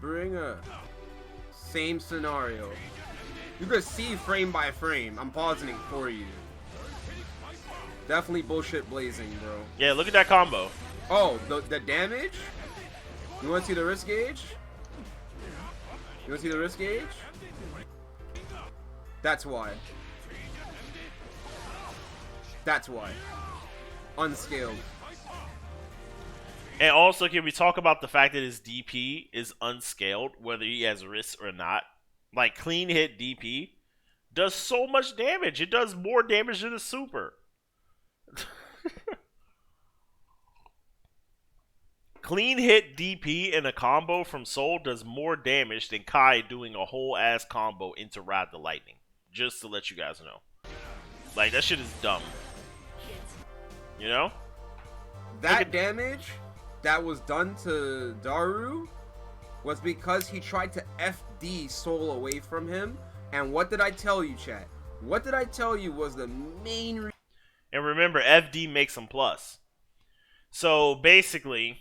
Bringer. Same scenario. You can see frame by frame. I'm pausing it for you. Definitely bullshit blazing, bro. Yeah, look at that combo. Oh, the damage? You want to see the risk gauge? You want to see the risk gauge? That's why. That's why. Unscaled. And also, can we talk about the fact that his DP is unscaled, whether he has wrist or not? Like, clean hit DP does so much damage. It does more damage than a super. Clean hit DP in a combo from Sol does more damage than Kai doing a whole ass combo into Ride the Lightning. Just to let you guys know. Like, that shit is dumb. You know? That damage that was done to Daru was because he tried to FD Sol away from him. And what did I tell you, chat? What did I tell you was the main reason? And remember, FD makes him plus. So basically,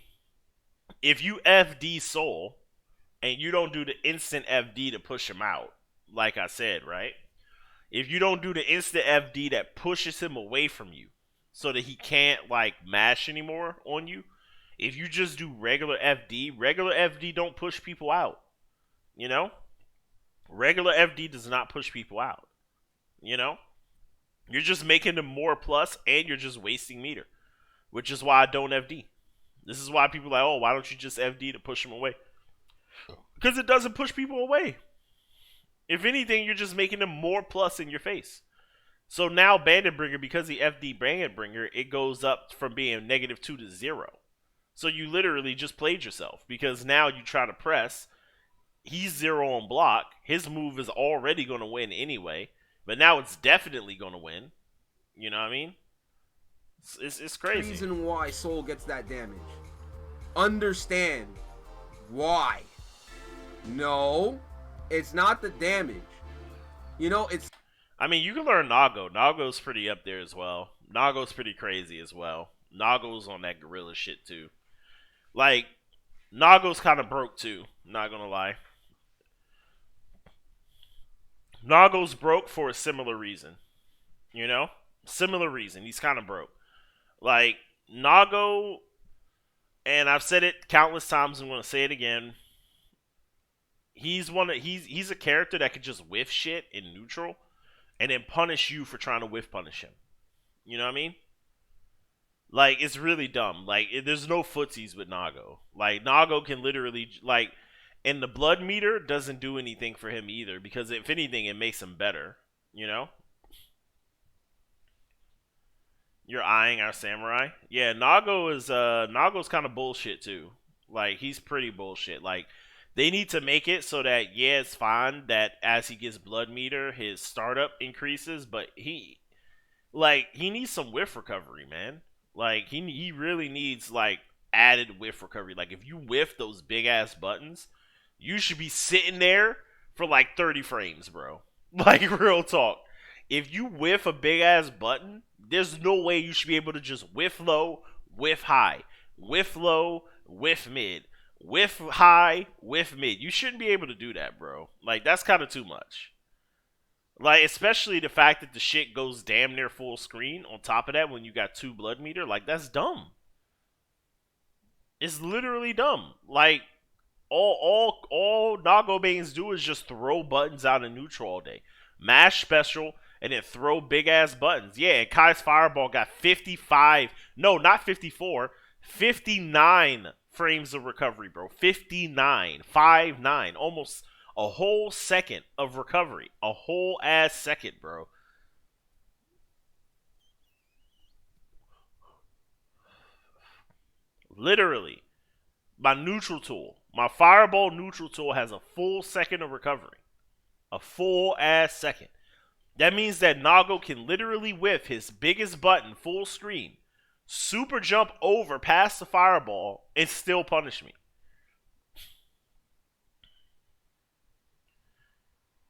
if you FD Sol and you don't do the instant FD to push him out, like I said, right? If you don't do the instant FD that pushes him away from you so that he can't like mash anymore on you, if you just do regular FD don't push people out. You know? Regular FD does not push people out. You know? You're just making them more plus and you're just wasting meter. Which is why I don't FD. This is why people are like, oh, why don't you just FD to push them away? Because it doesn't push people away. If anything, you're just making them more plus in your face. So now Bandit Bringer, because the FD Bandit Bringer, it goes up from being -2 to 0. So you literally just played yourself. Because now you try to press. He's 0 on block. His move is already going to win anyway. But now it's definitely going to win. You know what I mean? It's crazy. Reason why Sol gets that damage. Understand why. No, it's not the damage. You know, it's... I mean, you can learn Nago. Nago's pretty up there as well. Nago's pretty crazy as well. Nago's on that gorilla shit too. Like, Nago's kind of broke too. Not gonna lie. Nago's broke for a similar reason. You know? Similar reason. He's kind of broke. Like, Nago, and I've said it countless times, I'm going to say it again. He's a character that could just whiff shit in neutral and then punish you for trying to whiff punish him. You know what I mean? Like, it's really dumb. Like, there's no footsies with Nago. Like, Nago can literally, like, and the blood meter doesn't do anything for him either, because if anything, it makes him better. You know? You're eyeing our samurai? Yeah, Nago's kind of bullshit too. Like, he's pretty bullshit. Like, they need to make it so that, yeah, it's fine that as he gets blood meter, his startup increases, but he needs some whiff recovery, man. Like, he really needs, like, added whiff recovery. Like, if you whiff those big-ass buttons, you should be sitting there for, like, 30 frames, bro. Like, real talk. If you whiff a big-ass button, there's no way you should be able to just whiff low, whiff high, whiff low, whiff mid, whiff high, whiff mid. You shouldn't be able to do that, bro. Like, that's kind of too much. Like, especially the fact that the shit goes damn near full screen on top of that when you got 2 blood meter. Like, that's dumb. It's literally dumb. Like, all Nago mains do is just throw buttons out in neutral all day. Mash special, and then throw big-ass buttons. Yeah, and Kai's Fireball got 55. No, not 54. 59 frames of recovery, bro. 59. 5-9. Almost a whole second of recovery. A whole ass second, bro. Literally. My neutral tool. My Fireball neutral tool has a full second of recovery. A full ass second. That means that Nago can literally whiff his biggest button full screen, super jump over past the Fireball, and still punish me.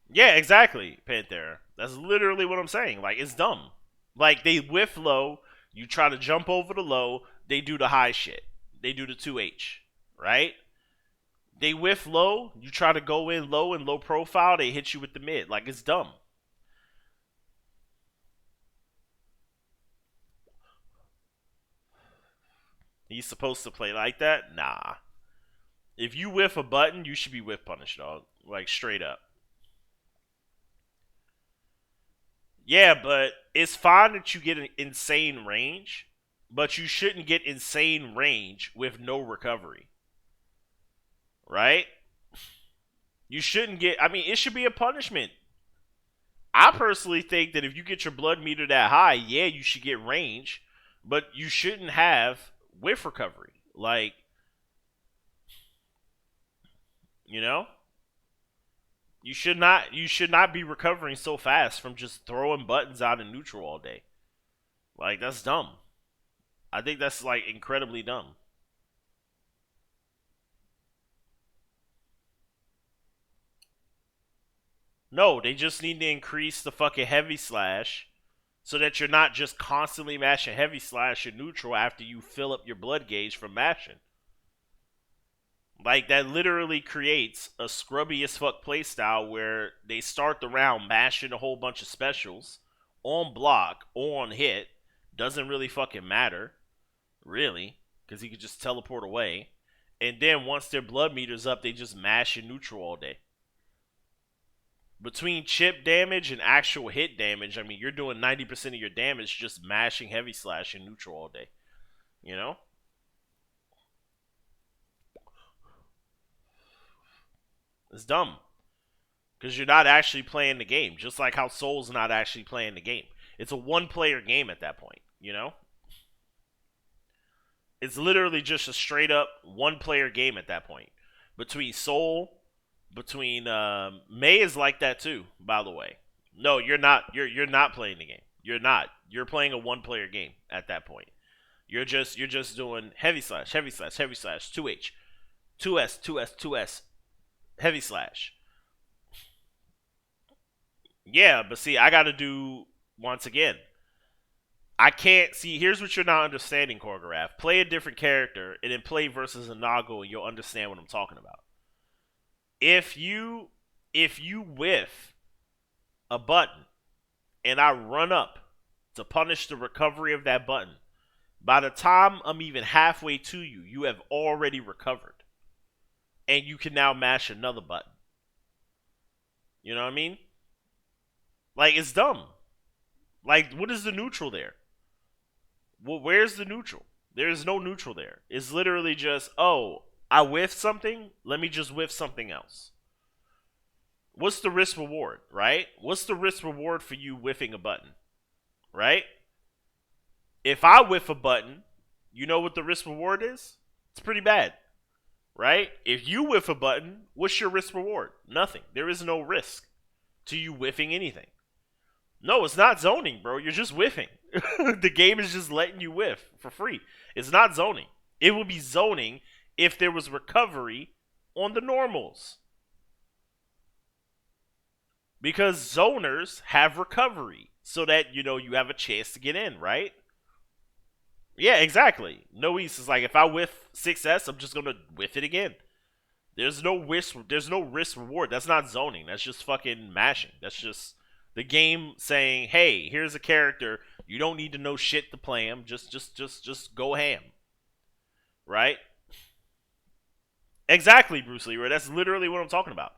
Yeah, exactly, Panthera. That's literally what I'm saying. Like, it's dumb. Like, they whiff low, you try to jump over the low, they do the high shit. They do the 2H, right? They whiff low. You try to go in low and low profile. They hit you with the mid. Like, it's dumb. He's supposed to play like that? Nah. If you whiff a button, you should be whiff punished, dog. Like, straight up. Yeah, but it's fine that you get an insane range, but you shouldn't get insane range with no recovery. Right? You shouldn't get. I mean, it should be a punishment. I personally think that if you get your blood meter that high, yeah, you should get range, but you shouldn't have whiff recovery. Like, you know? You should not be recovering so fast from just throwing buttons out in neutral all day. Like, that's dumb. I think that's like incredibly dumb. No, they just need to increase the fucking heavy slash so that you're not just constantly mashing heavy slash in neutral after you fill up your blood gauge from mashing. Like, that literally creates a scrubby as fuck playstyle where they start the round mashing a whole bunch of specials on block or on hit. Doesn't really fucking matter, really, because he could just teleport away. And then once their blood meter's up, they just mash in neutral all day. Between chip damage and actual hit damage, I mean, you're doing 90% of your damage just mashing heavy slash in neutral all day. You know? It's dumb. Because you're not actually playing the game. Just like how Sol's not actually playing the game. It's a one-player game at that point, you know? It's literally just a straight-up one-player game at that point. Between Sol, between May is like that too, by the way. No, you're not. You're not playing the game. You're not. You're playing a one-player game at that point. You're just doing heavy slash, heavy slash, heavy slash, 2H, 2S, 2S, 2S, heavy slash. Yeah, but see, I got to do once again. I can't see. Here's what you're not understanding, Choreograph. Play a different character and then play versus a Nago, and you'll understand what I'm talking about. If you whiff a button and I run up to punish the recovery of that button, by the time I'm even halfway to you, you have already recovered, and you can now mash another button. You know what I mean? Like, it's dumb. Like, what is the neutral there? Well, where's the neutral? There's no neutral there. It's literally just, oh, I whiffed something, let me just whiff something else. What's the risk reward, right? What's the risk reward for you whiffing a button, right? If I whiff a button, you know what the risk reward is? It's pretty bad, right? If you whiff a button, what's your risk reward? Nothing. There is no risk to you whiffing anything. No, it's not zoning, bro. You're just whiffing. The game is just letting you whiff for free. It's not zoning. It would be zoning if there was recovery on the normals. Because zoners have recovery so that, you know, you have a chance to get in, right? Yeah, exactly. No East is like, if I whiff 6S, I'm just going to whiff it again. There's no risk reward. That's not zoning. That's just fucking mashing. That's just the game saying, "Hey, here's a character. You don't need to know shit to play him. Just go ham." Right? Exactly, Bruce Leroy. That's literally what I'm talking about.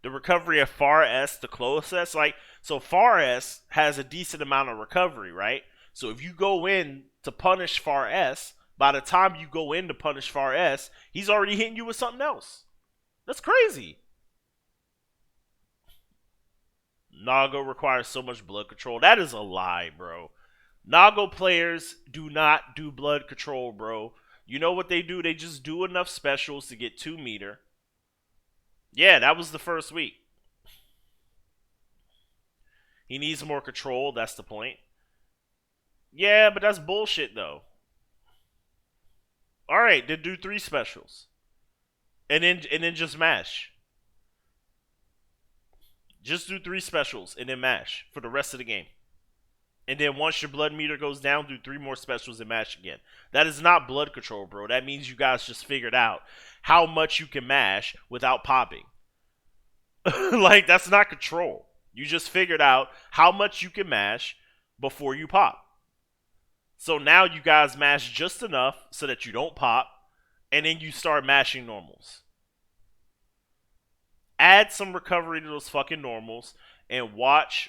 The recovery of far S to close S, like, so far S has a decent amount of recovery, right? So if you go in to punish far S, by the time you go in to punish far S, he's already hitting you with something else. That's crazy. Nago requires so much blood control. That is a lie, bro. Nago players do not do blood control, bro. You know what they do? They just do enough specials to get 2 meter. Yeah, that was the first week. He needs more control, that's the point. Yeah, but that's bullshit, though. Alright, then do 3 specials. And then just mash. Just do 3 specials and then mash for the rest of the game. And then once your blood meter goes down, do 3 more specials and mash again. That is not blood control, bro. That means you guys just figured out how much you can mash without popping. Like, that's not control. You just figured out how much you can mash before you pop. So now you guys mash just enough so that you don't pop, and then you start mashing normals. Add some recovery to those fucking normals and watch.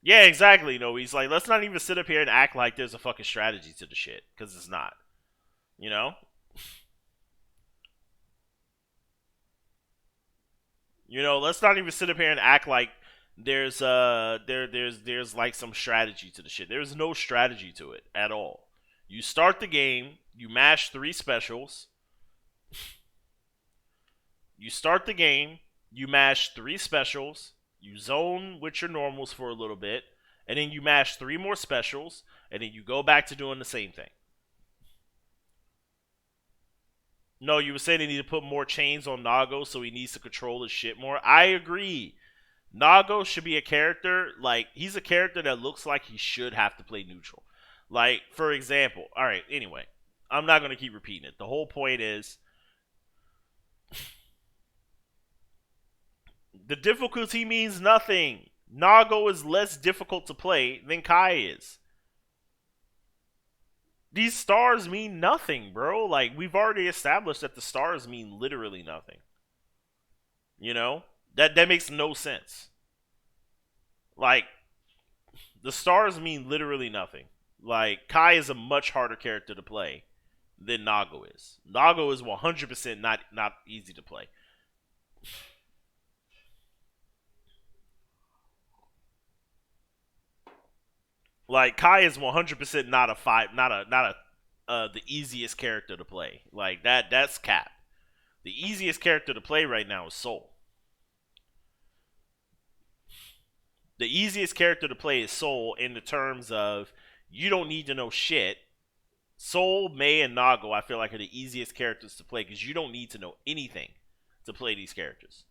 Yeah, exactly. No, he's like, let's not even sit up here and act like there's a fucking strategy to the shit, because it's not. You know? You know, let's not even sit up here and act like there's like some strategy to the shit. There's no strategy to it at all. You start the game, you mash 3 specials. You start the game, you mash 3 specials, you zone with your normals for a little bit, and then you mash 3 more specials, and then you go back to doing the same thing. No, you were saying they need to put more chains on Nago so he needs to control his shit more. I agree. Nago should be a character, like, he's a character that looks like he should have to play neutral. Like, for example, alright, anyway, I'm not going to keep repeating it. The whole point is, the difficulty means nothing. Nago is less difficult to play than Kai is. These stars mean nothing, bro. Like, we've already established that the stars mean literally nothing. You know? That makes no sense. Like, the stars mean literally nothing. Like, Kai is a much harder character to play than Nago is. Nago is 100% not easy to play. Like, Kai is 100% not the easiest character to play. Like, that's cap. The easiest character to play right now is Sol. The easiest character to play is Sol in the terms of you don't need to know shit. Sol, Mei, and Nago, I feel like, are the easiest characters to play because you don't need to know anything to play these characters.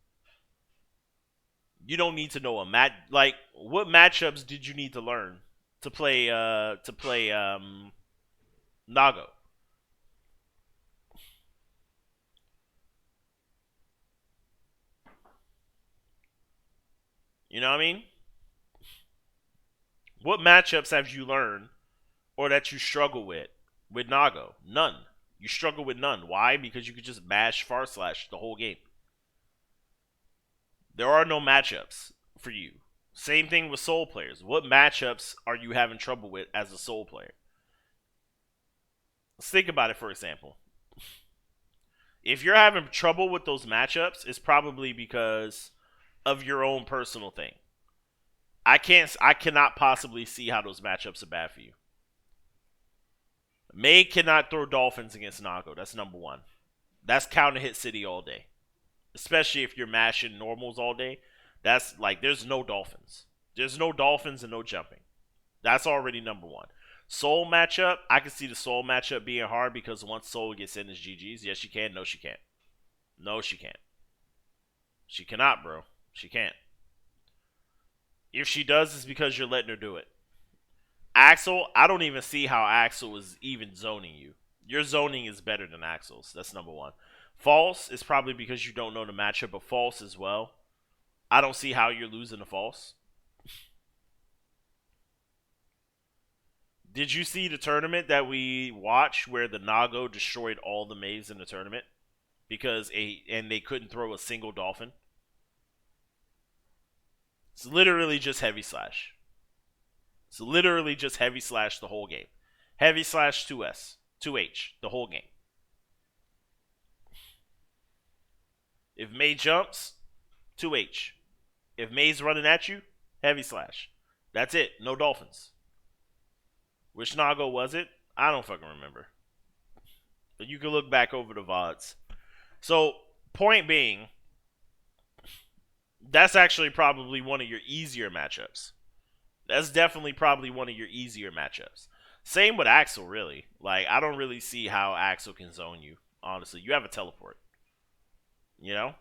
You don't need to know like, what matchups did you need to learn to play Nago? You know what I mean? What matchups have you learned or that you struggle with Nago? None. You struggle with none. Why? Because you could just mash far slash the whole game. There are no matchups for you. Same thing with Sol players. What matchups are you having trouble with as a Sol player? Let's think about it, for example. If you're having trouble with those matchups, it's probably because of your own personal thing. I cannot possibly see how those matchups are bad for you. Mei cannot throw dolphins against Nago. That's number 1. That's counter hit city all day. Especially if you're mashing normals all day. That's like, there's no dolphins. There's no dolphins and no jumping. That's already number 1. Sol matchup, I can see the Sol matchup being hard because once Sol gets in, it's GG's. Yes, she can. No, she can't. No, she can't. She cannot, bro. She can't. If she does, it's because you're letting her do it. Axel, I don't even see how Axel is even zoning you. Your zoning is better than Axel's. That's number 1. False is probably because you don't know the matchup, but false as well. I don't see how you're losing to false. Did you see the tournament that we watched where the Nago destroyed all the Maves in the tournament? And they couldn't throw a single dolphin? It's literally just heavy slash. It's literally just heavy slash the whole game. Heavy slash 2S, 2H, the whole game. If Mei jumps, 2H. If Mei's running at you, heavy slash. That's it. No dolphins. Which Nago was it? I don't fucking remember. But you can look back over the VODs. So, point being, that's actually probably one of your easier matchups. That's definitely probably one of your easier matchups. Same with Axel, really. Like, I don't really see how Axel can zone you, honestly. You have a teleport. You know?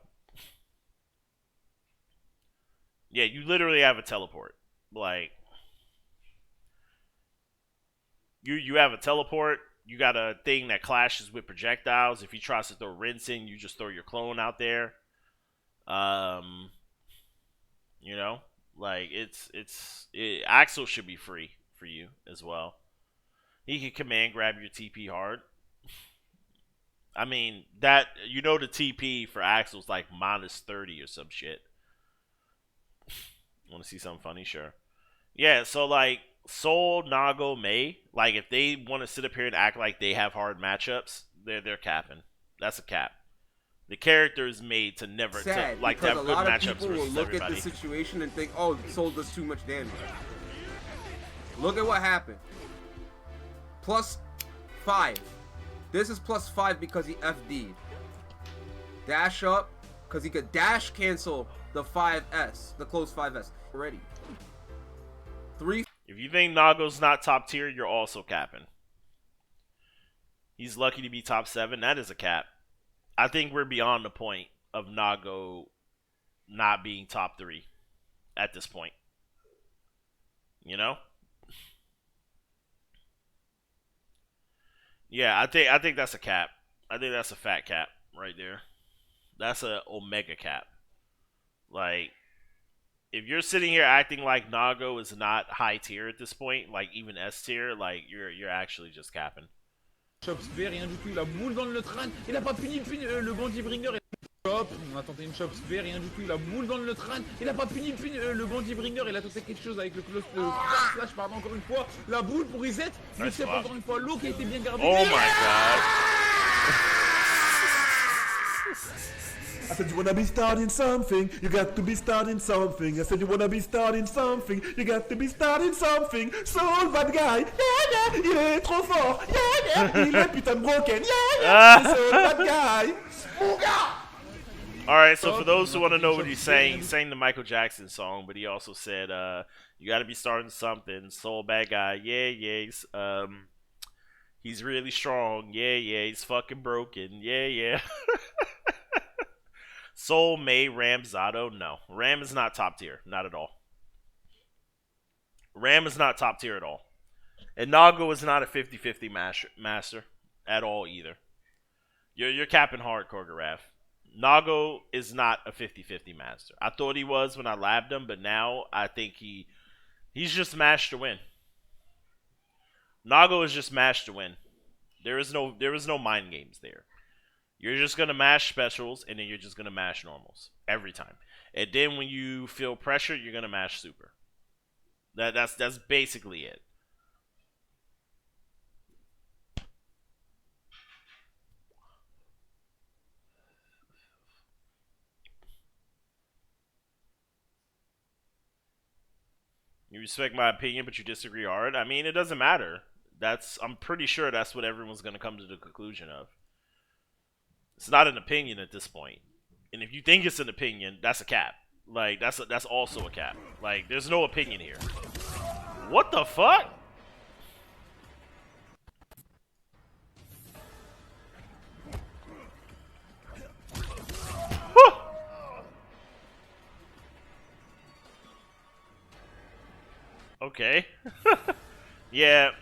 Yeah, you literally have a teleport. Like, you have a teleport. You got a thing that clashes with projectiles. If he tries to throw rinse in, you just throw your clone out there. You know, like Axel should be free for you as well. He can command grab your TP hard. I mean that the TP for Axel's like -30 or some shit. Want to see something funny? Sure. Yeah. So like Sol, Nago, May, like if they want to sit up here and act like they have hard matchups, they're capping. That's a cap. The character is made to never Sad, to like to because have a good lot of matchups people will versus look everybody. at the situation and think, "Oh, Sol does too much damage." Look at what happened. +5. This is +5 because he FD'd. Dash up because he could dash cancel the 5S, the close 5S already. 3. If you think Nago's not top tier, you're also capping. He's lucky to be top 7. That is a cap. I think we're beyond the point of Nago not being top 3 at this point. You know? Yeah, I think that's a cap. I think that's a fat cap right there. That's a omega cap. Like, if you're sitting here acting like Nago is not high tier at this point, like even S tier, like you're actually just capping. Chops V, rien du tout, il a boule dans le train, il a pas puni le Gondi Bringer. Hop, on a tenté une Chops V, rien du tout, il a boule dans le train, il a pas puni le Gondi Bringer, il a tenté quelque chose avec le Flash, pardon, encore une fois, la boule pour reset, il sait pas encore une fois, l'eau qui a été bien gardée. Oh my god. I said you wanna be starting something, you got to be starting something. I said you wanna be starting something, you got to be starting something. Sol Badguy, yeah, il est trop fort, yeah, il est putain de broken, yeah, Sol Badguy. Alright, so for those who want to know what he's saying the Michael Jackson song, but he also said, you gotta be starting something. Sol Badguy, yeah, he's really strong, yeah, he's fucking broken, yeah. Sol, May, Ram, Zato, no. Ram is not top tier. Not at all. Ram is not top tier at all. And Nago is not a 50-50 master at all either. You're capping hardcore, Garaf. Nago is not a 50-50 master. I thought he was when I labbed him, but now I think he's just mashed to win. Nago is just mashed to win. There is no mind games there. You're just going to mash specials, and then you're just going to mash normals every time. And then when you feel pressure, you're going to mash super. That's basically it. You respect my opinion, but you disagree hard? I mean, it doesn't matter. I'm pretty sure that's what everyone's going to come to the conclusion of. It's not an opinion at this point. And if you think it's an opinion, that's a cap. Like, that's also a cap. Like, there's no opinion here. What the fuck? Okay. Yeah,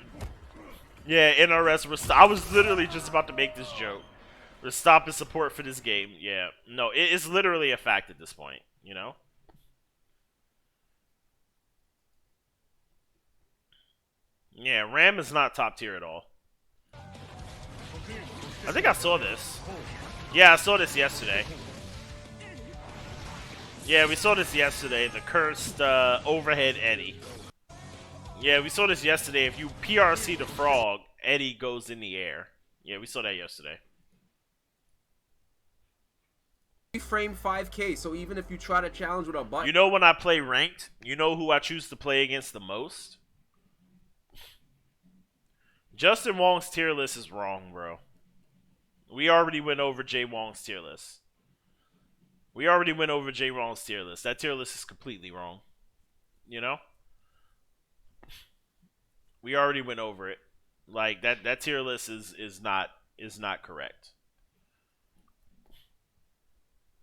NRS, I was literally just about to make this joke. We're stopping support for this game. Yeah. No, it's literally a fact at this point, you know? Yeah, Ram is not top tier at all. I think I saw this. Yeah, I saw this yesterday. Yeah, we saw this yesterday. The cursed overhead Eddie. Yeah, we saw this yesterday. If you PRC the frog, Eddie goes in the air. Yeah, we saw that yesterday. Frame 5K, so even if you try to challenge with a button. You know when I play ranked, you know who I choose to play against the most? Justin Wong's tier list is wrong, bro. We already went over Jay Wong's tier list. That tier list is completely wrong. You know? We already went over it. Like that tier list is not correct.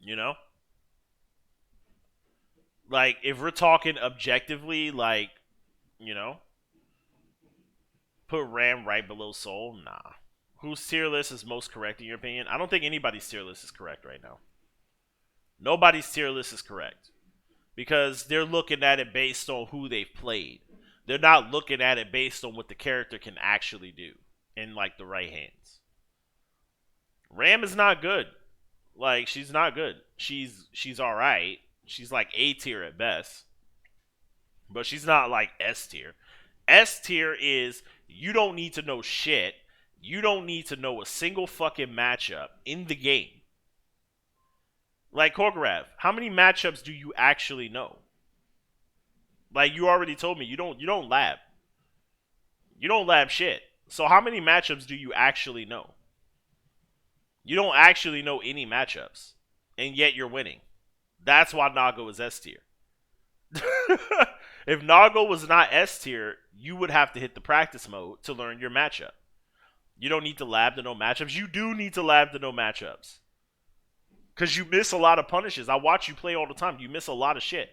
You know? Like, if we're talking objectively, like, you know, put Ram right below Sol, nah. Whose tier list is most correct in your opinion? I don't think anybody's tier list is correct right now. Nobody's tier list is correct. Because they're looking at it based on who they've played. They're not looking at it based on what the character can actually do in, like, the right hands. Ram is not good. Like, she's not good. She's alright. She's like A tier at best. But she's not like S tier. S tier is you don't need to know shit. You don't need to know a single fucking matchup in the game. Like Korgorath, how many matchups do you actually know? Like, you already told me you don't lab. You don't lab shit. So how many matchups do you actually know? You don't actually know any matchups. And yet you're winning. That's why Nago is S tier. If Nago was not S tier, you would have to hit the practice mode to learn your matchup. You don't need to lab to know matchups. You do need to lab to know matchups. Because you miss a lot of punishes. I watch you play all the time. You miss a lot of shit.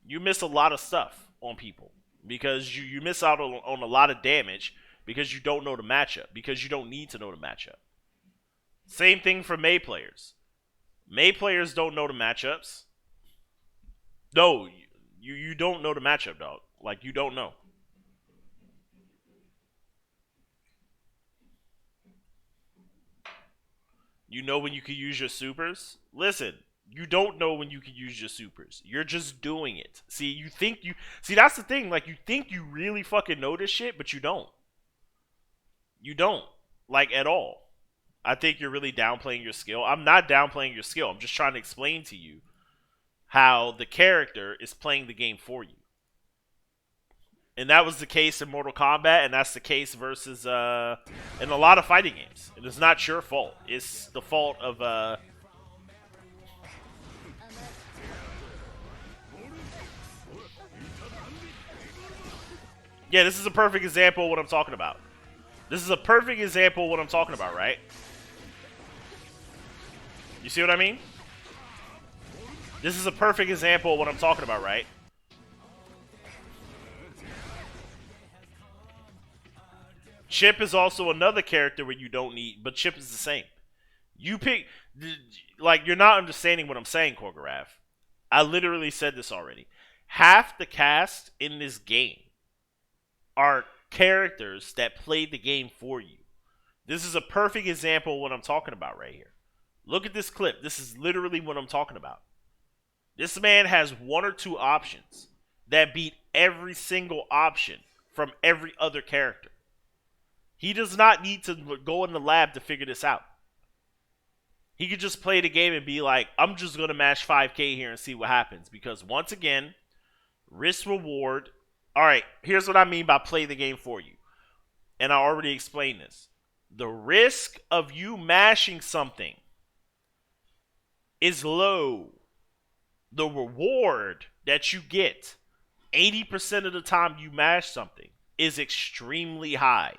You miss a lot of stuff on people. Because you miss out on a lot of damage because you don't know the matchup. Because you don't need to know the matchup. Same thing for Mei players. Mei players don't know the matchups. No, you don't know the matchup, dog. Like, you don't know. You know when you can use your supers? Listen, you don't know when you can use your supers. You're just doing it. See, that's the thing. Like, you think you really fucking know this shit, but you don't. You don't. Like, at all. I think you're really downplaying your skill. I'm not downplaying your skill. I'm just trying to explain to you how the character is playing the game for you. And that was the case in Mortal Kombat, and that's the case versus in a lot of fighting games. It is not your fault. It's the fault of yeah, this is a perfect example of what I'm talking about. This is a perfect example of what I'm talking about, right? You see what I mean? This is a perfect example of what I'm talking about, right? Chip is also another character where you don't need, but Chip is the same. You pick, like, you're not understanding what I'm saying, Korgorath. I literally said this already. Half the cast in this game are characters that played the game for you. This is a perfect example of what I'm talking about right here. Look at this clip. This is literally what I'm talking about. This man has one or two options that beat every single option from every other character. He does not need to go in the lab to figure this out. He could just play the game and be like, I'm just going to mash 5k here and see what happens. Because once again, risk reward. Alright, here's what I mean by play the game for you. And I already explained this. The risk of you mashing something is low. The reward that you get 80% of the time you mash something is extremely high.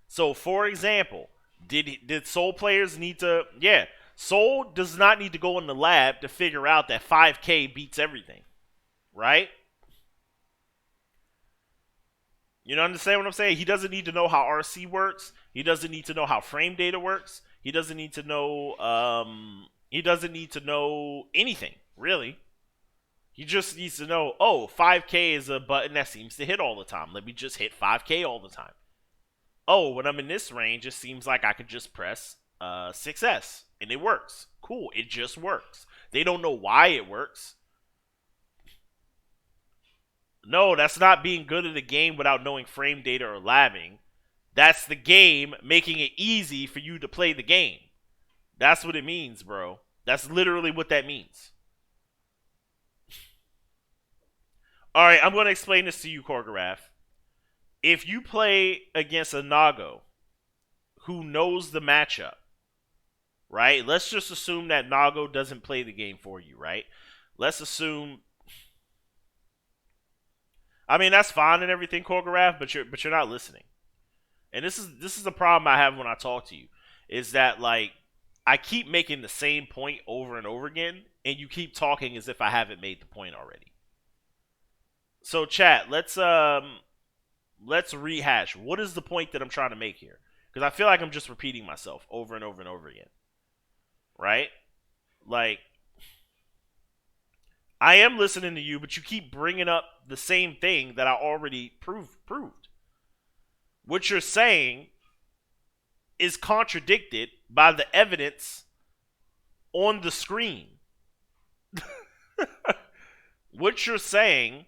So, for example, did Sol players need to... Yeah, Sol does not need to go in the lab to figure out that 5k beats everything. Right? You understand what I'm saying? He doesn't need to know how RC works. He doesn't need to know how frame data works. He doesn't need to know... he doesn't need to know anything, really. He just needs to know, oh, 5k is a button that seems to hit all the time. Let me just hit 5k all the time. Oh, when I'm in this range, it seems like I could just press 6S, and it works. Cool, it just works. They don't know why it works. No, that's not being good at the game without knowing frame data or labbing. That's the game making it easy for you to play the game. That's what it means, bro. That's literally what that means. Alright, I'm going to explain this to you, Korgorath. If you play against a Nago who knows the matchup, right? Let's just assume that Nago doesn't play the game for you, right? Let's assume... I mean, that's fine and everything, Korgorath, but you're not listening. And this is the problem I have when I talk to you. Is that, like, I keep making the same point over and over again, and you keep talking as if I haven't made the point already. So chat, let's rehash. What is the point that I'm trying to make here? Because I feel like I'm just repeating myself over and over and over again. Right? Like, I am listening to you, but you keep bringing up the same thing that I already proved. What you're saying is contradicted by the evidence on the screen. What you're saying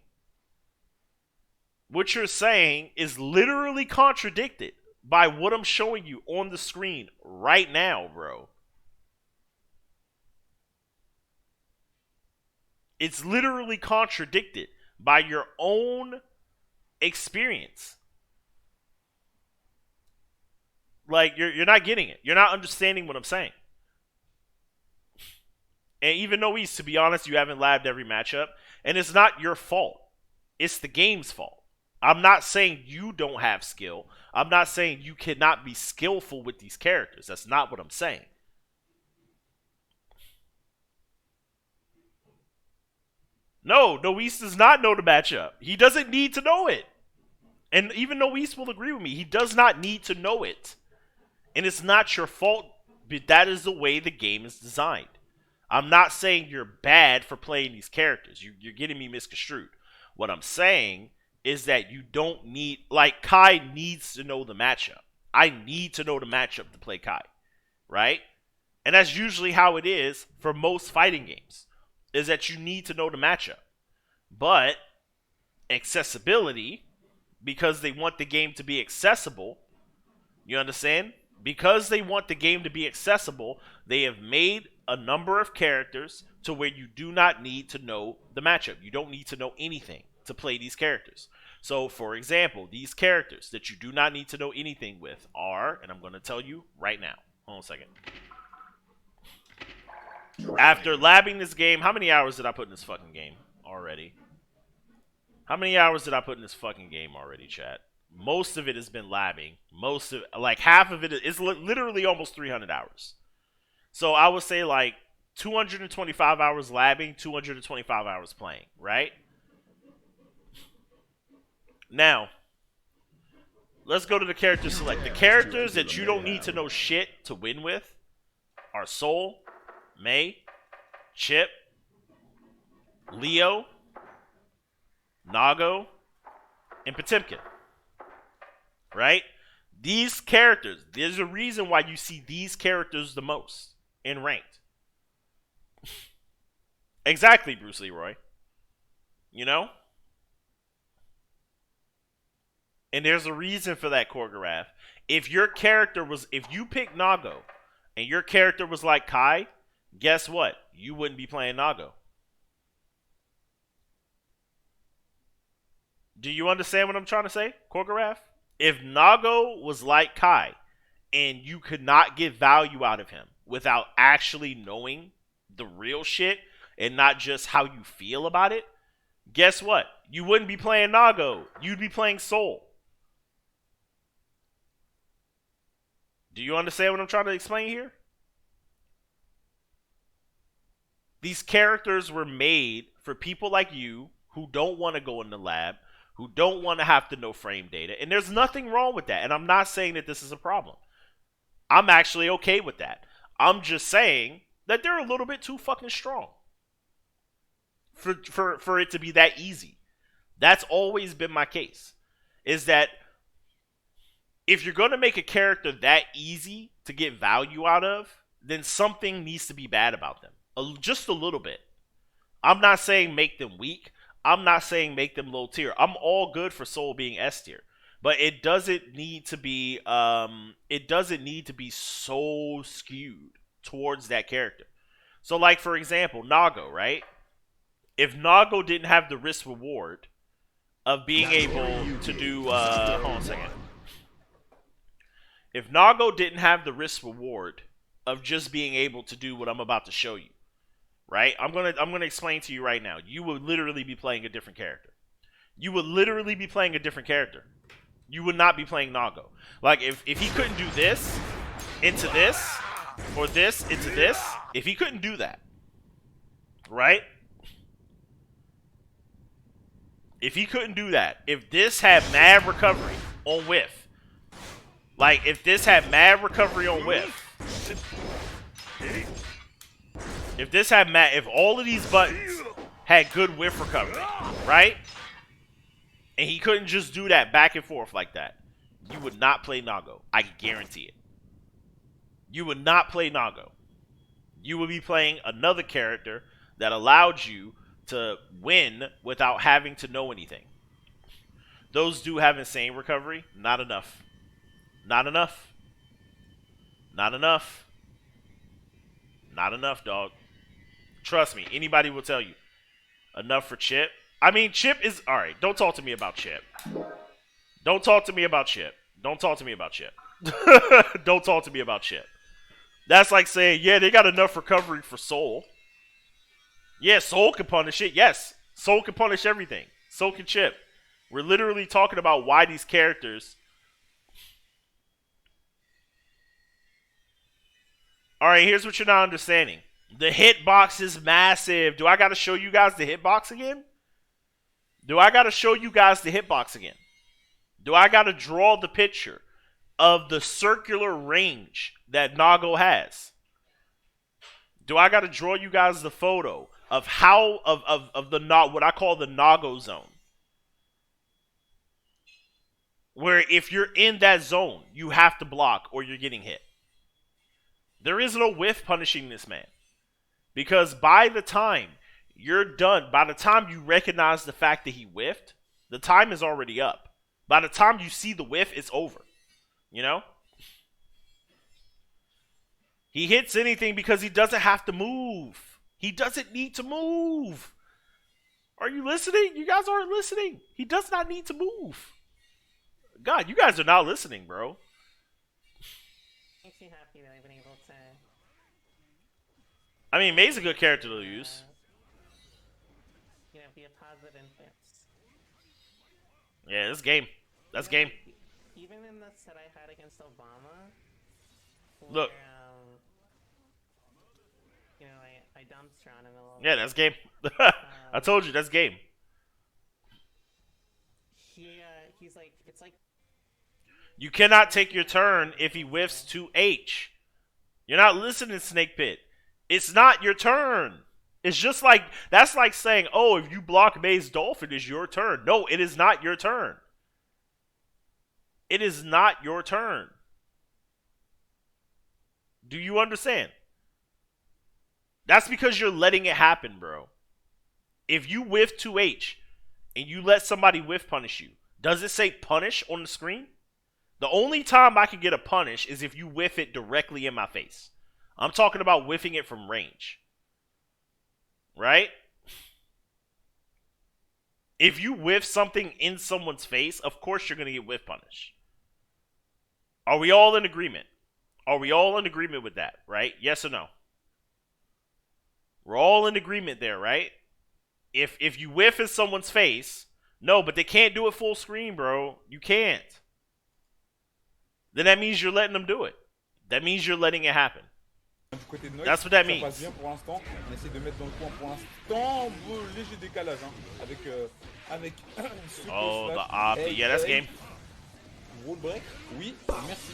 is literally contradicted by what I'm showing you on the screen right now, bro. It's literally contradicted by your own experience. Like, you're not getting it. You're not understanding what I'm saying. And even though to be honest, you haven't labbed every matchup, and it's not your fault. It's the game's fault. I'm not saying you don't have skill. I'm not saying you cannot be skillful with these characters. That's not what I'm saying. No, Noise does not know the matchup. He doesn't need to know it. And even Noise will agree with me. He does not need to know it. And it's not your fault, but that is the way the game is designed. I'm not saying you're bad for playing these characters. You're getting me misconstrued. What I'm saying is that you don't need... Like, Kai needs to know the matchup. I need to know the matchup to play Kai. Right? And that's usually how it is for most fighting games. Is that you need to know the matchup. But accessibility, because they want the game to be accessible, you understand? Because they want the game to be accessible, they have made a number of characters to where you do not need to know the matchup. You don't need to know anything to play these characters. So, for example, these characters that you do not need to know anything with are, and I'm going to tell you right now. Hold on a second. After labbing this game, how many hours did I put in this fucking game already? How many hours did I put in this fucking game already, chat? Most of it has been labbing. Most of, like, half of it is literally almost 300 hours. So I would say, like, 225 hours labbing, 225 hours playing, right? Now, let's go to the character select. The characters that you don't need to know shit to win with are Sol, Mei, Chip, Leo, Nago, and Potemkin. Right? These characters, there's a reason why you see these characters the most in ranked. Exactly, Bruce Leroy. You know? And there's a reason for that, choreograph. If you pick Nago and your character was like Kai, guess what? You wouldn't be playing Nago. Do you understand what I'm trying to say, choreograph? If Nago was like Kai and you could not get value out of him without actually knowing the real shit and not just how you feel about it, guess what? You wouldn't be playing Nago. You'd be playing Sol. Do you understand what I'm trying to explain here? These characters were made for people like you who don't want to go in the lab, who don't want to have to know frame data. And there's nothing wrong with that. And I'm not saying that this is a problem. I'm actually okay with that. I'm just saying that they're a little bit too fucking strong for it to be that easy. That's always been my case. Is that if you're going to make a character that easy to get value out of, then something needs to be bad about them. Just a little bit. I'm not saying make them weak. I'm not saying make them low tier. I'm all good for Sol being S tier. But it doesn't need to be so skewed towards that character. So like, for example, Nago, right? If Nago didn't have the risk reward of being able to do hold on a second. If Nago didn't have the risk reward of just being able to do what I'm about to show you, right? I'm gonna explain to you right now. You would literally be playing a different character. You would literally be playing a different character. You would not be playing Nago. Like, if he couldn't do this into this, or this into this, if he couldn't do that, right? If he couldn't do that, if this had mad recovery on whiff, like if this had mad recovery on whiff, if all of these buttons had good whiff recovery, right? And he couldn't just do that back and forth like that, you would not play Nago. I guarantee it. You would not play Nago. You would be playing another character that allowed you to win without having to know anything. Those do have insane recovery. Not enough. Not enough. Not enough. Not enough, dog. Trust me, anybody will tell you. Enough for Chip. I mean, Chip is... Alright, don't talk to me about Chip. Don't talk to me about Chip. Don't talk to me about Chip. Don't talk to me about Chip. That's like saying, yeah, they got enough recovery for Sol. Yeah, Sol can punish it. Yes, Sol can punish everything. So can Chip. We're literally talking about why these characters... Alright, here's what you're not understanding. The hitbox is massive. Do I got to show you guys the hitbox again? Do I got to show you guys the hitbox again? Do I got to draw the picture of the circular range that Nago has? Do I got to draw you guys the photo of how of the what I call the Nago zone? Where if you're in that zone, you have to block or you're getting hit. There is no whiff punishing this man. Because by the time you're done, by the time you recognize the fact that he whiffed, the time is already up. By the time you see the whiff, it's over. You know? He hits anything because he doesn't have to move. He doesn't need to move. Are you listening? You guys aren't listening. He does not need to move. God, you guys are not listening, bro. Makes me happy that I've been able to... I mean, May's a good character to use. You know, be a positive influence. Yeah, this game. That's game. Even in the set I had against Obama, Look. where, you know, I dumpster on him a little Yeah, bit. that's game. I told you, that's game. He's like, it's like... You cannot take your turn if he whiffs 2H. You're not listening, Snake Pit. It's not your turn. It's just like, that's like saying, oh, if you block May's Dolphin, it's your turn. No, it is not your turn. It is not your turn. Do you understand? That's because you're letting it happen, bro. If you whiff 2H and you let somebody whiff punish you, does it say punish on the screen? The only time I can get a punish is if you whiff it directly in my face. I'm talking about whiffing it from range. Right? If you whiff something in someone's face, of course you're going to get whiff punished. Are we all in agreement? Are we all in agreement with that, right? Yes or no? We're all in agreement there, right? If you whiff in someone's face, no, but they can't do it full screen, bro. You can't. Then that means you're letting them do it. That means you're letting it happen. Du côté de Noix, That's what that ça means. passe bien pour l'instant. On essaie de mettre dans le coin pour l'instant. Léger décalage hein, avec Oh, the op. Yeah, that's game. Roll break. Oui, merci.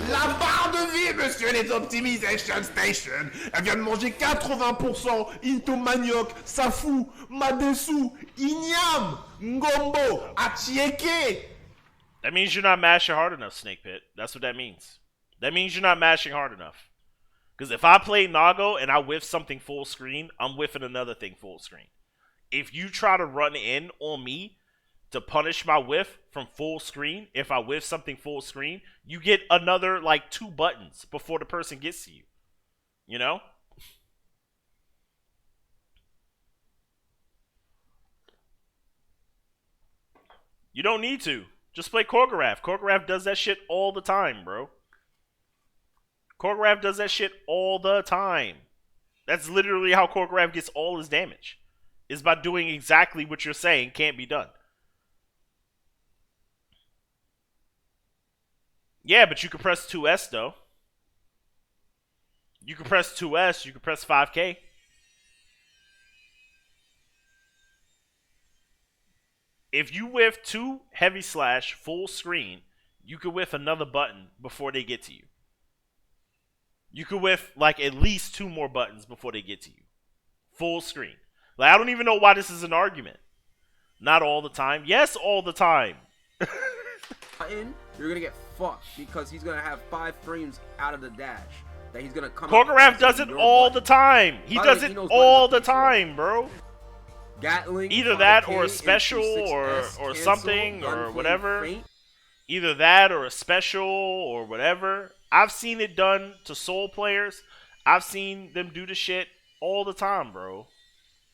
La barre de vie, monsieur les Optimization Station. Elle vient de manger 80% into manioc, safu, madesu, igname, ngombo, achieke. That means you're not mashing hard enough, Snake Pit. That's what that means. That means you're not mashing hard enough. Because if I play Nago and I whiff something full screen, I'm whiffing another thing full screen. If you try to run in on me to punish my whiff from full screen, if I whiff something full screen, you get another, like, 2 buttons before the person gets to you. You know? You don't need to. Just play Choreograph. Choreograph does that shit all the time, bro. Choreograph does that shit all the time. That's literally how Choreograph gets all his damage. Is by doing exactly what you're saying can't be done. Yeah, but you can press 2S though. You can press 2S, you can press 5K. If you whiff 2 heavy slash full screen, you could whiff another button before they get to you. You could whiff like at least 2 more buttons before they get to you. Full screen. Like, I don't even know why this is an argument. Not all the time. Yes, all the time. You're gonna get fucked because he's gonna have 5 frames out of the dash that he's gonna come. Korgarath does it all the time. He does it all the time, bro. Gatling. Either that or a special or something or whatever. Either that or a special or whatever. I've seen it done to Soul players. I've seen them do the shit all the time, bro.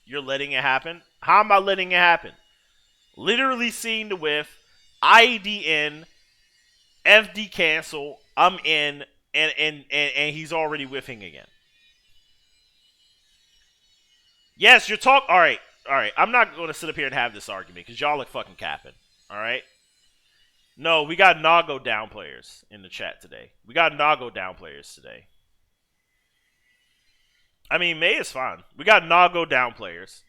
You're letting it happen? How am I letting it happen? Literally seeing the whiff, ID in, FD cancel, I'm in, and he's already whiffing again. Yes, you're talking. All right. I'm not going to sit up here and have this argument because y'all are fucking capping. All right. No, we got Nago down players in the chat today. I mean, May is fine. We got Nago down players.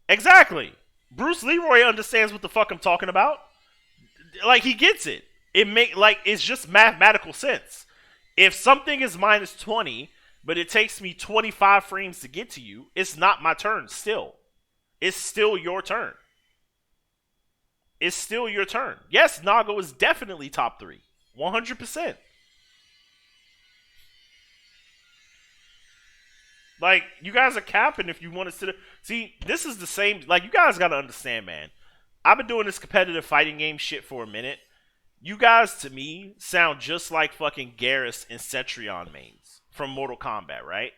Exactly. Bruce Leroy understands what the fuck I'm talking about. Like, he gets it. It's just mathematical sense. If something is minus 20, but it takes me 25 frames to get to you, it's not my turn still. It's still your turn. Yes, Nago is definitely top 3. 100%. Like, you guys are capping if you want to sit. See, this is the same. Like, you guys got to understand, man. I've been doing this competitive fighting game shit for a minute. You guys, to me, sound just like fucking Garrus and Cetrion mains from Mortal Kombat, right?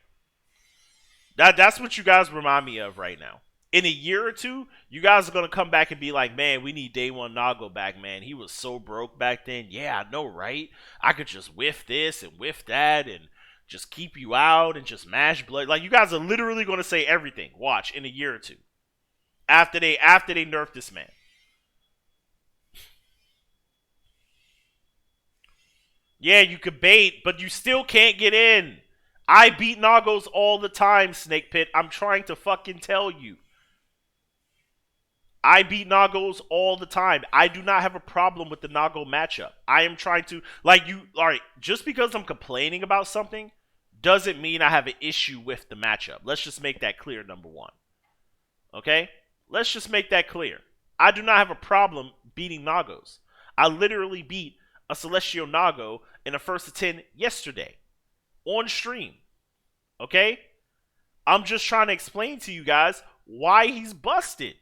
That's what you guys remind me of right now. In a year or two, you guys are going to come back and be like, man, we need Day 1 Nago back, man. He was so broke back then. Yeah, I know, right? I could just whiff this and whiff that and just keep you out and just mash blood. Like, you guys are literally going to say everything. Watch, in a year or two. After they nerf this man. Yeah, you could bait, but you still can't get in. I beat Nagos all the time, Snake Pit. I'm trying to fucking tell you. I beat Nagos all the time. I do not have a problem with the Nago matchup. I am trying to, alright, just because I'm complaining about something doesn't mean I have an issue with the matchup. Let's just make that clear, number one. Okay? Let's just make that clear. I do not have a problem beating Nagos. I literally beat a Celestial Nago in a first to 10 yesterday. On stream. Okay? I'm just trying to explain to you guys why he's busted.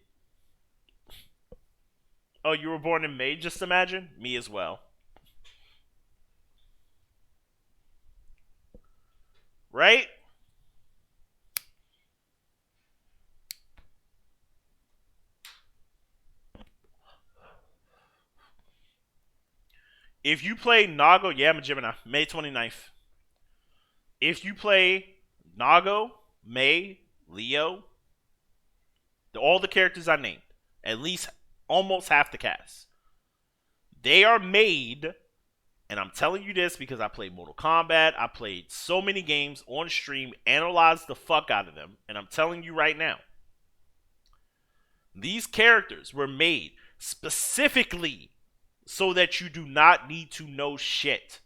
Oh, you were born in May, just imagine? Me as well. Right? If you play Nago, yeah, I'm a Gemini. May 29th. If you play Nago, May, Leo, all the characters I named, at least almost half the cast, they are made, and I'm telling you this because I played Mortal Kombat, I played so many games on stream, analyzed the fuck out of them, and I'm telling you right now, these characters were made specifically so that you do not need to know shit.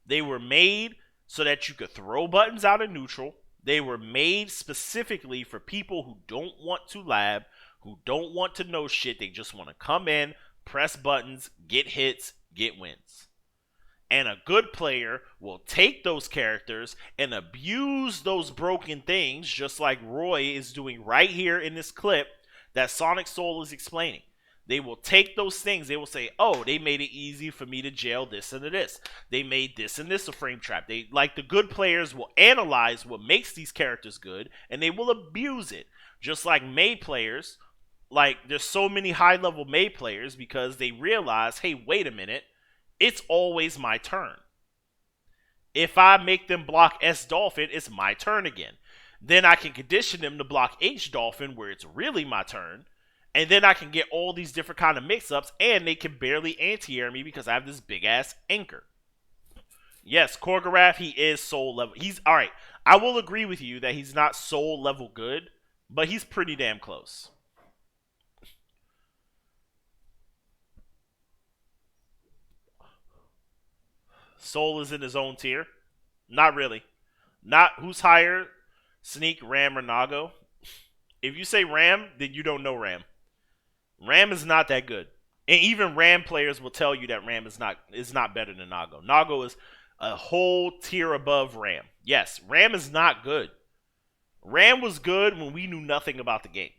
They were made so that you could throw buttons out of neutral. They were made specifically for people who don't want to lab, who don't want to know shit. They just want to come in, press buttons, get hits, get wins. And a good player will take those characters and abuse those broken things, just like Roy is doing right here in this clip that SonicSol's is explaining. They will take those things. They will say, oh, they made it easy for me to jail this and this. They made this and this a frame trap. They, like, the good players will analyze what makes these characters good, and they will abuse it. Just like May players, like, there's so many high-level May players because they realize, hey, wait a minute, it's always my turn. If I make them block S Dolphin, it's my turn again. Then I can condition them to block H Dolphin where it's really my turn. And then I can get all these different kind of mix-ups, and they can barely anti-air me because I have this big-ass anchor. Yes, Korgarath, he is soul level. He's, alright, I will agree with you that he's not soul level good, but he's pretty damn close. Sol is in his own tier. Not really. Not who's higher, Sneak, Ram, or Nago. If you say Ram, then you don't know Ram. Ram is not that good. And even Ram players will tell you that Ram is not better than Nago. Nago is a whole tier above Ram. Yes, Ram is not good. Ram was good when we knew nothing about the game.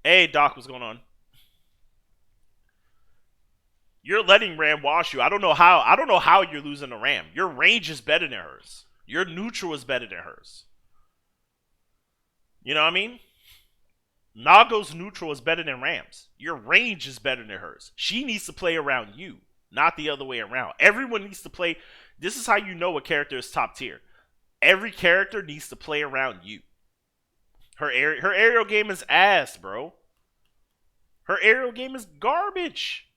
Hey Doc, what's going on? You're letting Ram wash you. I don't know how you're losing to Ram. Your range is better than hers. Your neutral is better than hers. You know what I mean? Nago's neutral is better than Ram's. Your range is better than hers. She needs to play around you, not the other way around. Everyone needs to play. This is how you know a character is top tier. Every character needs to play around you. Her aerial game is ass, bro. Her aerial game is garbage.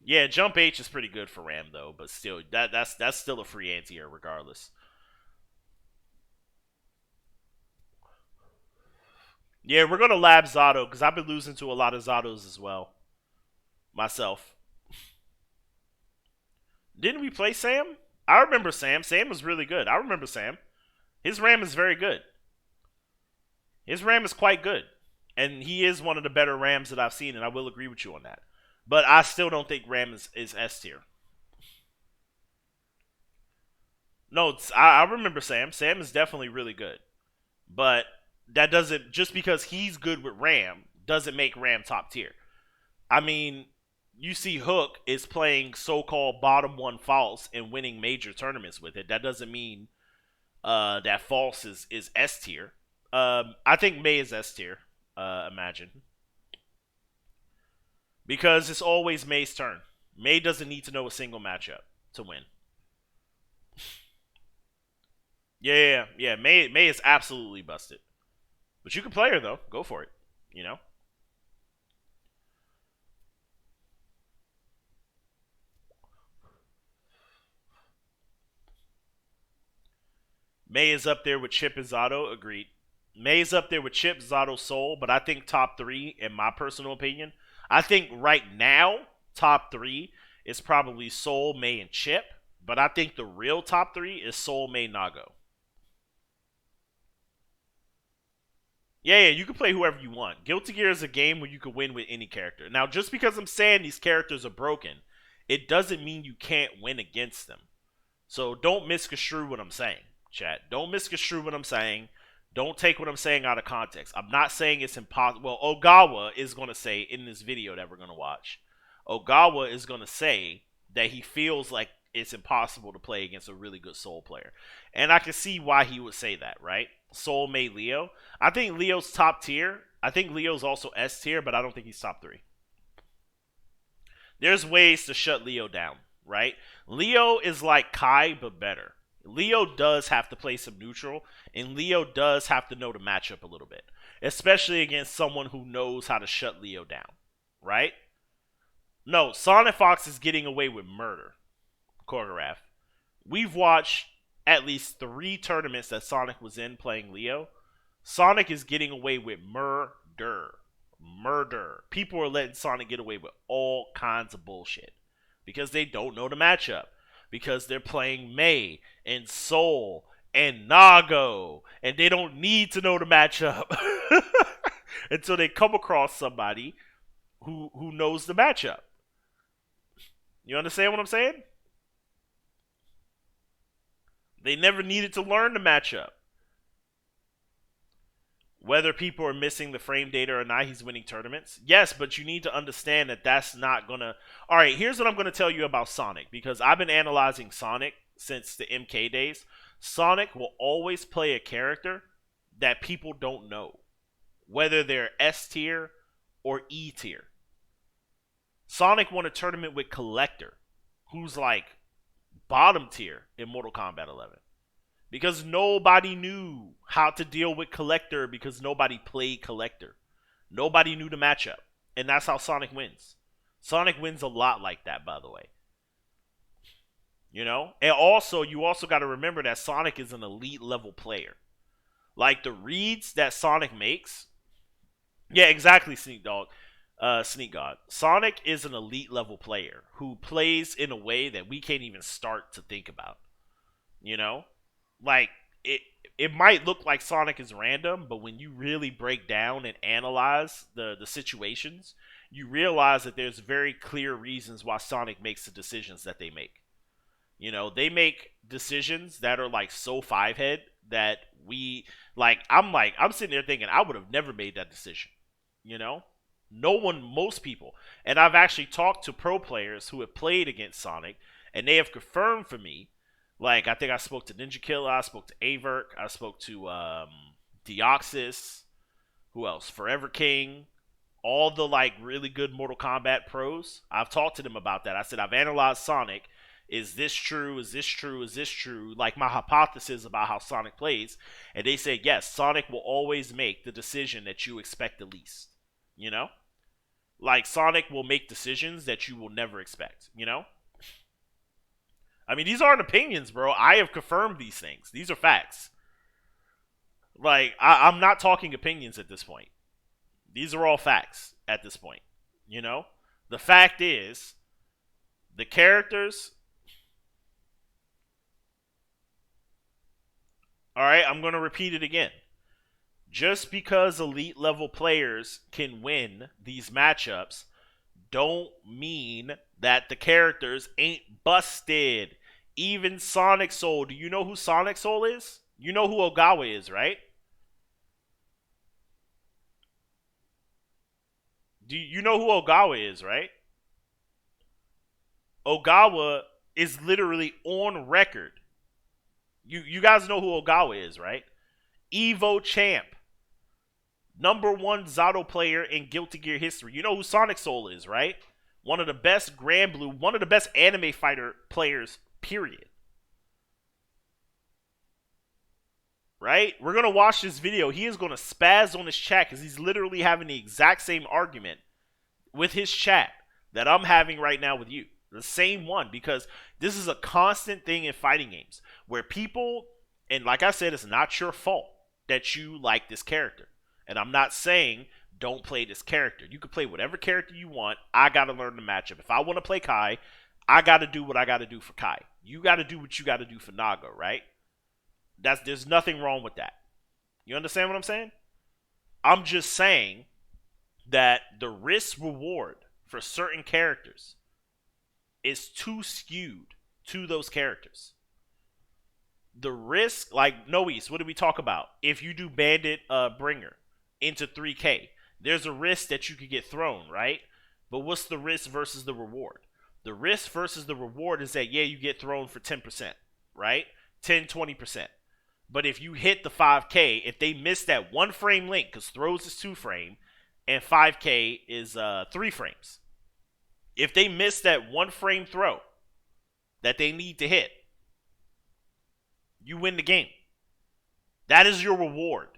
Yeah, Jump H is pretty good for Ram though, but still, that's still a free anti-air regardless. Yeah, we're gonna lab Zato because I've been losing to a lot of Zatos as well. Myself. Didn't we play Sam? I remember Sam. Sam was really good. I remember Sam. His Ram is very good. His Ram is quite good. And he is one of the better Rams that I've seen, and I will agree with you on that. But I still don't think Ram is S tier. No, I remember Sam. Sam is definitely really good. But that doesn't, just because he's good with Ram, doesn't make Ram top tier. I mean, you see Hook is playing so-called bottom one false and winning major tournaments with it. That doesn't mean that false is S tier. I think May is S tier, imagine. Because it's always May's turn. May doesn't need to know a single matchup to win. Yeah. May is absolutely busted. But you can play her, though. Go for it. You know? May is up there with Chip and Zato. Agreed. May is up there with Chip, Zato, Sol. But I think top 3, in my personal opinion, I think right now, top 3 is probably Sol, May, and Chip. But I think the real top 3 is Sol, May, Nago. Yeah, you can play whoever you want. Guilty Gear is a game where you can win with any character. Now, just because I'm saying these characters are broken, it doesn't mean you can't win against them. So don't misconstrue what I'm saying, chat. Don't misconstrue what I'm saying. Don't take what I'm saying out of context. I'm not saying it's impossible. Well, Ogawa is going to say in this video that we're going to watch, Ogawa is going to say that he feels like it's impossible to play against a really good Sol player. And I can see why he would say that, right? Sol, May, Leo. I think Leo's top tier. I think Leo's also S tier, but I don't think he's top 3. There's ways to shut Leo down, right? Leo is like Kai, but better. Leo does have to play some neutral, and Leo does have to know the matchup a little bit, especially against someone who knows how to shut Leo down, right? No, Sonic Fox is getting away with murder. Choreograph. We've watched at least 3 tournaments that Sonic was in playing Leo. Sonic is getting away with murder. People are letting Sonic get away with all kinds of bullshit because they don't know the matchup. Because they're playing May and Sol and Nago, and they don't need to know the matchup until they come across somebody who knows the matchup. You understand what I'm saying? They never needed to learn the matchup. Whether people are missing the frame data or not, he's winning tournaments. Yes, but you need to understand that that's not going to... Alright, here's what I'm going to tell you about Sonic. Because I've been analyzing Sonic since the MK days. Sonic will always play a character that people don't know. Whether they're S tier or E tier. Sonic won a tournament with Collector, who's like bottom tier in Mortal Kombat 11. Because nobody knew how to deal with Collector because nobody played Collector. Nobody knew the matchup. And that's how Sonic wins. Sonic wins a lot like that, by the way. You know? And also, you also got to remember that Sonic is an elite level player. Like, the reads that Sonic makes. Yeah, exactly, Sneak Dog. Sneak God. Sonic is an elite level player who plays in a way that we can't even start to think about. You know? Like, it might look like Sonic is random, but when you really break down and analyze the situations, you realize that there's very clear reasons why Sonic makes the decisions that they make. You know, they make decisions that are like so five head that I'm sitting there thinking I would have never made that decision. You know? No one, most people. And I've actually talked to pro players who have played against Sonic, and they have confirmed for me. Like, I think I spoke to Ninja Killer, I spoke to Averk, I spoke to Deoxys, who else? Forever King, all the like really good Mortal Kombat pros. I've talked to them about that. I said, I've analyzed Sonic. Is this true? Is this true? Is this true? Like my hypothesis about how Sonic plays. And they say, yes, Sonic will always make the decision that you expect the least. You know? Like, Sonic will make decisions that you will never expect. You know? I mean, these aren't opinions, bro. I have confirmed these things. These are facts. Like, I'm not talking opinions at this point. These are all facts at this point. You know? The fact is, the characters... Alright, I'm going to repeat it again. Just because elite level players can win these matchups don't mean that the characters ain't busted. Even SonicSol's. Do you know who SonicSol's is? You know who Ogawa is, right? Do you know who Ogawa is, right? Ogawa is literally on record. You guys know who Ogawa is, right? EVO champ. #1 Zato player in Guilty Gear history. You know who SonicSol's is, right? One of the best Grand Blue, one of the best anime fighter players, period. Right? We're going to watch this video. He is going to spaz on his chat because he's literally having the exact same argument with his chat that I'm having right now with you. The same one, because this is a constant thing in fighting games where people, and like I said, it's not your fault that you like this character. And I'm not saying don't play this character. You can play whatever character you want. I got to learn the matchup. If I want to play Kai, I got to do what I got to do for Kai. You got to do what you got to do for Naga, right? There's nothing wrong with that. You understand what I'm saying? I'm just saying that the risk reward for certain characters is too skewed to those characters. The risk, like Noise, what did we talk about? If you do Bandit Bringer into 3K, there's a risk that you could get thrown, right? But what's the risk versus the reward? The risk versus the reward is that, yeah, you get thrown for 10%, right? 10, 20%. But if you hit the 5K, if they miss that 1 frame link, because throws is 2 frame, and 5K is 3 frames. If they miss that 1 frame throw that they need to hit, you win the game. That is your reward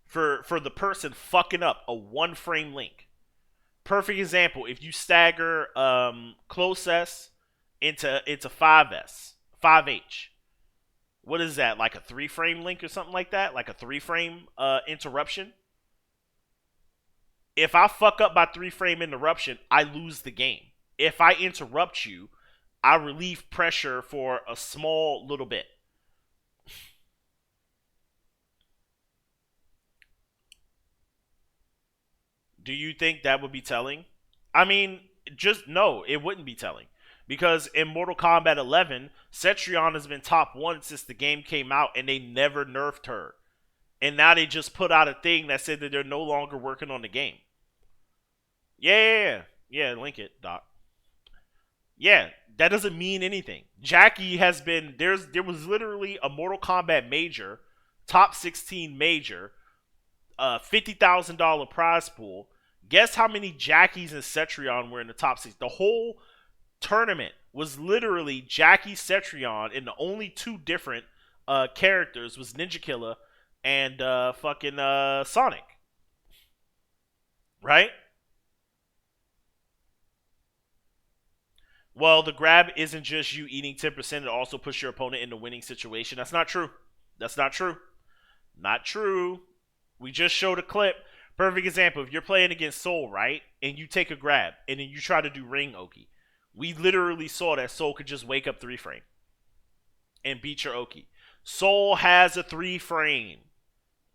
for the person fucking up a 1 frame link. Perfect example, if you stagger close S into 5S, 5H. What is that, like a 3 frame link or something like that? Like a 3 frame interruption? If I fuck up by 3 frame interruption, I lose the game. If I interrupt you, I relieve pressure for a small little bit. Do you think that would be telling? I mean, just no, it wouldn't be telling. Because in Mortal Kombat 11, Cetrion has been top 1 since the game came out, and they never nerfed her. And now they just put out a thing that said that they're no longer working on the game. Yeah, link it, Doc. Yeah, that doesn't mean anything. Jackie has been, there was literally a Mortal Kombat major, top 16 major, $50,000 prize pool. Guess how many Jackies and Cetrion were in the top 6? The whole tournament was literally Jackie, Cetrion, and the only 2 different characters was Ninja Killer and fucking Sonic. Right? well, the grab isn't just you eating 10%, it also puts your opponent in the winning situation. That's not true. That's not true. Not true. We just showed a clip. Perfect example. If you're playing against Sol, right, and you take a grab, and then you try to do ring Oki, we literally saw that Sol could just wake up 3-frame and beat your Oki. Sol has a 3-frame.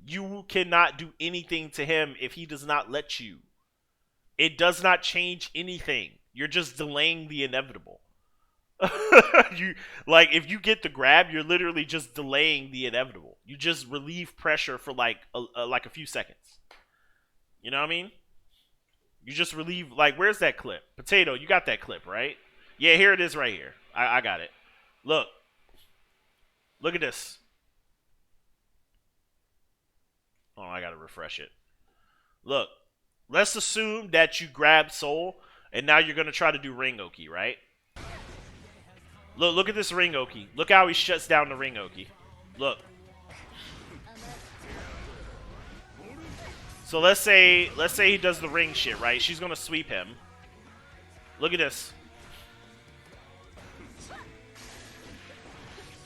You cannot do anything to him if he does not let you. It does not change anything. You're just delaying the inevitable. If you get the grab, you're literally just delaying the inevitable. You just relieve pressure for like a few seconds. You know what I mean? You just relieve, where's that clip? Potato, you got that clip, right? Yeah, here it is right here. I got it. Look at this. Oh, I gotta refresh it. Look, let's assume that you grabbed Sol, and now you're gonna try to do ring Oki, right? Look at this ring Oki. Look how he shuts down the ring Oki. Look. So let's say he does the ring shit, right? She's gonna sweep him. Look at this.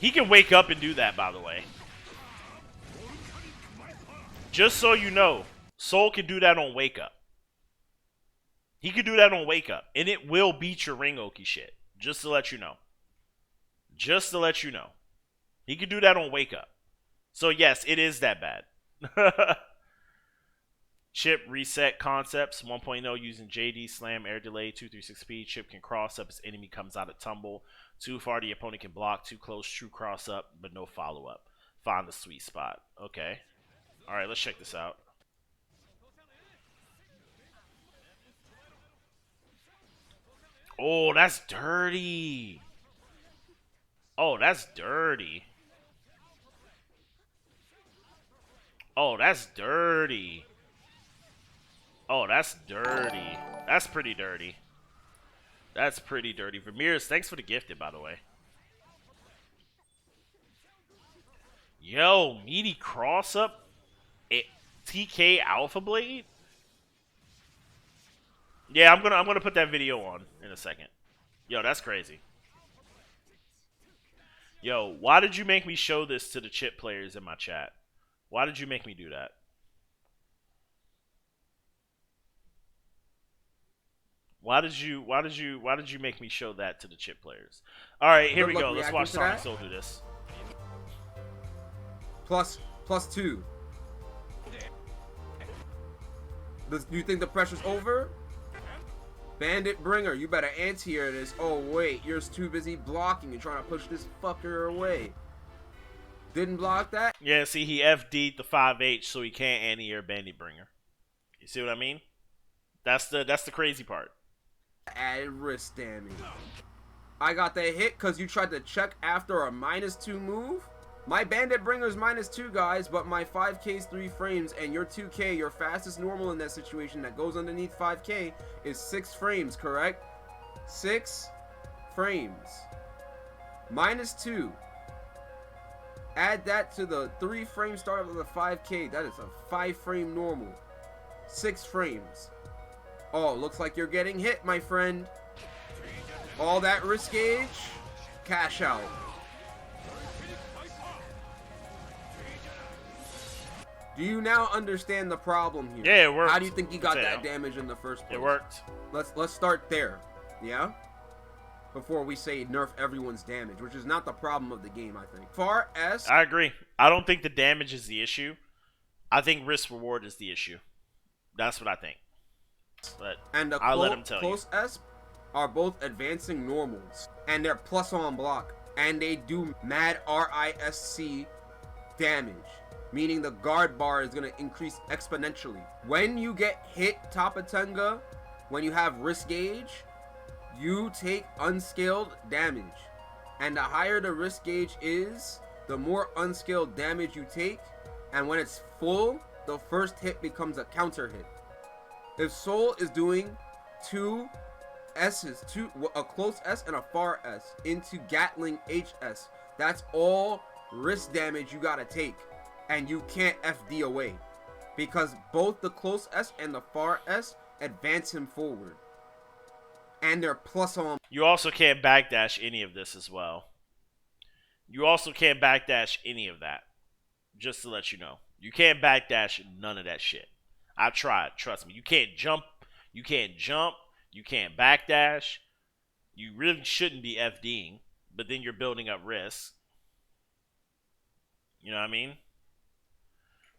He can wake up and do that, by the way. Just so you know, Sol can do that on wake up. He can do that on wake up, and it will beat your ring Oki shit. Just to let you know. Just to let you know. He can do that on wake up. So yes, it is that bad. Chip reset concepts 1.0 using JD slam air delay 236p. Chip can cross up as enemy comes out of tumble. Too far the opponent can block. Too close true cross up but no follow up. Find the sweet spot. Okay. All right, let's check this out. Oh, that's dirty. Oh, that's dirty. Oh, that's dirty. Oh, that's dirty. That's pretty dirty. That's pretty dirty. Ramirez, thanks for the gifted, by the way. Yo, meaty cross up. TK Alpha Blade? Yeah, I'm gonna put that video on in a second. Yo, that's crazy. Yo, why did you make me show this to the chip players in my chat? Why did you make me do that? Why did you make me show that to the chip players? All right, here we go. Let's watch SonicSol's do this. Plus 2. Do you think the pressure's over? Bandit Bringer, you better anti-air this. Oh wait, you're too busy blocking and trying to push this fucker away. Didn't block that? Yeah, see, he FD'd the 5H so he can't anti-air Bandit Bringer. You see what I mean? That's the crazy part. Added wrist damage. I got the hit because you tried to check after a -2 move. My Bandit Bringer's -2, guys, but my 5K's 3 frames, and your 2K, your fastest normal in that situation that goes underneath 5K, is 6 frames, correct? 6 frames. -2. Add that to the 3 frame start of the 5K. That is a 5 frame normal. 6 frames. Oh, looks like you're getting hit, my friend. All that risk gauge, cash out. Do you now understand the problem here? Yeah, it worked. How do you think you got that damage in the first place? It worked. Let's start there. Yeah? Before we say nerf everyone's damage, which is not the problem of the game, I think. Far S. I agree. I don't think the damage is the issue. I think risk reward is the issue. That's what I think. But and the I'll let him tell close you. S are both advancing normals, and they're plus on block, and they do mad RISC damage, meaning the guard bar is going to increase exponentially. When you get hit Tapatenga, when you have risk gauge, you take unscaled damage, and the higher the risk gauge is, the more unscaled damage you take, and when it's full, the first hit becomes a counter hit. If Sol is doing 2 S's, a close S and a far S into Gatling HS, that's all risk damage you gotta take, and you can't FD away, because both the close S and the far S advance him forward. and they're plus on. You also can't backdash any of this as well. You also can't backdash any of that. Just to let you know. You can't backdash none of that shit. I tried. Trust me. You can't jump. You can't jump. You can't backdash. You really shouldn't be FDing. But then you're building up risk. You know what I mean?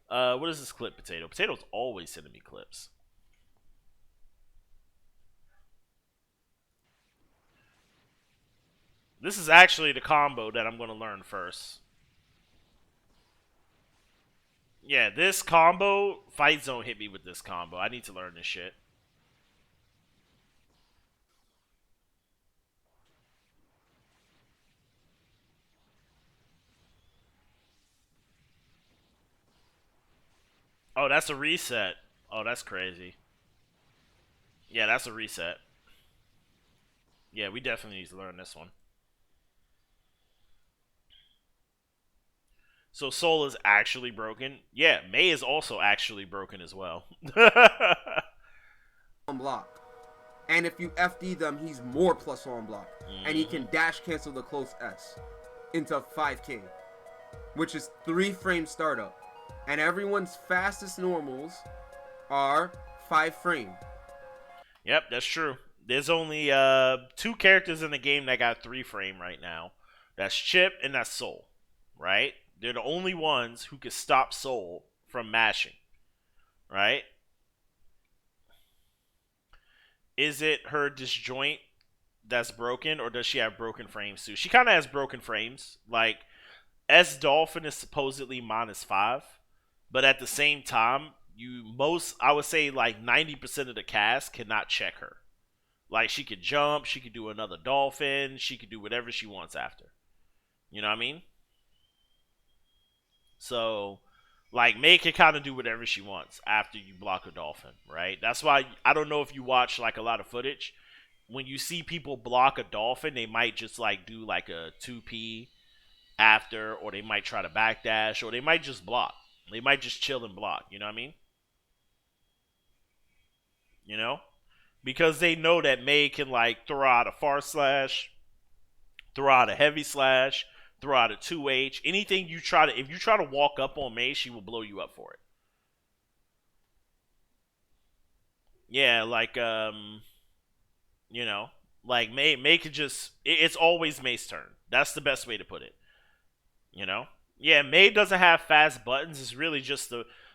What is this clip, Potato? Potato's always sending me clips. This is actually the combo that I'm going to learn first. Yeah, this combo, Fight Zone hit me with this combo. I need to learn this shit. Oh, that's a reset. Oh, that's crazy. Yeah, that's a reset. Yeah, we definitely need to learn this one. So Sol is actually broken. Yeah, Mei is also actually broken as well. On block. And if you FD them, he's more plus on block. And he can dash cancel the close S into 5k, which is 3 frame startup. And everyone's fastest normals are 5 frame. Yep, that's true. There's only 2 characters in the game that got 3 frame right now. That's Chip and that's Sol, right? They're the only ones who can stop Sol from mashing, right? Is it her disjoint that's broken, or does she have broken frames too? She kind of has broken frames. Like, S Dolphin is supposedly -5, but at the same time, I would say like 90% of the cast cannot check her. Like, she could jump, she could do another Dolphin, she could do whatever she wants after. You know what I mean? So, like, Mei can kind of do whatever she wants after you block a Dolphin, right? That's why, I don't know if you watch, like, a lot of footage. When you see people block a Dolphin, they might just, like, do, like, a 2P after, or they might try to backdash, or they might just block. They might just chill and block, you know what I mean? You know? Because they know that Mei can, like, throw out a far slash, throw out a heavy slash, throw out a 2H. Anything if you try to walk up on Mei, she will blow you up for it. Yeah, like, you know, like Mei could just, it's always Mei's turn. That's the best way to put it. You know? Yeah, Mei doesn't have fast buttons. It's really just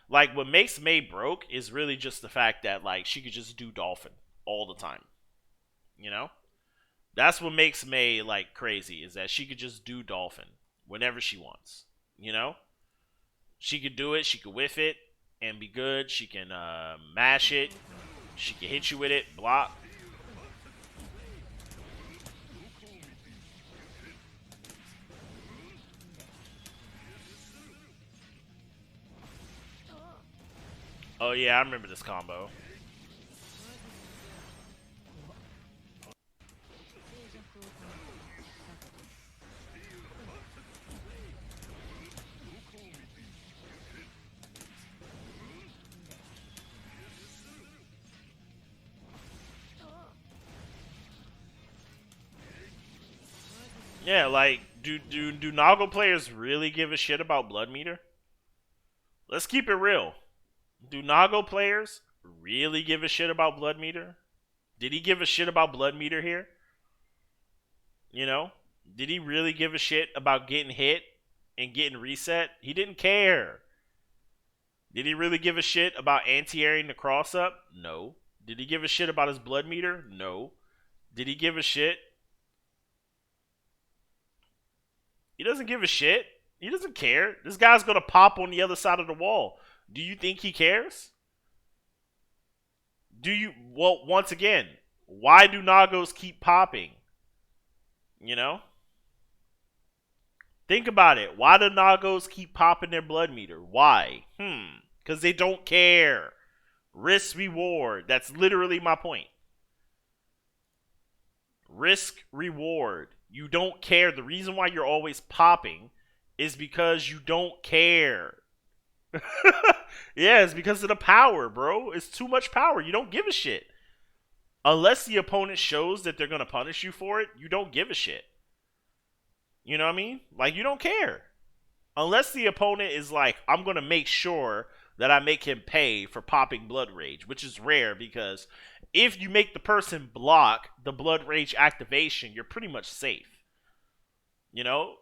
like, what makes Mei broke is really just the fact that, like, she could just do Dolphin all the time. You know? That's what makes Mei, like, crazy, is that she could just do Dolphin whenever she wants. You know? She could do it, she could whiff it, and be good. She can mash it. She can hit you with it, block. Oh yeah, I remember this combo. Yeah, like, do Nago players really give a shit about Blood Meter? Let's keep it real. Do Nago players really give a shit about Blood Meter? Did he give a shit about Blood Meter here? You know? Did he really give a shit about getting hit and getting reset? He didn't care. Did he really give a shit about anti-airing the cross up? No. Did he give a shit about his Blood Meter? No. Did he give a shit? He doesn't give a shit. He doesn't care. This guy's going to pop on the other side of the wall. Do you think he cares? Well, once again, why do Nagos keep popping? You know? Think about it. Why do Nagos keep popping their Blood Meter? Why? Because they don't care. Risk reward. That's literally my point. Risk reward. You don't care. The reason why you're always popping is because you don't care. Yeah, it's because of the power, bro. It's too much power. You don't give a shit. Unless the opponent shows that they're going to punish you for it, you don't give a shit. You know what I mean? Like, you don't care. Unless the opponent is like, I'm going to make sure that I make him pay for popping Blood Rage, which is rare because if you make the person block the Blood Rage activation, you're pretty much safe. You know?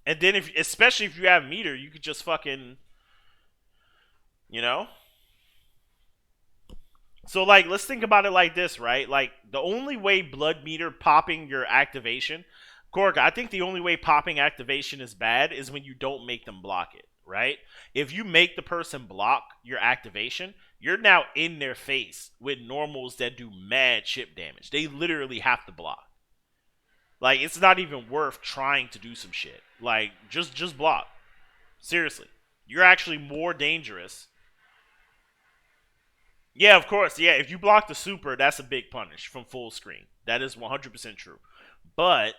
And then, especially if you have meter, you could just fucking, you know? So, like, let's think about it like this, right? Like, the only way blood meter popping your activation, Korg, I think the only way popping activation is bad is when you don't make them block it, right? If you make the person block your activation, you're now in their face with normals that do mad chip damage. They literally have to block. Like, it's not even worth trying to do some shit. Like, just block. Seriously. You're actually more dangerous. Yeah, of course. Yeah, if you block the super, that's a big punish from full screen. That is 100% true. But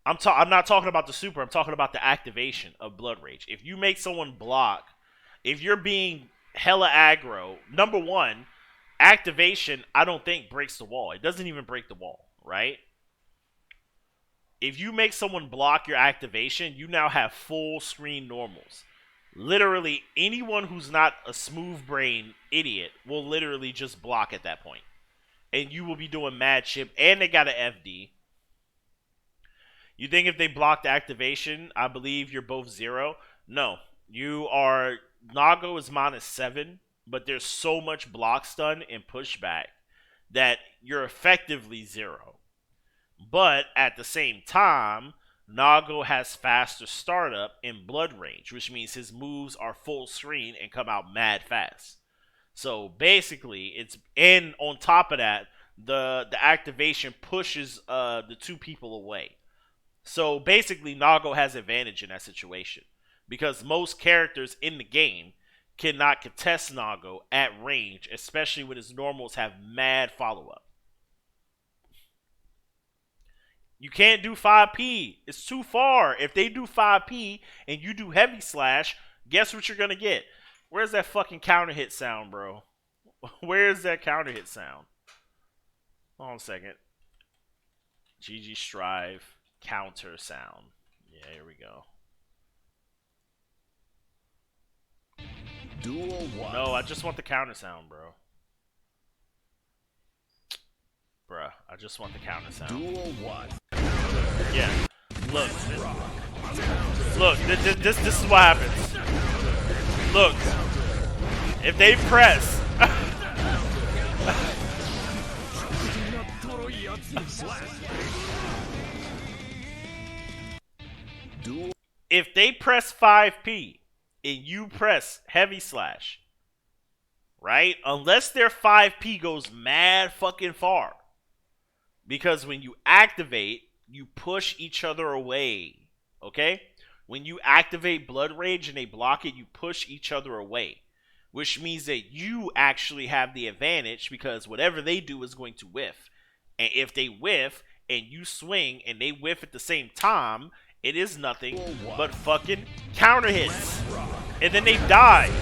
I'm not talking about the super. I'm talking about the activation of Blood Rage. If you make someone block, if you're being hella aggro, number one, activation, I don't think breaks the wall. It doesn't even break the wall, right? If you make someone block your activation, you now have full screen normals. Literally, anyone who's not a smooth brain idiot will literally just block at that point. And you will be doing mad chip, and they got an FD. You think if they blocked activation, I believe you're both 0? No. You are, Nago is -7, but there's so much block stun and pushback that you're effectively 0. But at the same time, Nago has faster startup and blood range, which means his moves are full screen and come out mad fast. So basically, and on top of that, the activation pushes the two people away. So basically, Nago has advantage in that situation because most characters in the game cannot contest Nago at range, especially when his normals have mad follow-up. You can't do 5P. It's too far. If they do 5P and you do heavy slash, guess what you're going to get? Where's that fucking counter hit sound, bro? Where's that counter hit sound? Hold on a second. GG Strive counter sound. Yeah, here we go. Duel 1. No, I just want the counter sound, bro. Bruh, I just want the counter sound. Duel 1. Yeah. Look. Look, this is what happens. Look. If they press. If they press 5P and you press heavy slash, right? Unless their 5P goes mad fucking far. Because when you activate, you push each other away. Okay? When you activate Blood Rage and they block it, you push each other away. Which means that you actually have the advantage because whatever they do is going to whiff. And if they whiff and you swing and they whiff at the same time, it is nothing but fucking counter hits. And then they die.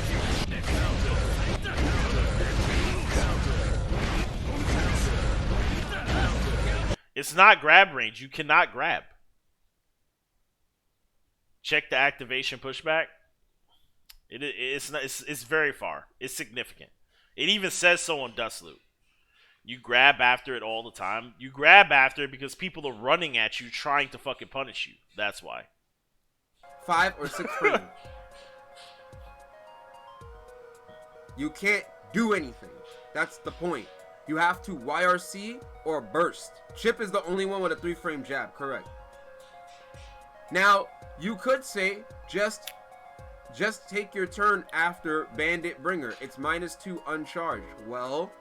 It's not grab range. You cannot grab. Check the activation pushback. It's very far. It's significant. It even says so on Dust Loot. You grab after it all the time. You grab after it because people are running at you trying to fucking punish you. That's why. 5 or 6 frame. You can't do anything. That's the point. You have to YRC or burst. Chip is the only one with a 3-frame jab, correct. Now, you could say just take your turn after Bandit Bringer. It's -2 uncharged. Well,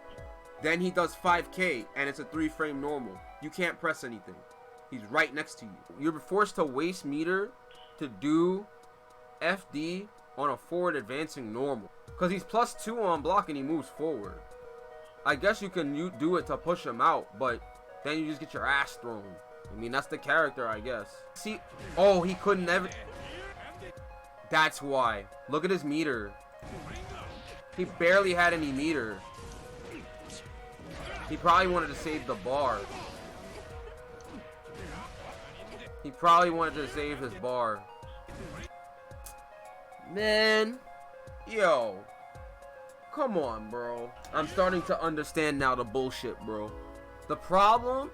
then he does 5k and it's a 3-frame normal. You can't press anything. He's right next to you. You're forced to waste meter to do FD on a forward advancing normal. Because he's +2 on block and he moves forward. I guess you can do it to push him out, but then you just get your ass thrown. I mean, that's the character, I guess. See, oh, he couldn't ever. That's why. Look at his meter. He barely had any meter. He probably wanted to save the bar. He probably wanted to save his bar. Man, yo. Come on, bro. I'm starting to understand now the bullshit, bro. The problem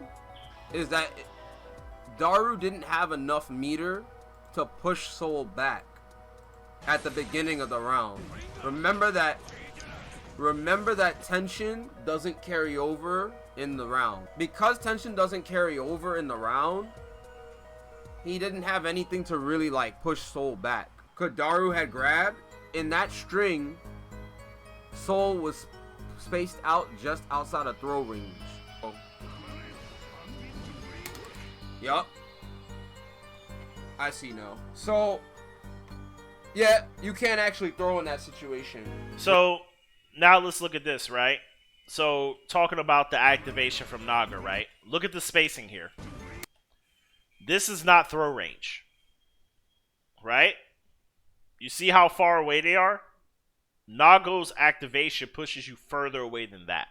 is that Daru didn't have enough meter to push Sol back at the beginning of the round. Remember that tension doesn't carry over in the round. Because tension doesn't carry over in the round, he didn't have anything to really like push Sol back. Could Daru had grabbed in that string, Sol was spaced out just outside of throw range. Oh. Yup. I see now. So, yeah, you can't actually throw in that situation. So, now let's look at this, right? So, talking about the activation from Naga, right? Look at the spacing here. This is not throw range. Right? You see how far away they are? Naga's activation pushes you further away than that.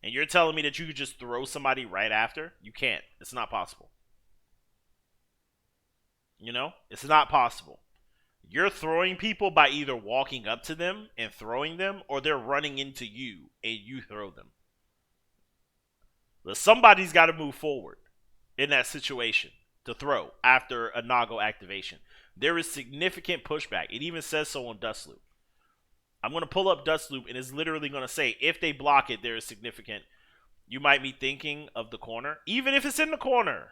And you're telling me that you could just throw somebody right after? You can't. It's not possible. You know? It's not possible. You're throwing people by either walking up to them and throwing them, or they're running into you and you throw them. But somebody's got to move forward in that situation to throw after a Naga activation. There is significant pushback. It even says so on Dust Loop. I'm going to pull up Dust Loop, and it's literally going to say, if they block it, there is significant. You might be thinking of the corner. Even if it's in the corner,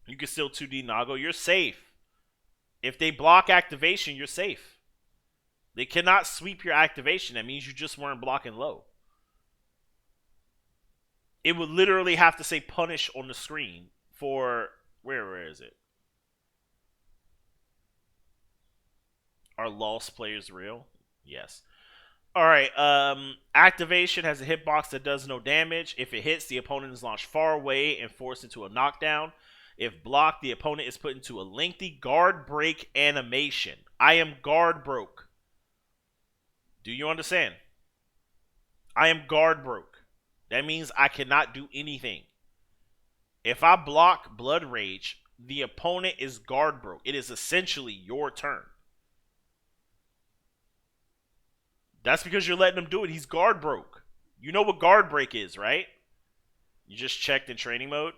you can still 2D Naga. You're safe. If they block activation, you're safe. They cannot sweep your activation. That means you just weren't blocking low. It would literally have to say punish on the screen for, where is it? Are lost players real? Yes. Alright, activation has a hitbox that does no damage. If it hits, the opponent is launched far away and forced into a knockdown. If blocked, the opponent is put into a lengthy guard break animation. I am guard broke. Do you understand? I am guard broke. That means I cannot do anything. If I block Blood Rage, the opponent is guard broke. It is essentially your turn. That's because you're letting him do it. He's guard broke. You know what guard break is, right? You just checked in training mode.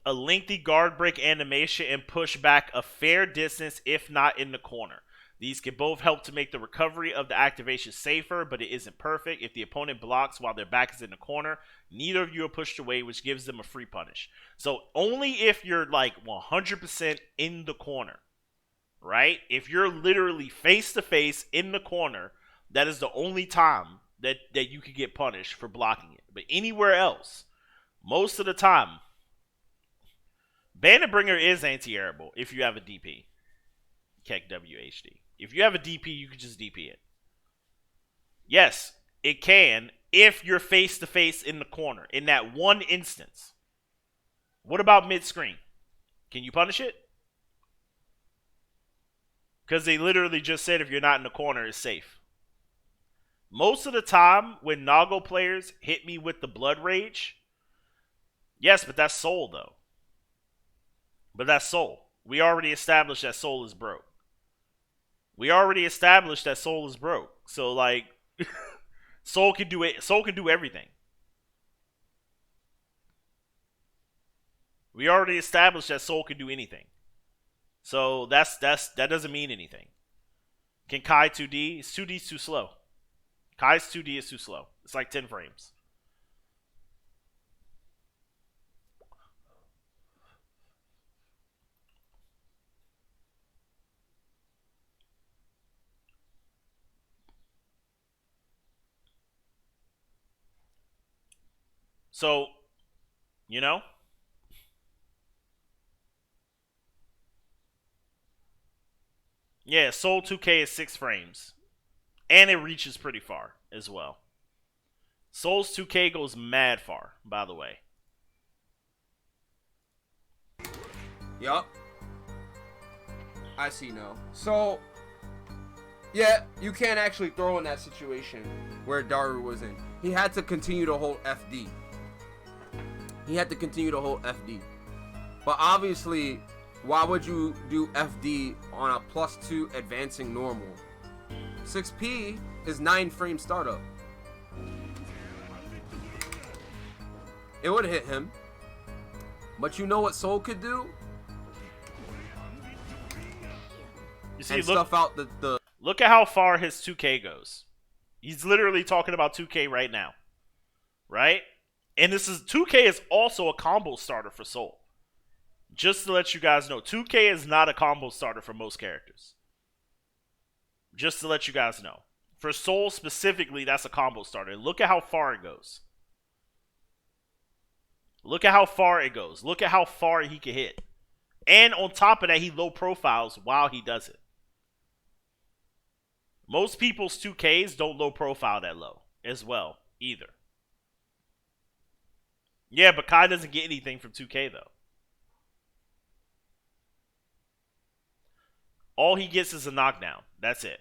A lengthy guard break animation and push back a fair distance if not in the corner. These can both help to make the recovery of the activation safer, but it isn't perfect. If the opponent blocks while their back is in the corner, neither of you are pushed away, which gives them a free punish. So only if you're like 100% in the corner, right? If you're literally face to face in the corner, that is the only time that you could get punished for blocking it. But anywhere else, most of the time, Bandit Bringer is anti-airable if you have a DP. Keck WHD. If you have a DP, you can just DP it. Yes, it can if you're face-to-face in the corner. In that one instance. What about mid-screen? Can you punish it? Because they literally just said if you're not in the corner, it's safe. Most of the time, when Naga players hit me with the Blood Rage, yes, but that's Sol, though. But that's Sol. We already established that Sol is broke. We already established that Sol is broke. So, like, Sol can do it. Sol can do everything. We already established that Sol can do anything. So that doesn't mean anything. Can Kai 2D? 2D is too slow. Kai's 2D is too slow. It's like 10 frames. So, you know? Yeah, Sol 2K is 6 frames. And it reaches pretty far as well. Sol's 2K goes mad far, by the way. Yup. I see, no. So, yeah, you can't actually throw in that situation where Daru was in. He had to continue to hold FD. He had to continue to hold FD. But obviously, why would you do FD on a +2 advancing normal? 6P is 9-frame startup. It would hit him. But you know what Sol could do? You see, and stuff out the look at how far his 2K goes. He's literally talking about 2K right now. Right? And this is 2K is also a combo starter for Sol. Just to let you guys know, 2K is not a combo starter for most characters. Just to let you guys know. For Sol specifically, that's a combo starter. Look at how far it goes. Look at how far it goes. Look at how far he can hit. And on top of that, he low profiles while he does it. Most people's 2Ks don't low profile that low as well, either. Yeah, but Kai doesn't get anything from 2K, though. All he gets is a knockdown. That's it.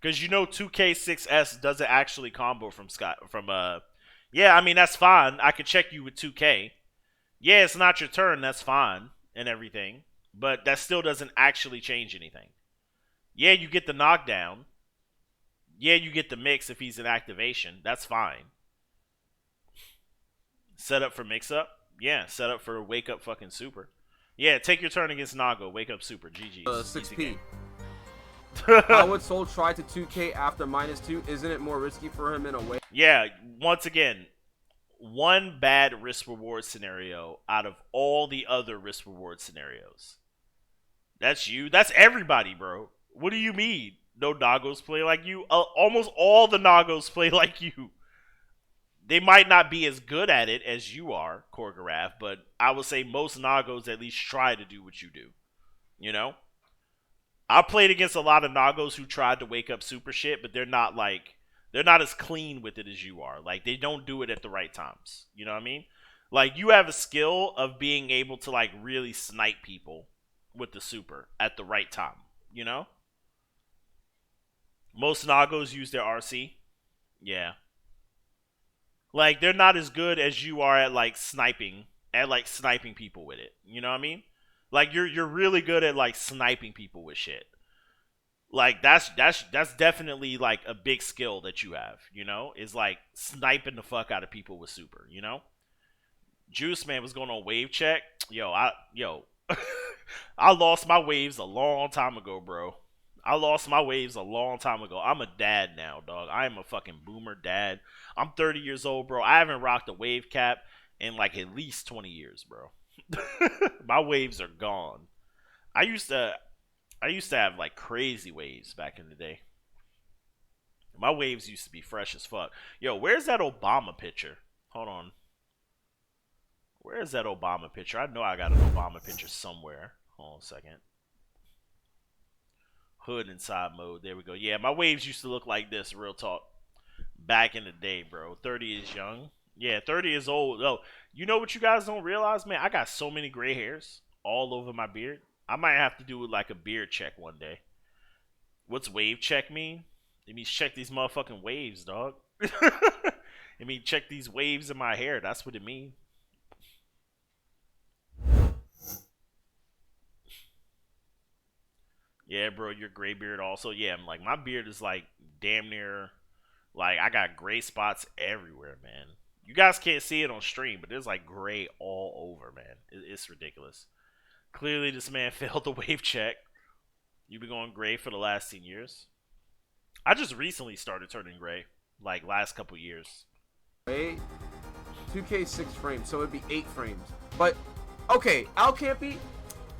Because you know 2K6S doesn't actually combo from yeah, I mean, that's fine. I could check you with 2K. Yeah, it's not your turn. That's fine and everything. But that still doesn't actually change anything. Yeah, you get the knockdown. Yeah, you get the mix if he's in activation. That's fine. Set up for mix-up? Yeah, set up for wake-up fucking super. Yeah, take your turn against Nago. Wake up super. GG. 6P. How would Sol try to 2K after -2? Isn't it more risky for him in a way? Yeah, once again, one bad risk-reward scenario out of all the other risk-reward scenarios. That's you. That's everybody, bro. What do you mean? No Nagos play like you? Almost all the Nagos play like you. They might not be as good at it as you are, Choreograph, but I would say most Nagos at least try to do what you do. You know? I played against a lot of Nagos who tried to wake up super shit, but they're not as clean with it as you are. Like, they don't do it at the right times. You know what I mean? Like, you have a skill of being able to, like, really snipe people with the super at the right time. You know? Most Nagos use their RC. Yeah. Like, they're not as good as you are at sniping people with it. You know what I mean? Like, you're really good at like sniping people with shit. Like, that's definitely like a big skill that you have, you know? Is like sniping the fuck out of people with super, you know? Juice Man was going on wave check. I lost my waves a long time ago, bro. I lost my waves a long time ago. I'm a dad now, dog. I am a fucking boomer dad. I'm 30 years old, bro. I haven't rocked a wave cap in like at least 20 years, bro. My waves are gone. I used to have like crazy waves back in the day. My waves used to be fresh as fuck. Yo, where's that Obama picture? Hold on. Where is that Obama picture? I know I got an Obama picture somewhere. Hold on a second. Hood inside mode. There we go. Yeah, my waves used to look like this, real talk. Back in the day, bro. 30 is young. Yeah, 30 is old. Oh, you know what you guys don't realize, man? I got so many gray hairs all over my beard. I might have to do like a beard check one day. What's wave check mean? It means check these motherfucking waves, dog. It means check these waves in my hair. That's what it means. Yeah, bro, your gray beard also. Yeah, I'm like, my beard is like damn near, like, I got gray spots everywhere, man. You guys can't see it on stream, but there's like gray all over, man. It's ridiculous. Clearly, this man failed the wave check. You've been going gray for the last 10 years. I just recently started turning gray, like last couple years. 2K 6 frames, so it'd be 8 frames. But, okay, Alcampy,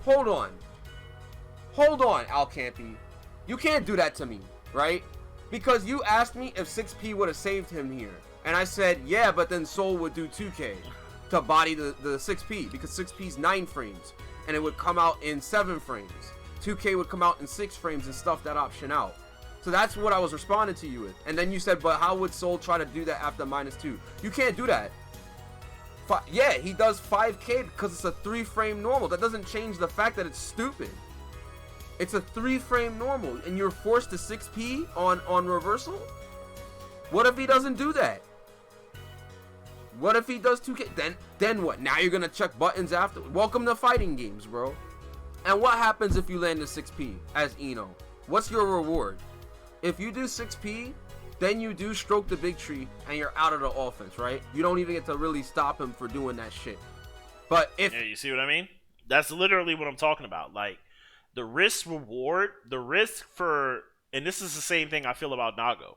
hold on. Hold on, Alcampy. You can't do that to me, right? Because you asked me if 6P would have saved him here. And I said, yeah, but then Sol would do 2K to body the 6P. Because 6P's 9 frames. And it would come out in 7 frames. 2K would come out in 6 frames and stuff that option out. So that's what I was responding to you with. And then you said, but how would Sol try to do that after -2? You can't do that. Yeah, he does 5K because it's a 3-frame normal. That doesn't change the fact that it's stupid. It's a 3-frame normal, and you're forced to 6P on reversal? What if he doesn't do that? What if he does 2K? Then what? Now you're gonna check buttons after? Welcome to fighting games, bro. And what happens if you land a 6P as Ino? What's your reward? If you do 6P, then you do stroke the big tree and you're out of the offense, right? You don't even get to really stop him for doing that shit. But if... Yeah, you see what I mean? That's literally what I'm talking about. Like, the risk reward, the risk for... And this is the same thing I feel about Nago.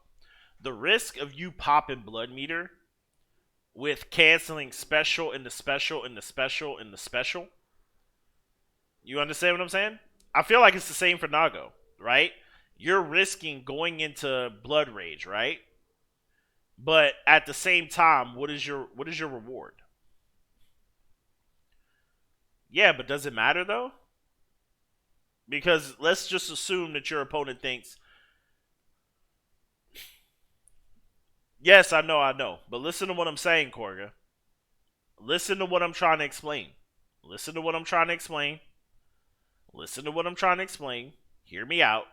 The risk of you popping Blood Meter with canceling special in the special in the special in the special. You understand what I'm saying? I feel like it's the same for Nago, right? You're risking going into Blood Rage, right? But at the same time, what is your reward? Yeah, but does it matter though? Because let's just assume that your opponent thinks, yes, I know. But listen to what I'm saying, Korga. Listen to what I'm trying to explain. Listen to what I'm trying to explain. Listen to what I'm trying to explain. Hear me out.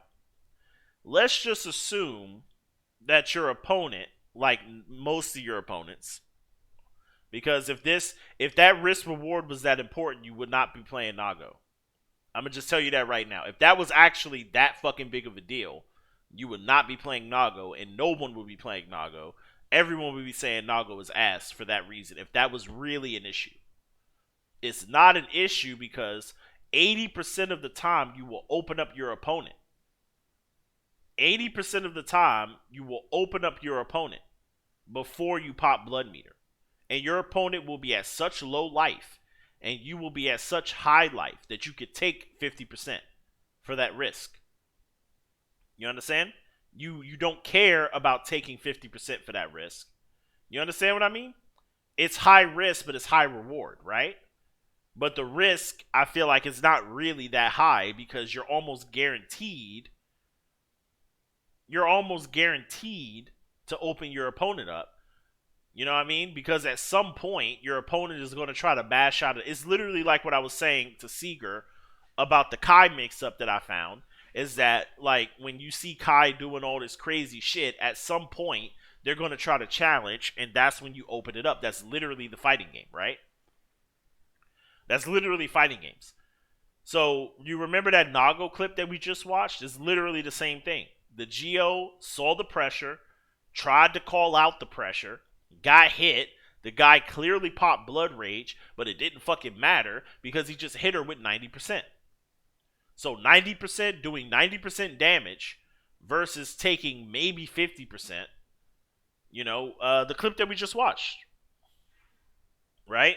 Let's just assume that your opponent, like most of your opponents, because if that risk reward was that important, you would not be playing Nago. I'm going to just tell you that right now. If that was actually that fucking big of a deal, you would not be playing Nago, and no one would be playing Nago. Everyone would be saying Nago is ass for that reason, if that was really an issue. It's not an issue because 80% of the time you will open up your opponent. 80% of the time you will open up your opponent before you pop Blood Meter. And your opponent will be at such low life and you will be at such high life that you could take 50% for that risk. You understand? You don't care about taking 50% for that risk. You understand what I mean? It's high risk, but it's high reward, right? But the risk, I feel like, is not really that high because you're almost guaranteed to open your opponent up. You know what I mean? Because at some point, your opponent is going to try to bash out it. It's literally like what I was saying to Seeger about the Kai mix-up that I found, is that, like, when you see Kai doing all this crazy shit, at some point, they're going to try to challenge, and that's when you open it up. That's literally the fighting game, right? That's literally fighting games. So, you remember that Nago clip that we just watched? It's literally the same thing. The Geo saw the pressure, tried to call out the pressure, got hit. The guy clearly popped Blood Rage, but it didn't fucking matter because he just hit her with 90%. So 90% doing 90% damage versus taking maybe 50%. You know, the clip that we just watched. Right?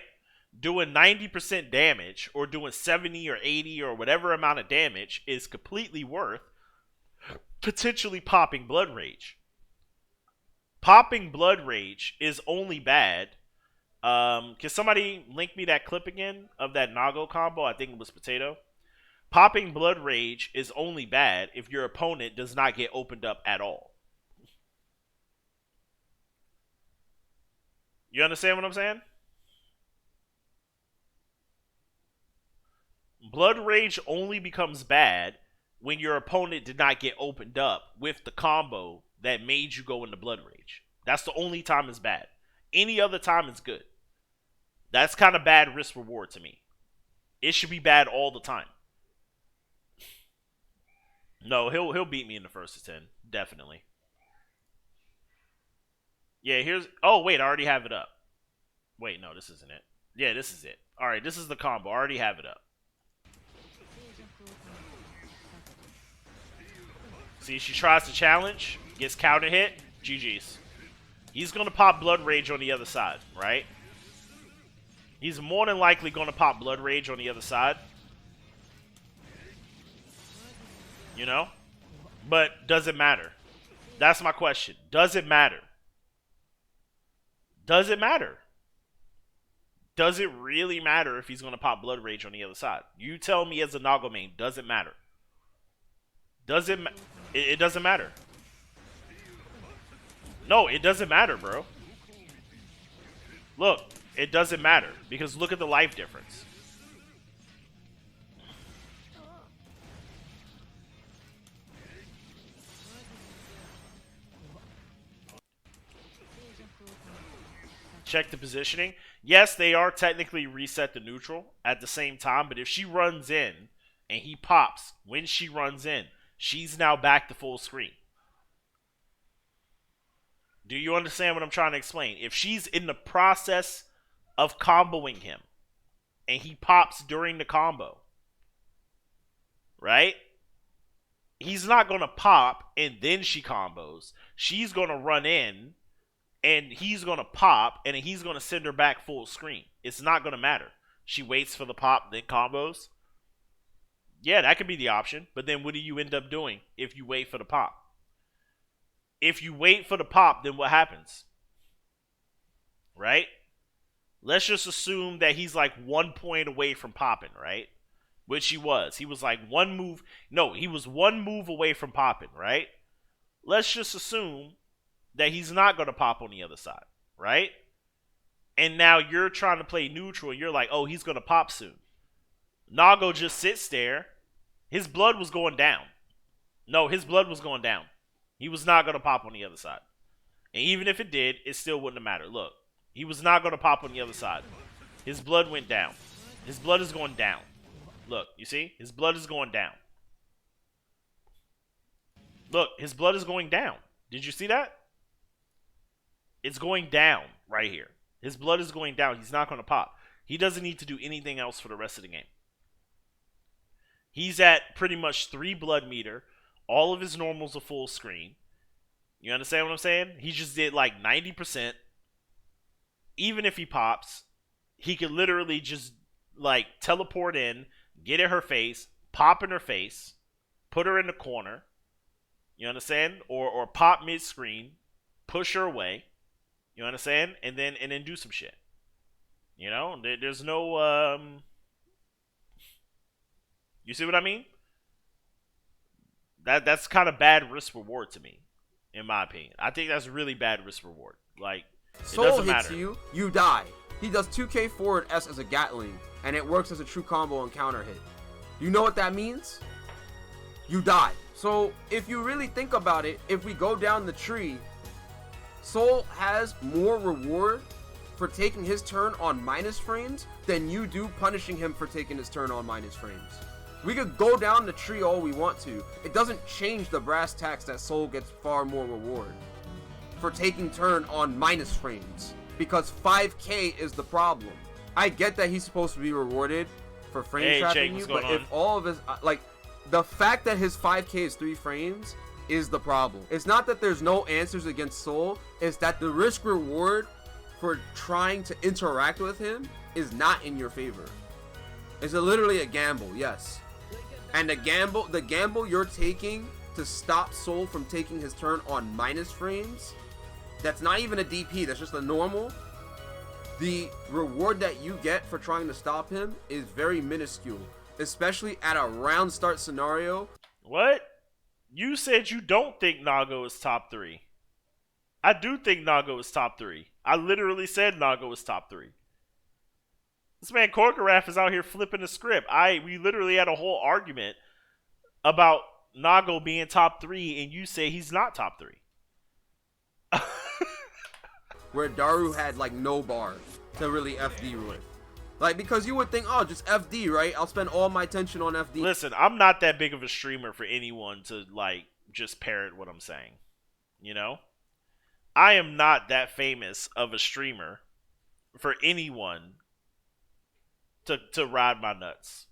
Doing 90% damage or doing 70 or 80 or whatever amount of damage is completely worth potentially popping Blood Rage. Popping Blood Rage is only bad. Can somebody link me that clip again of that Nago combo? I think it was Potato. Popping Blood Rage is only bad if your opponent does not get opened up at all. You understand what I'm saying? Blood Rage only becomes bad when your opponent did not get opened up with the combo that made you go into Blood Rage. That's the only time it's bad. Any other time it's good. That's kind of bad risk reward to me. It should be bad all the time. No, he'll beat me in the first of 10. Definitely. Yeah, here's... Oh, wait, I already have it up. Wait, no, this isn't it. Yeah, this is it. Alright, this is the combo. I already have it up. See, she tries to challenge, gets counter hit, GG's. He's going to pop Blood Rage on the other side, right? He's more than likely going to pop Blood Rage on the other side. You know? But does it matter? That's my question. Does it matter? Does it matter? Does it really matter if he's going to pop Blood Rage on the other side? You tell me as a Nago main, does it matter? Does it it doesn't matter. No, it doesn't matter, bro. Look, It doesn't matter because look at the life difference. Check the positioning. Yes, they are technically reset to neutral at the same time, but if she runs in and he pops when she runs in, she's now back to full screen. Do you understand what I'm trying to explain? If she's in the process of comboing him and he pops during the combo, right? He's not going to pop and then she combos. She's going to run in and he's going to pop, and he's going to send her back full screen. It's not going to matter. She waits for the pop, then combos. Yeah, that could be the option. But then what do you end up doing if you wait for the pop? If you wait for the pop, then what happens? Right? Let's just assume that he's like 1 point away from popping, right? Which he was. He was like one move. No, he was one move away from popping, right? Let's just assume that he's not going to pop on the other side, right? And now you're trying to play neutral, and you're like, oh, he's going to pop soon. Nago just sits there. His blood was going down. No, his blood was going down. He was not going to pop on the other side. And even if it did, it still wouldn't have mattered. Look, he was not going to pop on the other side. His blood went down. His blood is going down. Look, you see? His blood is going down. Look, his blood is going down. Did you see that? It's going down right here. His blood is going down. He's not going to pop. He doesn't need to do anything else for the rest of the game. He's at pretty much 3 blood meter. All of his normals are full screen. You understand what I'm saying? He just did like 90%. Even if he pops, he could literally just like teleport in, get in her face, pop in her face, put her in the corner. You understand? Or pop mid-screen, push her away. You understand? And then do some shit. You know? There's no you see what I mean? That's kind of bad risk reward to me, in my opinion. I think that's really bad risk reward. Like, it Sol doesn't hits matter. you die. He does 2k forward S as a Gatling, and it works as a true combo and counter hit. You know what that means? You die. So if you really think about it, if we go down the tree, Sol has more reward for taking his turn on minus frames than you do punishing him for taking his turn on minus frames. We could go down the tree all we want to. It doesn't change the brass tacks that Sol gets far more reward for taking turn on minus frames, because 5k is the problem. I get that he's supposed to be rewarded for frame trapping you, but if all of his like the fact that his 5k is 3 frames is the problem. It's not that there's no answers against Sol, it's that the risk reward for trying to interact with him is not in your favor. It's literally a gamble, yes. And the gamble you're taking to stop Sol from taking his turn on minus frames, that's not even a DP, that's just a normal. The reward that you get for trying to stop him is very minuscule, especially at a round start scenario. What? You said you don't think Nago is top 3. I do think Nago is top 3. I literally said Nago is top 3. This man Korkarath is out here flipping the script. We literally had a whole argument about Nago being top 3, and you say he's not top 3. Where Daru had like no bar to really FD with. Like, because you would think, oh, just FD, right? I'll spend all my attention on FD. Listen, I'm not that big of a streamer for anyone to like just parrot what I'm saying. You know? I am not that famous of a streamer for anyone to ride my nuts.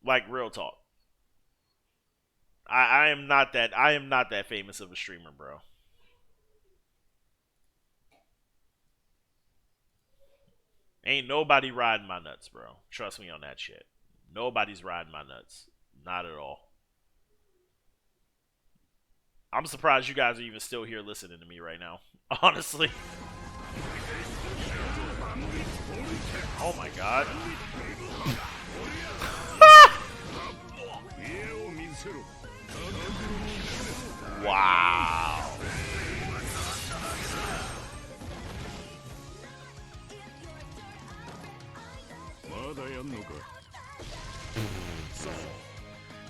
Like, real talk. I am not that famous of a streamer, bro. Ain't nobody riding my nuts, bro. Trust me on that shit. Nobody's riding my nuts. Not at all. I'm surprised you guys are even still here listening to me right now. Honestly. Oh my god. Wow.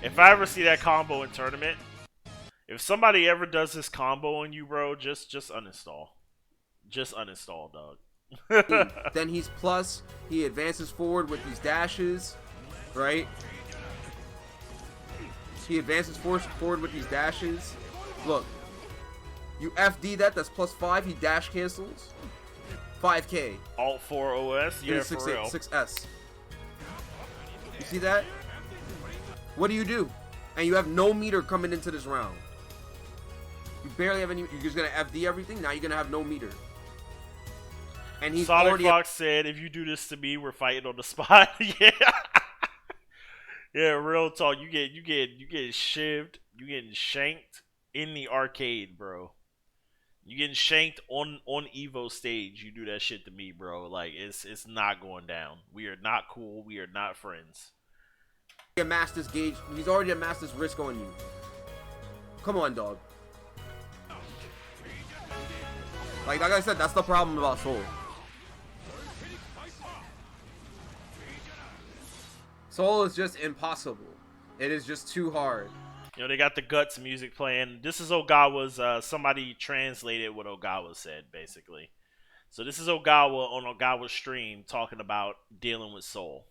If I ever see that combo in tournament, if somebody ever does this combo on you, bro, just uninstall. Just uninstall, dog. Then he's plus. He advances forward with these dashes, right? He advances forward with these dashes. Look, you FD that's plus 5. He dash cancels. 5K. Alt 4 OS, yeah, for real. 6S. You see that? What do you do? And you have no meter coming into this round. You barely have any. You're just gonna FD everything. Now you're gonna have no meter. And he's Sonic already. Fox said, "If you do this to me, we're fighting on the spot." Yeah. Yeah, real talk. You get shivved. You getting shanked in the arcade, bro. You getting shanked on EVO stage. You do that shit to me, bro. Like it's not going down. We are not cool. We are not friends. Amassed this gauge. He's already amassed this risk on you. Come on, dog. Like I said, that's the problem about Sol. Sol is just impossible. It is just too hard. You know, they got the Guts music playing. This is Ogawa's, somebody translated what Ogawa said, basically. So this is Ogawa on Ogawa's stream talking about dealing with Sol.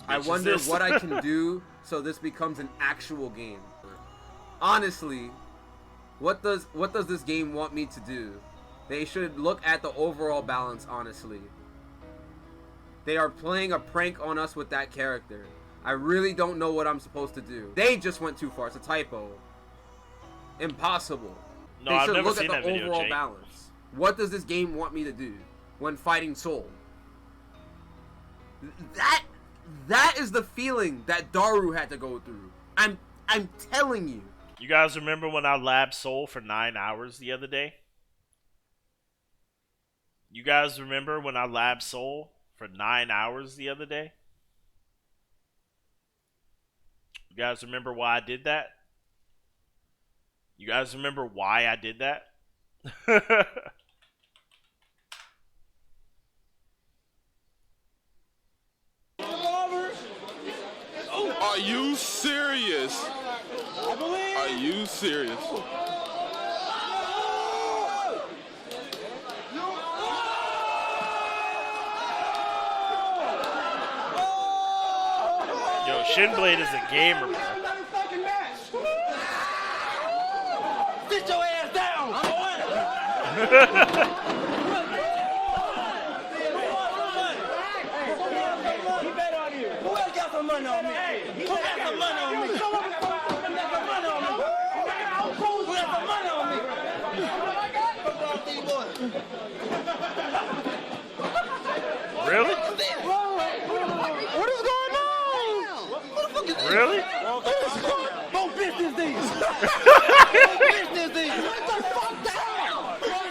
I wonder what I can do so this becomes an actual game. Honestly, what does this game want me to do? They should look at the overall balance, honestly. They are playing a prank on us with that character. I really don't know what I'm supposed to do. They just went too far. It's a typo. Impossible. No, they I've should never look seen at the that video, overall Jake. balance. What does this game want me to do when fighting Sol? That is the feeling that Daru had to go through. I'm telling you. You guys remember when I labbed Sol for 9 hours the other day? You guys remember when I labbed Sol for 9 hours the other day? You guys remember why I did that? You guys remember why I did that? Are you serious? Are you serious? Yo, Shinblade is a gamer, bro. Sit your ass down! He bet on you. Who else got some money on me? Who got some money on me? Who got some money on me? Who got some money on me? Really? What is going on? What the fuck is this? Really? More business these. More business these. What the fuck down?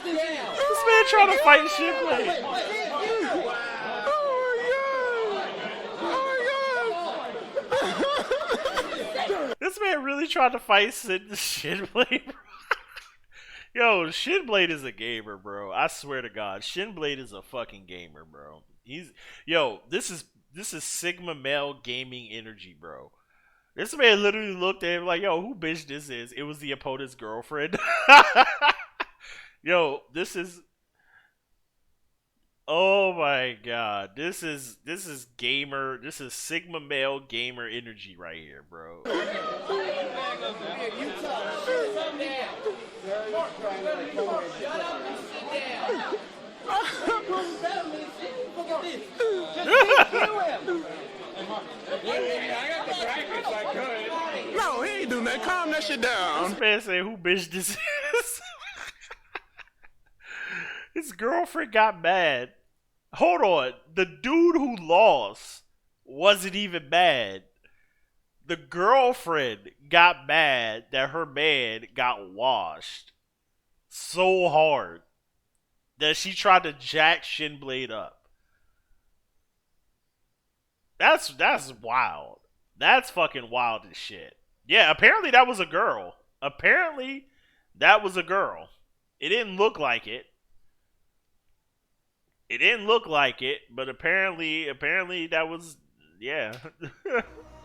This man trying to fight Shinblade. This man really tried to fight Shinblade, bro. Yo, Shinblade is a gamer, bro. I swear to God, Shinblade is a fucking gamer, bro. This is Sigma male gaming energy, bro. This man literally looked at him like, yo, who bitch this is? It was the opponent's girlfriend. Yo, this is. Oh my God, this is gamer. This is Sigma male gamer energy right here, bro. No, he ain't doing that. Calm that shit down. This man said, who bitch this is? His girlfriend got mad. Hold on. The dude who lost wasn't even mad. The girlfriend got mad that her man got washed so hard that she tried to jack Shinblade up. That's wild. That's fucking wild as shit. Yeah, apparently that was a girl. Apparently that was a girl. It didn't look like it. It didn't look like it, but apparently that was, yeah.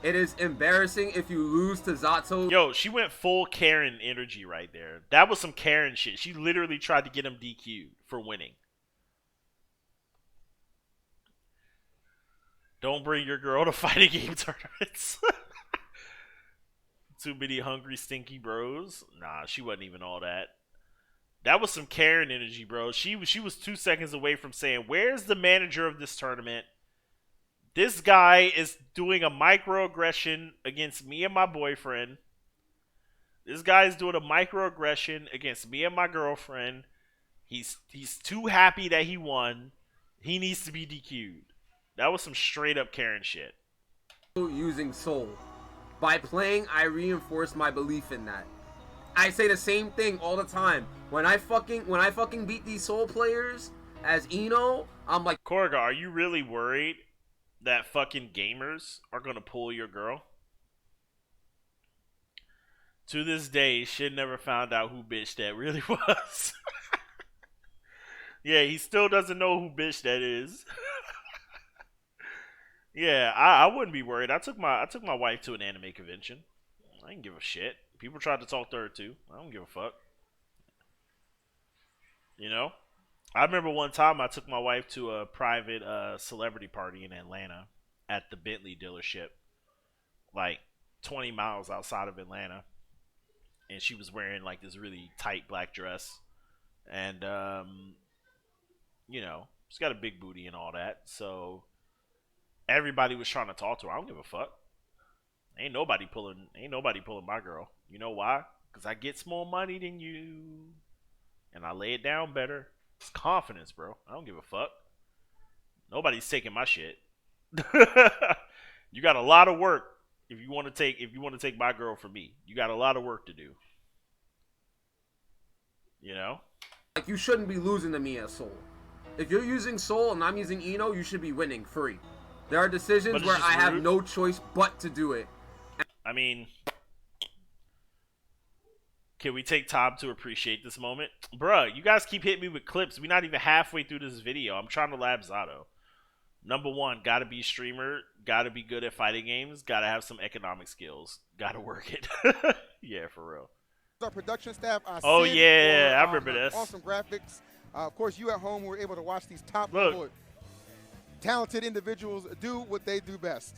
It is embarrassing if you lose to Zato. Yo, she went full Karen energy right there. That was some Karen shit. She literally tried to get him DQ'd for winning. Don't bring your girl to fighting game tournaments. Too many hungry, stinky bros. Nah, she wasn't even all that. That was some Karen energy, bro. She was 2 seconds away from saying, "Where's the manager of this tournament? This guy is doing a microaggression against me and my boyfriend. This guy is doing a microaggression against me and my girlfriend. He's too happy that he won. He needs to be DQ'd." That was some straight up Karen shit. Using Sol. By playing, I reinforce my belief in that. I say the same thing all the time. When I fucking beat these Sol players as Eno, I'm like, Korga, are you really worried that fucking gamers are gonna pull your girl? To this day, shit never found out who bitch that really was. Yeah, he still doesn't know who bitch that is. Yeah, I wouldn't be worried. I took my wife to an anime convention. I didn't give a shit. People tried to talk to her too. I don't give a fuck. You know? I remember one time I took my wife to a private celebrity party in Atlanta at the Bentley dealership, like 20 miles outside of Atlanta. And she was wearing like this really tight black dress. And, you know, she's got a big booty and all that. So everybody was trying to talk to her. I don't give a fuck. Ain't nobody pulling my girl. You know why? Because I get more money than you. And I lay it down better. It's confidence, bro. I don't give a fuck. Nobody's taking my shit. You got a lot of work if you want to take my girl from me. You got a lot of work to do. You know? Like, you shouldn't be losing to me as Sol. If you're using Sol and I'm using Eno, you should be winning free. There are decisions where I have no choice but to do it. I mean, can we take time to appreciate this moment? Bruh, you guys keep hitting me with clips. We're not even halfway through this video. I'm trying to lab Zato. Number one, gotta be a streamer. Gotta be good at fighting games. Gotta have some economic skills. Gotta work it. Yeah, for real. Our production staff. Oh, yeah, I remember this. Awesome graphics. Of course, you at home were able to watch these top Look. level talented individuals do what they do best.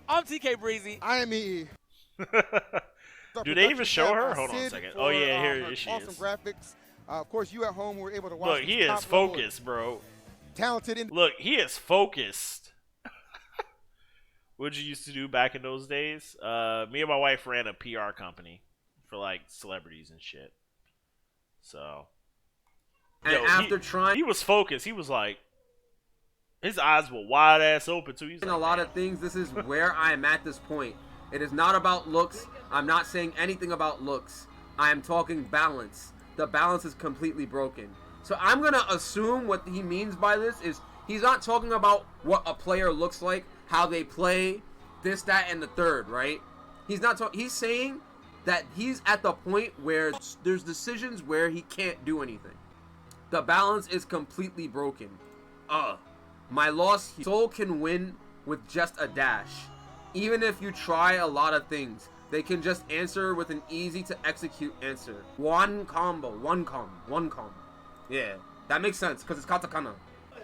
I'm TK Breezy. I am EE. Do they even show her? Hold on a second. Oh, yeah, here she awesome is. graphics. Of course, you at home were able to watch. Look, he is focused, bro. Talented. Look, he is focused. What'd you used to do back in those days? Me and my wife ran a PR company for like celebrities and shit. So, And yo, he was focused. He was like, his eyes were wide ass open too. He's in like, a lot of things, this is where I am at this point. It is not about looks. I'm not saying anything about looks. I am talking balance. The balance is completely broken. So I'm gonna assume what he means by this is he's not talking about what a player looks like, how they play, this, that, and the third, right? He's not talking. He's saying that he's at the point where there's decisions where he can't do anything. The balance is completely broken. My loss, Sol can win with just a dash. Even if you try a lot of things, they can just answer with an easy to execute answer. One combo. Yeah, that makes sense because it's katakana.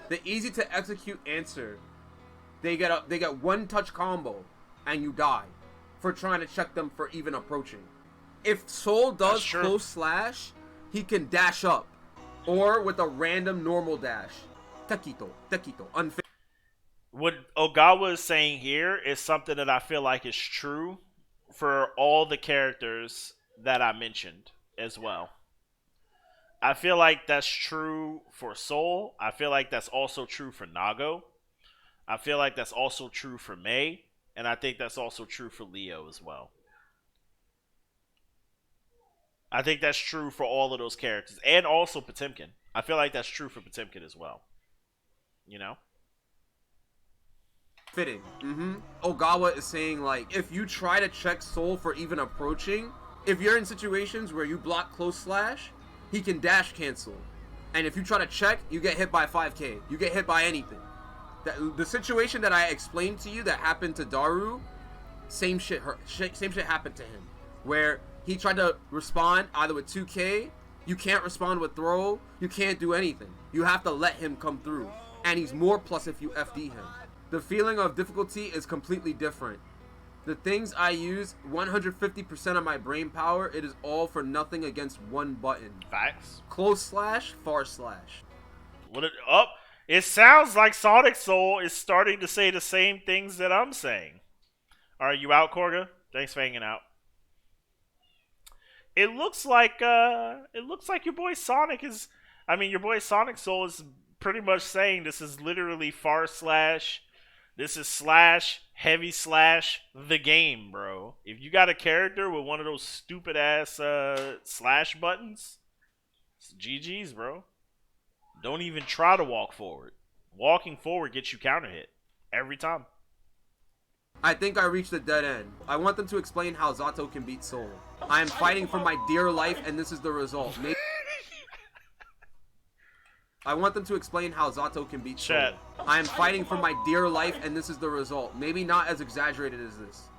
The easy to execute answer, they get one touch combo and you die for trying to check them for even approaching. If Sol does close slash, he can dash up or with a random normal dash. Tekito, unfair. What Ogawa is saying here is something that I feel like is true for all the characters that I mentioned as well. I feel like that's true for Sol. I feel like that's also true for Nago. I feel like that's also true for Mei. And I think that's also true for Leo as well. I think that's true for all of those characters. And also Potemkin. I feel like that's true for Potemkin as well. You know? Fitting. Ogawa is saying, like, if you try to check Sol for even approaching, if you're in situations where you block close slash, he can dash cancel. And if you try to check, you get hit by 5k. You get hit by anything. The situation that I explained to you that happened to Daru, same shit happened to him, where he tried to respond either with 2K, you can't respond with throw, you can't do anything. You have to let him come through, and he's more plus if you FD him. The feeling of difficulty is completely different. The things I use, 150% of my brain power, it is all for nothing against one button. Facts. Close slash, far slash. It sounds like SonicSol's is starting to say the same things that I'm saying. Are you out, Korga? Thanks for hanging out. It looks like your boy Sonic is. I mean, your boy SonicSol's is pretty much saying this is literally far slash. This is slash, heavy slash, the game, bro. If you got a character with one of those stupid ass slash buttons, it's GG's, bro. Don't even try to walk forward. Walking forward gets you counter hit every time. I think I reached a dead end. I want them to explain how Zato can beat Sol. I am fighting for my dear life, and this is the result. I want them to explain how Zato can beat Sol. I am fighting for my dear life, and this is the result. Maybe not as exaggerated as this.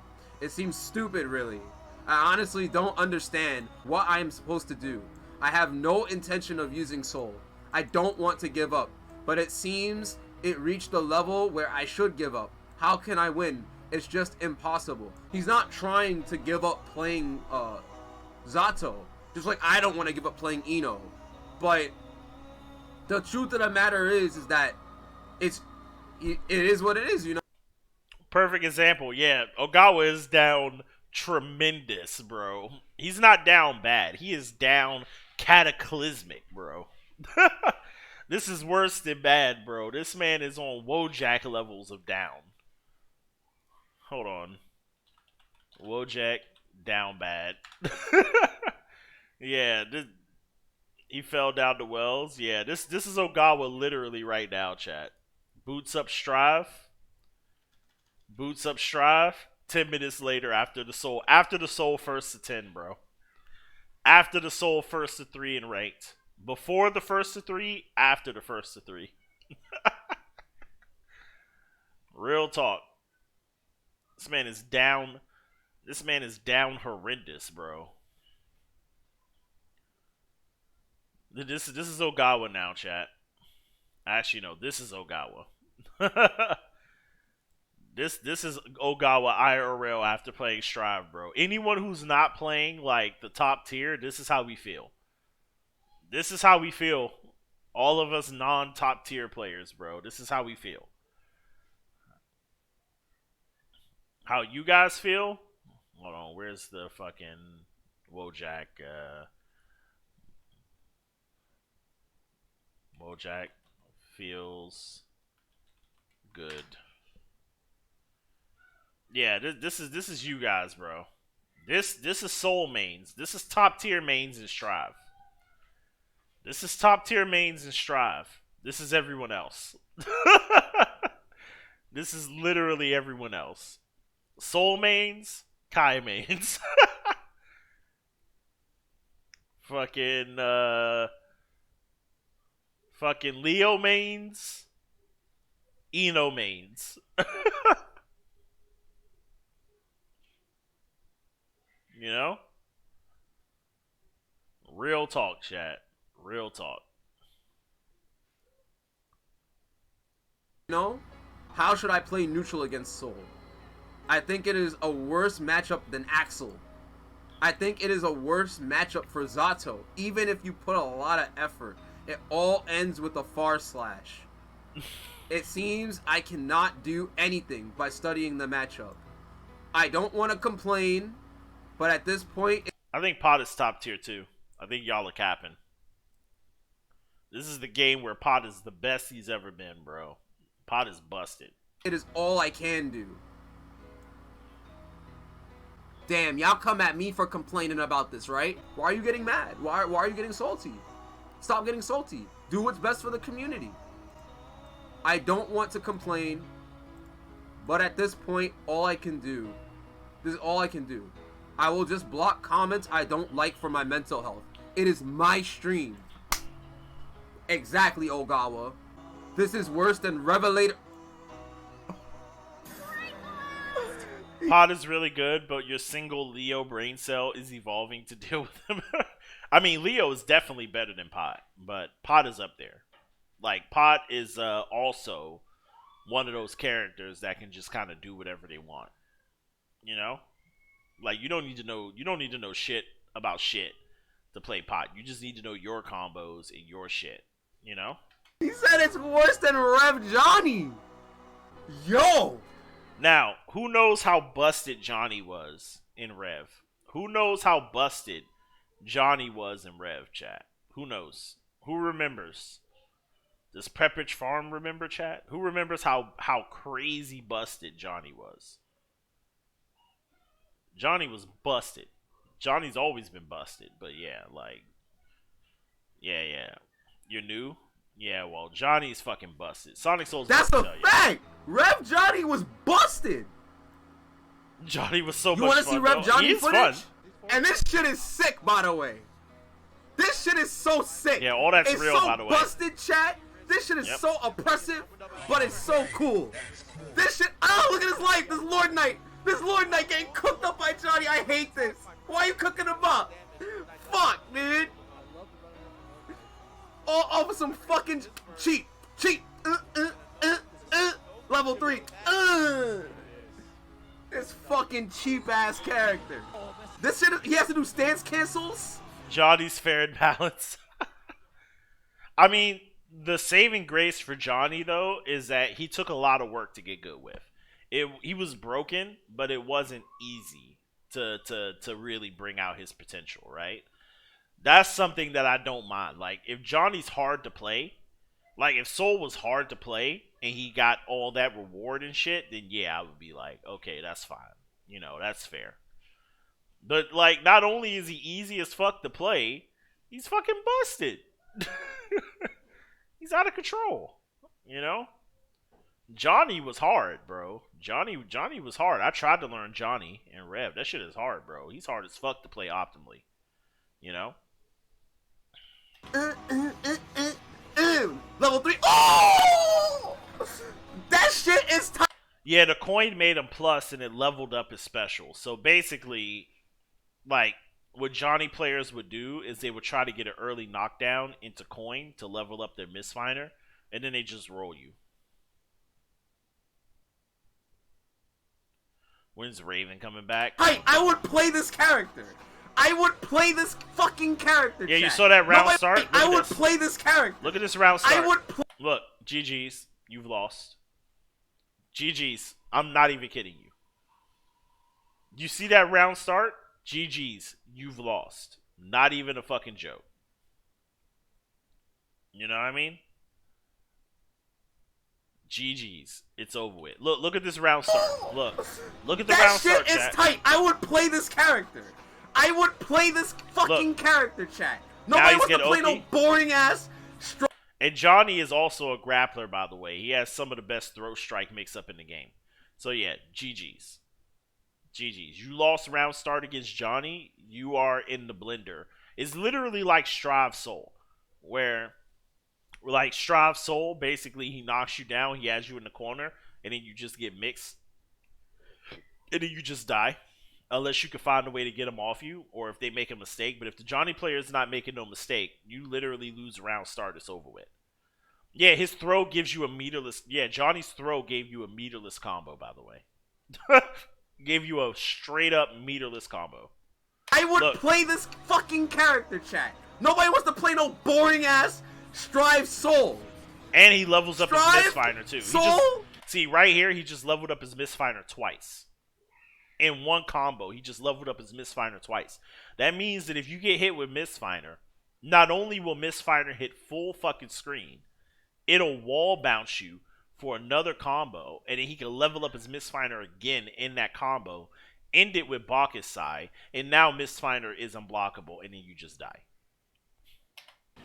It seems stupid, really. I honestly don't understand what I am supposed to do. I have no intention of using Sol. I don't want to give up, but it seems it reached the level where I should give up. How can I win? It's just impossible. He's not trying to give up playing Zato, just like I don't want to give up playing Ino. But the truth of the matter is that it is what it is, you know. Perfect example. Yeah, Ogawa is down tremendous, bro. He's not down bad. He is down cataclysmic, bro. This is worse than bad, bro. This man is on Wojak levels of down. Hold on. Wojak down bad. Yeah, he fell down to Wells. Yeah, this is Ogawa literally right now, chat. Boots up Strive. Boots up Strive. 10 minutes later after the Sol first to 10, bro. After the Sol first to 3 in ranked. Before the first to 3, after the first to 3. Real talk. This man is down. This man is down horrendous, bro. This is Ogawa now, chat. Actually, no, this is Ogawa. This is Ogawa IRL after playing Strive, bro. Anyone who's not playing like the top tier, this is how we feel. This is how we feel. All of us non-top tier players, bro. This is how we feel. How you guys feel? Hold on, where's the fucking Wojak? Wojak feels good. Yeah, this is you guys, bro. This is Sol mains. This is top tier mains in Strive. This is top tier mains in Strive. This is everyone else. This is literally everyone else. Sol mains, Kai mains. Fucking Leo mains, Ino mains. You know? Real talk, chat. Real talk. No? How should I play neutral against Sol? I think it is a worse matchup than Axel. I think it is a worse matchup for Zato. Even if you put a lot of effort, it all ends with a far slash. It seems I cannot do anything by studying the matchup. I don't want to complain, but at this point... I think Pot is top tier too. I think y'all are capping. This is the game where Pot is the best he's ever been, bro. Pot is busted. It is all I can do. Damn, y'all come at me for complaining about this, right? Why are you getting mad? Why are you getting salty? Stop getting salty. Do what's best for the community. I don't want to complain, but at this point, all I can do. This is all I can do. I will just block comments I don't like for my mental health. It is my stream. Exactly, Ogawa. This is worse than Revelator. Pod is really good, but your single Leo brain cell is evolving to deal with him. I mean, Leo is definitely better than Pod, but Pod is up there. Like, Pod is also one of those characters that can just kind of do whatever they want. You know? Like, you don't need to know shit about shit to play Pod. You just need to know your combos and your shit. You know? He said it's worse than Rev Johnny. Yo! Now, who knows how busted Johnny was in Rev? Who knows how busted Johnny was in Rev, chat? Who knows? Who remembers? Does Pepperidge Farm remember, chat? Who remembers how crazy busted Johnny was? Johnny was busted. Johnny's always been busted, but yeah, like, yeah. You're new? Yeah, well, Johnny's fucking busted. SonicSol's. That's a fact! Rev Johnny was busted! Johnny was so You much wanna fun. see Rev Johnny footage? Fun. And this shit is sick, by the way. This shit is so sick. Yeah, all that's it's real, so by the way. Busted, chat. This shit is so oppressive, but it's so cool. This shit. Oh, look at his life. This Lord Knight. This Lord Knight getting cooked up by Johnny. I hate this. Why are you cooking him up? Fuck, dude. All for some fucking cheat. Level 3. This fucking cheap ass character. This shit. He has to do stance cancels. Johnny's fair and balanced. I mean, the saving grace for Johnny, though, is that he took a lot of work to get good with. He was broken, but it wasn't easy to really bring out his potential, right? That's something that I don't mind. Like, if Johnny's hard to play, like, if Sol was hard to play, and he got all that reward and shit, then yeah, I would be like, okay, that's fine. You know, that's fair. But, like, not only is he easy as fuck to play, he's fucking busted. He's out of control. You know? Johnny was hard, bro. Johnny was hard. I tried to learn Johnny in Rev. That shit is hard, bro. He's hard as fuck to play optimally. You know? Level 3. Oh! That shit is tight. Yeah, the coin made him plus and it leveled up his special. So basically, like, what Johnny players would do is they would try to get an early knockdown into coin to level up their misfinder, and then they just roll you. When's Raven coming back? I would play this character. I would play this fucking character. Yeah, chat. you saw that round start? I would play this character. Look at this round start. I would Look, GG's. You've lost. GG's. I'm not even kidding you. You see that round start? GG's. You've lost. Not even a fucking joke. You know what I mean? GG's. It's over with. Look at this round start. Look at the round start, That shit is chat. tight. I would play this character. I would play this fucking character, chat. Nobody wants to play no boring ass. And Johnny is also a grappler, by the way. He has some of the best throw strike mix-up in the game. So yeah, GG's. GG's. You lost round start against Johnny, you are in the blender. It's literally like Strive Soul, where like Strive Soul, basically he knocks you down, he has you in the corner, and then you just get mixed. And then you just die. Unless you can find a way to get him off you, or if they make a mistake. But if the Johnny player is not making no mistake, you literally lose round start, it's over with. Yeah, his throw gives you a meterless... Yeah, Johnny's throw gave you a meterless combo, by the way. Gave you a straight-up meterless combo. I would play this fucking character, chat. Nobody wants to play no boring-ass Strive Soul. And he levels up his Misfinder, too. Soul? See, right here, he just leveled up his Misfinder twice. In one combo, he just leveled up his Misfinder twice. That means that if you get hit with Misfinder, not only will Misfinder hit full fucking screen, it'll wall bounce you for another combo, and then he can level up his Misfinder again in that combo, end it with Bacchus Sai, and now Misfinder is unblockable, and then you just die.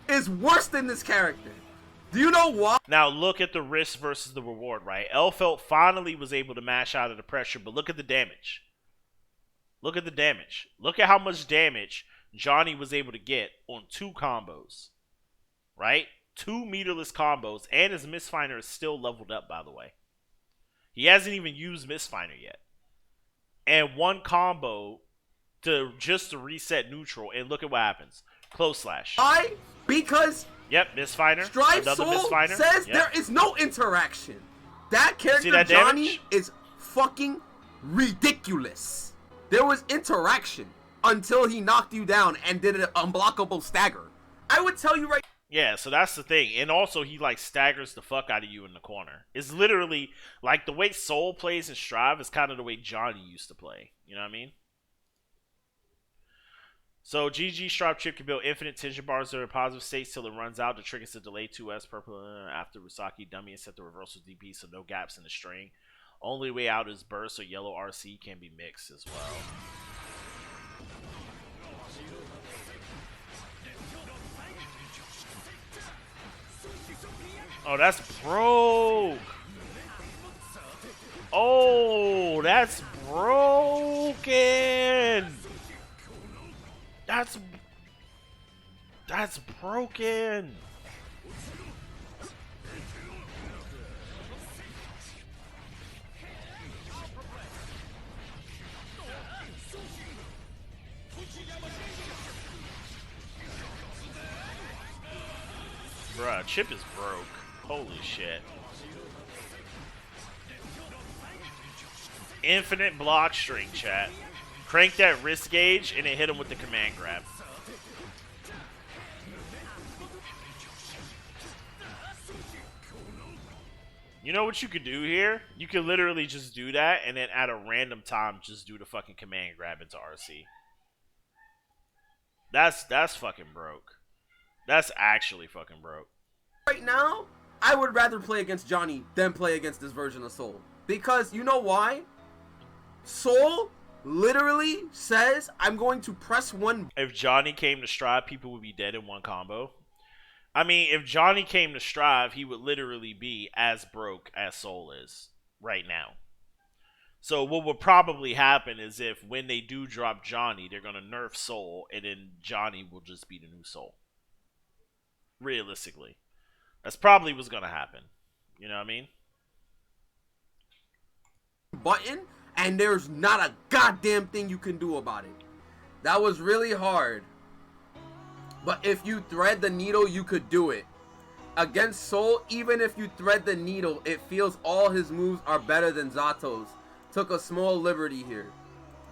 It's worse than this character. Do you know why? Now look at the risk versus the reward, right? Elfelt finally was able to mash out of the pressure, but look at the damage. Look at the damage. Look at how much damage Johnny was able to get on 2 combos. Right? 2 meterless combos, and his Misfinder is still leveled up, by the way. He hasn't even used Misfinder yet. and one combo to reset neutral, and look at what happens. Close slash. Why? Because Yep, misfiner. Strive Another Soul misfiner. says Yep. there is no interaction. That character that Johnny damage? is fucking ridiculous. There was interaction until he knocked you down and did an unblockable stagger. I would tell you right. Yeah, so that's the thing. And also, he, like, staggers the fuck out of you in the corner. It's literally, like, the way Soul plays in Strive is kind of the way Johnny used to play. You know what I mean? So, GG Strive chip can build infinite tension bars that are in positive states till it runs out. The trick is to delay 2S purple after Rusaki dummy and set the reversal DP so no gaps in the string. Only way out is burst or yellow RC can be mixed as well. Oh, that's broke. Oh, that's broken. That's broken. Bruh, Chip is broke. Holy shit. Infinite block string, chat. Crank that wrist gauge and then hit him with the command grab. You know what you could do here? You could literally just do that and then at a random time just do the fucking command grab into RC. That's fucking broke. That's actually fucking broke. Right now, I would rather play against Johnny than play against this version of Soul. Because you know why? Soul literally says, I'm going to press one. If Johnny came to Strive, people would be dead in one combo. I mean, if Johnny came to Strive, he would literally be as broke as Soul is right now. So what would probably happen is if when they do drop Johnny, they're going to nerf Soul, and then Johnny will just be the new Soul. Realistically. That's probably what's going to happen. You know what I mean? Button, and there's not a goddamn thing you can do about it. That was really hard. But if you thread the needle, you could do it. Against Soul, even if you thread the needle, it feels all his moves are better than Zato's. Took a small liberty here.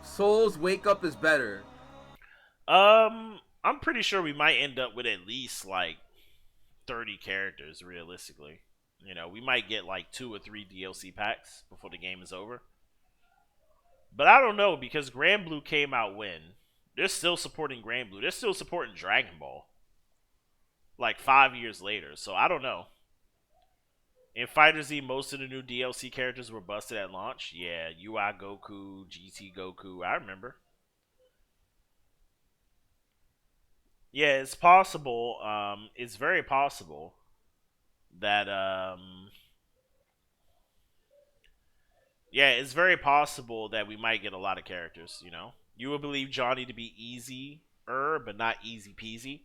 Soul's wake up is better. I'm pretty sure we might end up with at least like 30 characters realistically. You know, we might get like 2 or 3 DLC packs before the game is over. But I don't know, because Grand Blue came out when? They're still supporting Grand Blue. They're still supporting Dragon Ball. Like 5 years later. So I don't know. In Fighter Z, most of the new DLC characters were busted at launch. Yeah, UI Goku, GT Goku. I remember. Yeah, it's possible. It's very possible that yeah, it's very possible that we might get a lot of characters, you know. You would believe Johnny to be easier, but not easy peasy.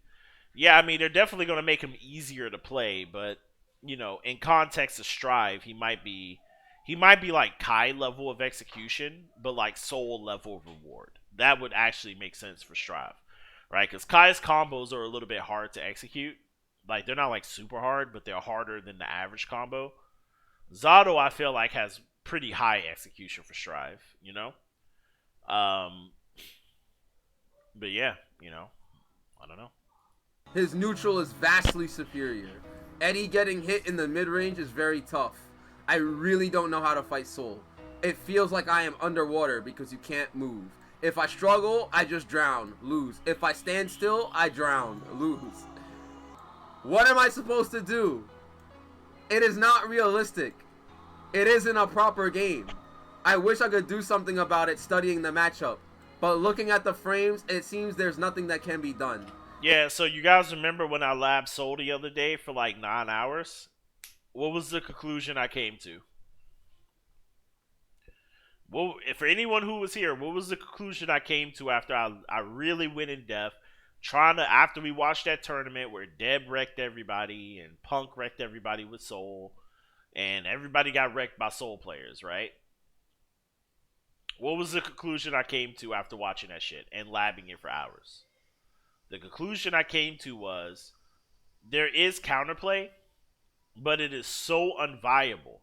Yeah, I mean, they're definitely going to make him easier to play, but, you know, in context of Strive, he might be like Kai level of execution, but like Soul level of reward. That would actually make sense for Strive, right? Because Kai's combos are a little bit hard to execute. Like, they're not like super hard, but they're harder than the average combo. Zato, I feel like, has pretty high execution for Strive, you know? But yeah, you know, I don't know. His neutral is vastly superior. Eddie getting hit in the mid-range is very tough. I really don't know how to fight Soul. It feels like I am underwater because you can't move. If I struggle, I just drown, lose. If I stand still, I drown, lose. What am I supposed to do? It is not realistic. It isn't a proper game. I wish I could do something about it studying the matchup. But looking at the frames, it seems there's nothing that can be done. Yeah, so you guys remember when I labbed Soul the other day for like 9 hours? What was the conclusion I came to? Well, for anyone who was here, what was the conclusion I came to after I really went in depth, after we watched that tournament where Deb wrecked everybody and Punk wrecked everybody with Soul, and everybody got wrecked by Soul players, right? What was the conclusion I came to after watching that shit and labbing it for hours? The conclusion I came to was there is counterplay, but it is so unviable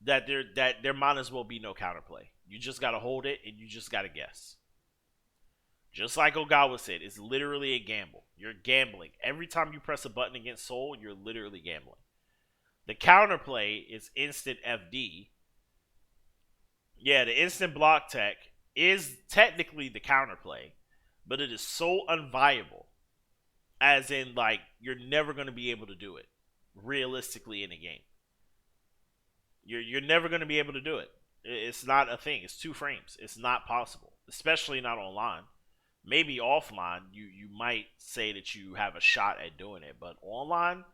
that there might as well be no counterplay. You just gotta hold it and you just gotta guess. Just like Ogawa said, it's literally a gamble. You're gambling. Every time you press a button against Sol, you're literally gambling. The counterplay is instant FD. Yeah, the instant block tech is technically the counterplay, but it is so unviable. As in, like, you're never going to be able to do it realistically in a game. You're never going to be able to do it. It's not a thing. It's 2 frames. It's not possible, especially not online. Maybe offline, you might say that you have a shot at doing it, but online,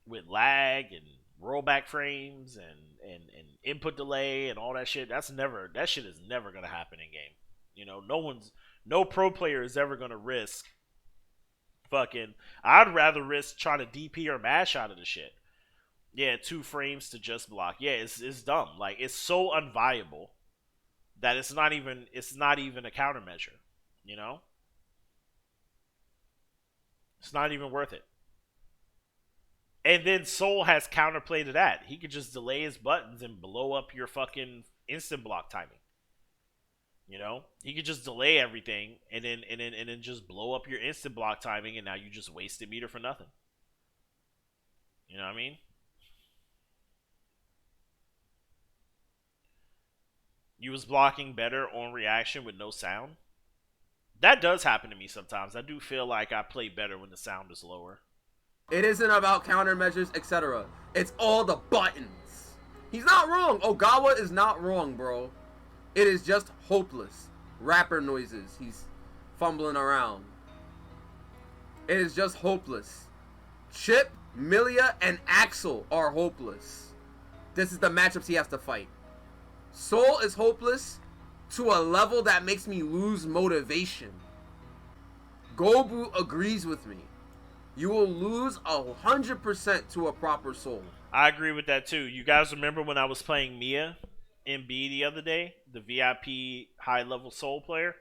with lag and rollback frames and input delay and all that shit, that shit is never gonna happen in game. You know, no pro player is ever gonna risk fucking. I'd rather risk trying to DP or mash out of the shit. Yeah, 2 frames to just block. Yeah, it's dumb. Like, it's so unviable that it's not even a countermeasure. You know? It's not even worth it. And then Sol has counterplay to that. He could just delay his buttons and blow up your fucking instant block timing. You know? He could just delay everything and then just blow up your instant block timing, and now you just wasted meter for nothing. You know what I mean? You was blocking better on reaction with no sound. That does happen to me sometimes. I do feel like I play better when the sound is lower. It isn't about countermeasures, etc. It's all the buttons. He's not wrong. Ogawa is not wrong, bro. It is just hopeless. Rapper noises. He's fumbling around. It is just hopeless. Chip, Milia, and Axel are hopeless. This is the matchups he has to fight. Sol is hopeless to a level that makes me lose motivation. Gobu agrees with me. You will lose 100% to a proper Sol. I agree with that too. You guys remember when I was playing Mia in B the other day? The VIP high level Sol player?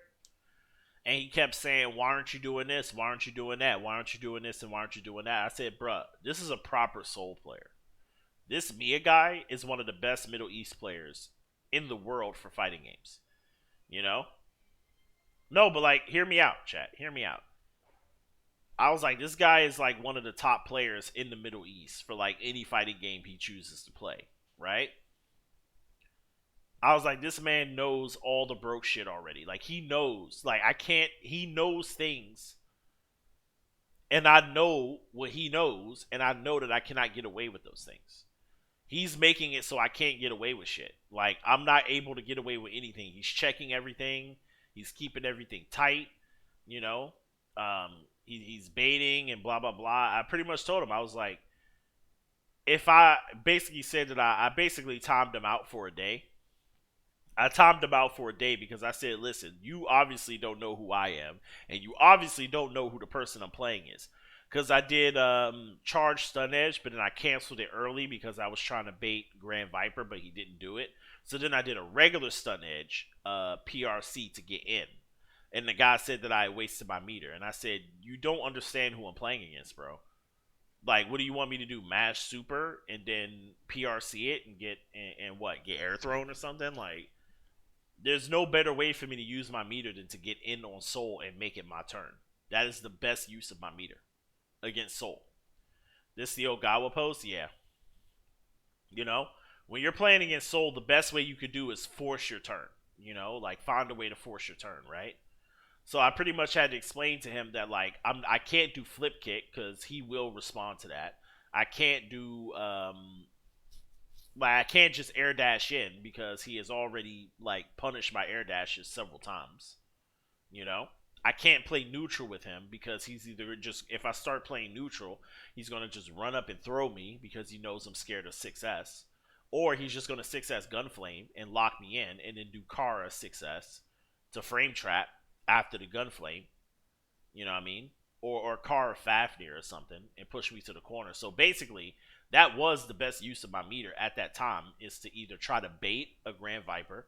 And he kept saying, why aren't you doing this? Why aren't you doing that? Why aren't you doing this? And why aren't you doing that? I said, bruh, this is a proper Sol player. This Mia guy is one of the best Middle East players in the world for fighting games. You know? No, but like, hear me out, chat. Hear me out. I was like, this guy is like one of the top players in the Middle East for like any fighting game he chooses to play, right? I was like, this man knows all the broke shit already. Like, he knows. Like, he knows things. And I know what he knows, and I know that I cannot get away with those things. He's making it so I can't get away with shit. Like, I'm not able to get away with anything. He's checking everything. He's keeping everything tight, you know? He's baiting and blah, blah, blah. I pretty much told him, I was like, if I basically said that I basically timed him out for a day. I timed him out for a day because I said, listen, you obviously don't know who I am, and you obviously don't know who the person I'm playing is. Because I did charge stun edge, but then I canceled it early because I was trying to bait Grand Viper, but he didn't do it. So then I did a regular stun edge PRC to get in. And the guy said that I wasted my meter. And I said, you don't understand who I'm playing against, bro. Like, what do you want me to do? Mash super and then PRC it and get air thrown or something? Like, there's no better way for me to use my meter than to get in on Sol and make it my turn. That is the best use of my meter against Sol. This the Ogawa post? Yeah. You know, when you're playing against Sol, the best way you could do is force your turn. You know, like, find a way to force your turn, right? So I pretty much had to explain to him that, like, I can't do flip kick because he will respond to that. I can't do I can't just air dash in because he has already, like, punished my air dashes several times. You know? I can't play neutral with him because he's either just, if I start playing neutral, he's going to just run up and throw me because he knows I'm scared of 6S. Or he's just going to 6S Gunflame and lock me in and then do Kara 6S to frame trap after the Gunflame. You know what I mean? Or Kara Fafnir or something and push me to the corner. So basically, that was the best use of my meter at that time, is to either try to bait a Grand Viper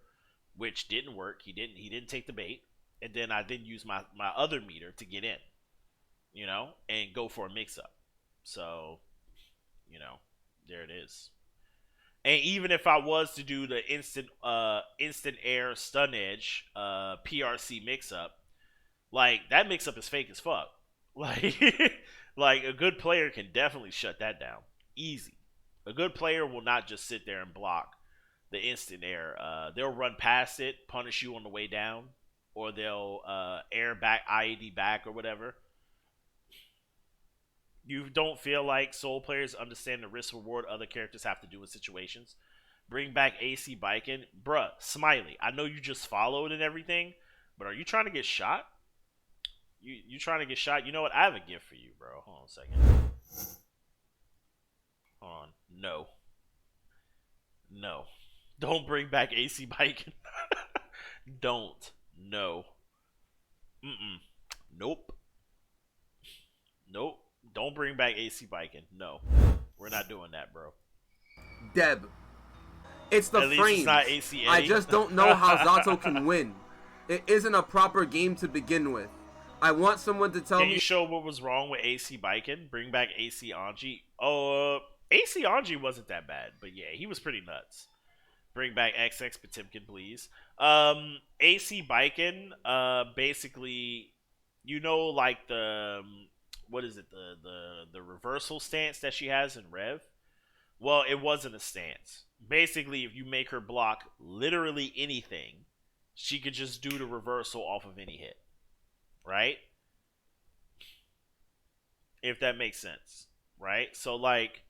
which didn't work. He didn't take the bait, and then I didn't use my other meter to get in, you know, and go for a mix up. So, you know, there it is. And even if I was to do the instant air stun edge PRC mix up, like that mix up is fake as fuck. Like like a good player can definitely shut that down. Easy. A good player will not just sit there and block the instant air. They'll run past it, punish you on the way down, or they'll air back, IED back, or whatever. You don't feel like Soul players understand the risk reward other characters have to do in situations? Bring back AC Biking? Bruh, Smiley, I know you just followed and everything, but are you trying to get shot? You trying to get shot? You know what? I have a gift for you, bro. Hold on a second. Hold on. No. No. Don't bring back AC Biking. Don't. No. Nope. Nope. Don't bring back AC Biking. No. We're not doing that, bro. Deb. It's the frame. It's not AC I just don't know how Zato can win. It isn't a proper game to begin with. I want someone to tell me. Can you show what was wrong with AC Biking? Bring back AC Anji. Oh, AC Anji wasn't that bad, but yeah, he was pretty nuts. Bring back XX Potemkin, please. AC Biking, basically, you know, like the what is it, the reversal stance that she has in Rev? Well, it wasn't a stance. Basically, if you make her block literally anything, she could just do the reversal off of any hit. Right? If that makes sense. Right? So, like,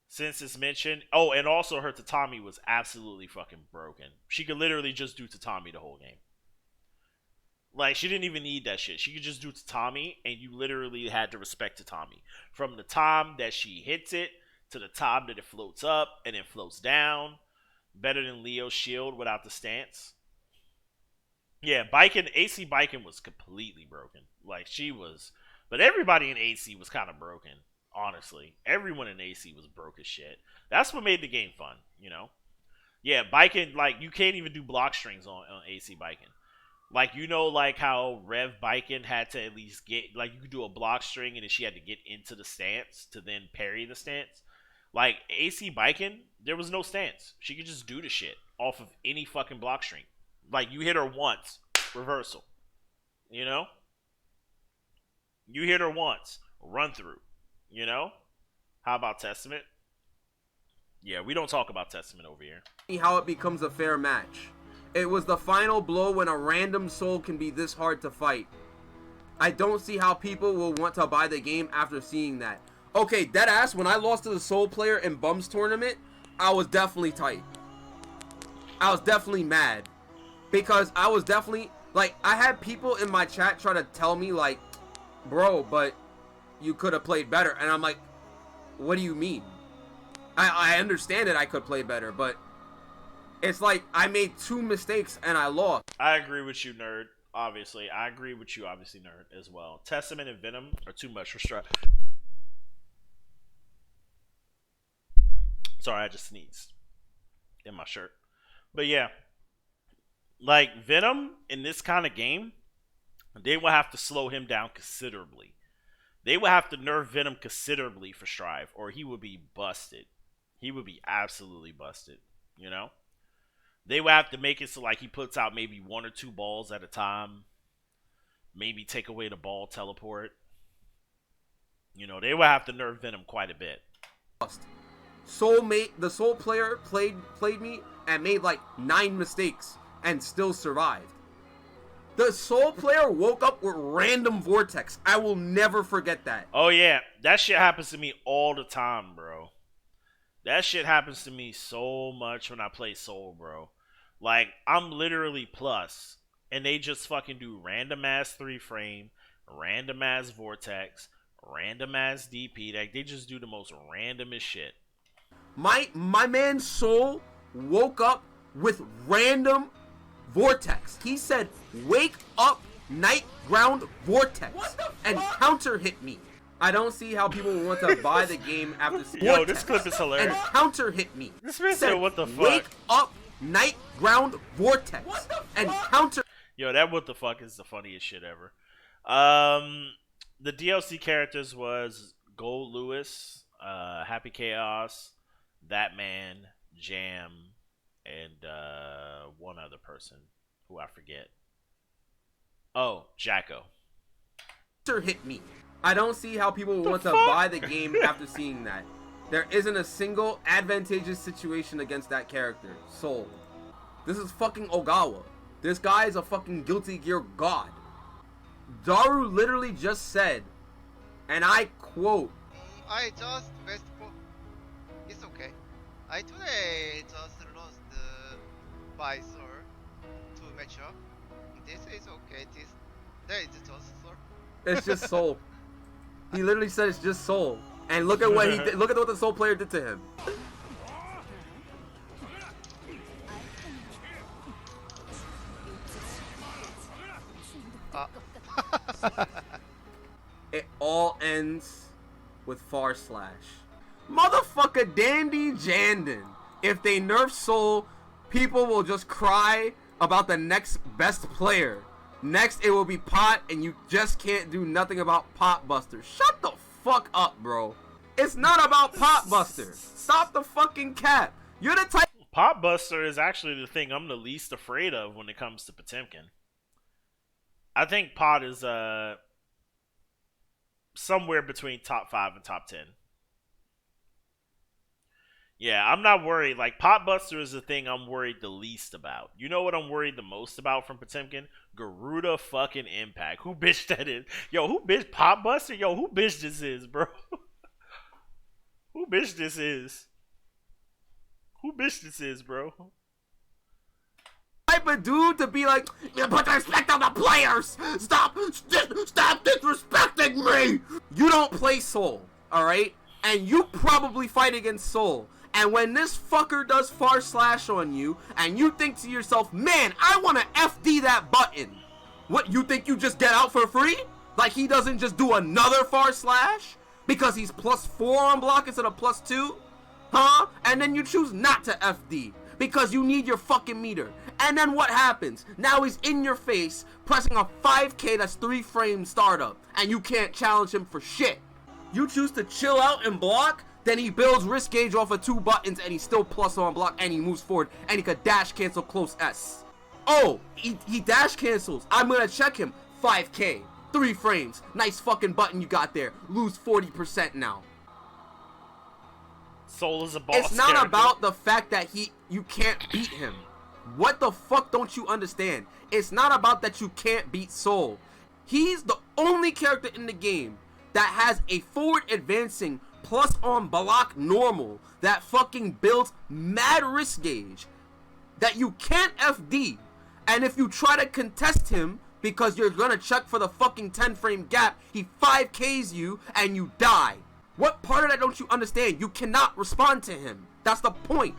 since it's mentioned... Oh, and also her tatami was absolutely fucking broken. She could literally just do tatami the whole game. Like, she didn't even need that shit. She could just do tatami, and you literally had to respect tatami. From the time that she hits it, to the time that it floats up, and then floats down. Better than Leo's shield without the stance. Yeah, AC Biking was completely broken. Like, she was... But everybody in AC was kind of broken, honestly. Everyone in AC was broke as shit. That's what made the game fun, you know? Yeah, Biking, like, you can't even do block strings on AC Biking. Like, you know, like, how Rev Biking had to at least get... Like, you could do a block string, and then she had to get into the stance to then parry the stance. Like, AC Biking, there was no stance. She could just do the shit off of any fucking block string. Like, you hit her once, reversal. You know? You hit her once, run through. You know? How about Testament? Yeah, we don't talk about Testament over here. How it becomes a fair match. It was the final blow when a random soul can be this hard to fight. I don't see how people will want to buy the game after seeing that. Okay, deadass, when I lost to the soul player in Bums tournament, I was definitely tight. I was definitely mad. Because I was definitely, like, I had people in my chat try to tell me, like, bro, but you could have played better. And I'm like, what do you mean? I understand that I could play better, but it's like I made 2 mistakes and I lost. I agree with you, nerd. Obviously. I agree with you, obviously, nerd, as well. Testament and Venom are too much for Strive. Sorry, I just sneezed in my shirt. But yeah. Like, Venom, in this kind of game, they will have to slow him down considerably. They will have to nerf Venom considerably for Strive, or he would be busted. He would be absolutely busted, you know? They will have to make it so, like, he puts out maybe 1 or 2 balls at a time. Maybe take away the ball teleport. You know, they will have to nerf Venom quite a bit. The soul player played me and made, like, 9 mistakes. And still survived. The soul player woke up with random vortex. I will never forget that. Oh yeah, that shit happens to me all the time, bro. That shit happens to me so much when I play Soul, bro. Like, I'm literally plus, and they just fucking do random ass 3 frame, random ass vortex, random ass DP. Like, they just do the most randomest shit. My man Soul woke up with random vortex. He said, wake up, night ground vortex, and counter hit me. I don't see how people will want to buy the game after Yo, this clip is hilarious. And counter hit me. This man said, what the fuck? Wake up, Night Ground Vortex and counter. Yo, that what the fuck is the funniest shit ever. The DLC characters was Gold Lewis, Happy Chaos, That Man, Jam, and one other person who I forget. Oh, Jacko. Hit me. I don't see how people will want to buy the game after seeing that. There isn't a single advantageous situation against that character. Soul. This is fucking Ogawa. This guy is a fucking Guilty Gear god. Daru literally just said, and I quote, I just best for it's okay. I today just lost by Sol to matchup. This is okay. There is just Sol. it's just Soul. He literally said it's just Soul. And look at what he did. Look at what the Soul player did to him. It all ends with Far Slash. Motherfucker Dandy Jandon. If they nerf Soul, people will just cry about the next best player. Next, it will be Pot, and you just can't do nothing about Pot Buster. Shut the fuck up, bro. It's not about Pot Buster. Stop the fucking cap. You're the type. Pot Buster is actually the thing I'm the least afraid of when it comes to Potemkin. I think Pot is somewhere between top 5 and top 10. Yeah, I'm not worried. Like, Pot Buster is the thing I'm worried the least about. You know what I'm worried the most about from Potemkin? Garuda fucking Impact. Who bitch that is? Yo, who bitch Pot Buster? Yo, who bitch this is, bro? Who bitch this is? Who bitch this is, bro? Type of dude to be like, you put the respect on the players. Stop disrespecting me. You don't play Soul, all right? And you probably fight against Soul. And when this fucker does Far Slash on you, and you think to yourself, man, I want to FD that button. What, you think you just get out for free? Like he doesn't just do another Far Slash? Because he's +4 on block instead of +2? Huh? And then you choose not to FD. Because you need your fucking meter. And then what happens? Now he's in your face, pressing a 5K that's 3 frame startup. And you can't challenge him for shit. You choose to chill out and block, then he builds wrist gauge off of 2 buttons and he's still plus on block and he moves forward and he could dash cancel close S. Oh, he dash cancels. I'm gonna check him. 5K, 3 frames. Nice fucking button you got there. Lose 40% now. Soul is a boss. It's not character. about the fact that you can't beat him. What the fuck don't you understand? It's not about that you can't beat Soul. He's the only character in the game that has a forward advancing plus on block normal that fucking builds mad risk gauge that you can't FD. And if you try to contest him because you're gonna check for the fucking 10 frame gap, he 5Ks you and you die. What part of that don't you understand? You cannot respond to him. That's the point.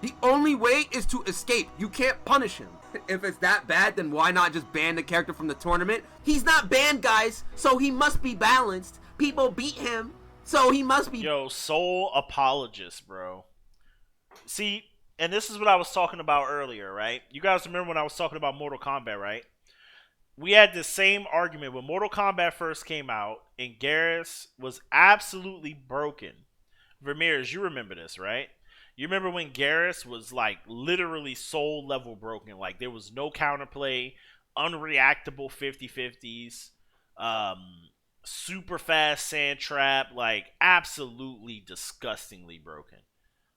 The only way is to escape. You can't punish him. If it's that bad, then why not just ban the character from the tournament? He's not banned, guys, so he must be balanced. People beat him, so he must be... Yo, Soul apologist, bro. See, and this is what I was talking about earlier, right? You guys remember when I was talking about Mortal Kombat, right? We had the same argument when Mortal Kombat first came out, and Garrus was absolutely broken. Ramirez, you remember this, right? You remember when Garrus was like literally Soul level broken, like there was no counterplay, unreactable 50-50s, super fast sand trap, like absolutely disgustingly broken.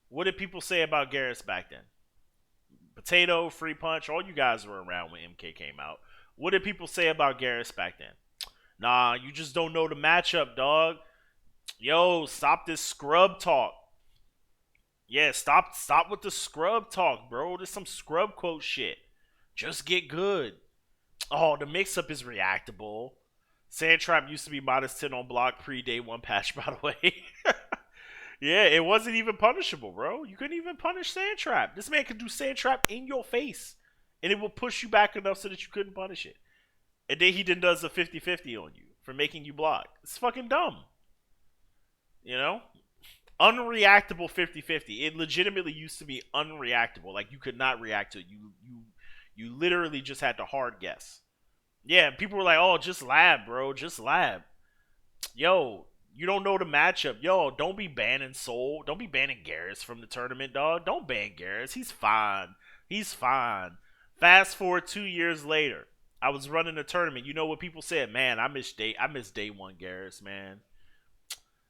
What did people say about Garrus back then? Potato, Free Punch, all you guys were around when MK came out. What did people say about Garrus back then? Nah, you just don't know the matchup, dog. Yo, stop this scrub talk. Yeah, stop with the scrub talk, bro. There's some scrub quote shit. Just get good. Oh, the mix-up is reactable. Sandtrap used to be -10 on block pre-day 1 patch, by the way. Yeah, it wasn't even punishable, bro. You couldn't even punish Sandtrap. This man could do Sandtrap in your face, and it will push you back enough so that you couldn't punish it. And then he then does a 50-50 on you for making you block. It's fucking dumb. You know? Unreactable 50-50. It legitimately used to be unreactable. Like, you could not react to it. You literally just had to hard guess. Yeah, people were like, oh, just lab, bro. Just lab. Yo, you don't know the matchup. Yo, don't be banning Sol. Don't be banning Garrus from the tournament, dog. Don't ban Garrus. He's fine. He's fine. Fast forward 2 years later. I was running a tournament. You know what people said? Man, I miss day one Garrus, man.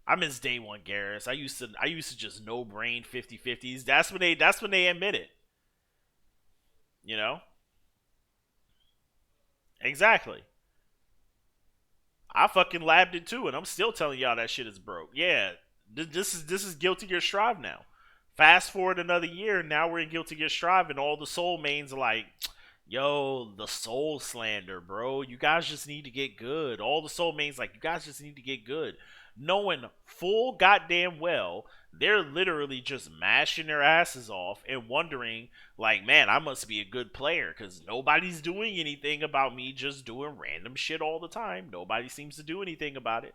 I miss day one Garrus. I used to just no brain 50-50s. That's when they admit it. You know? Exactly. I fucking labbed it too, and I'm still telling y'all that shit is broke. Yeah, this is Guilty Gear Strive now. Fast forward another year, now we're in Guilty Gear Strive, and all the Sol mains are like, yo, the Sol slander, bro. You guys just need to get good. All the Sol mains like, you guys just need to get good. Knowing full goddamn well they're literally just mashing their asses off and wondering, like, man, I must be a good player because nobody's doing anything about me just doing random shit all the time. Nobody seems to do anything about it.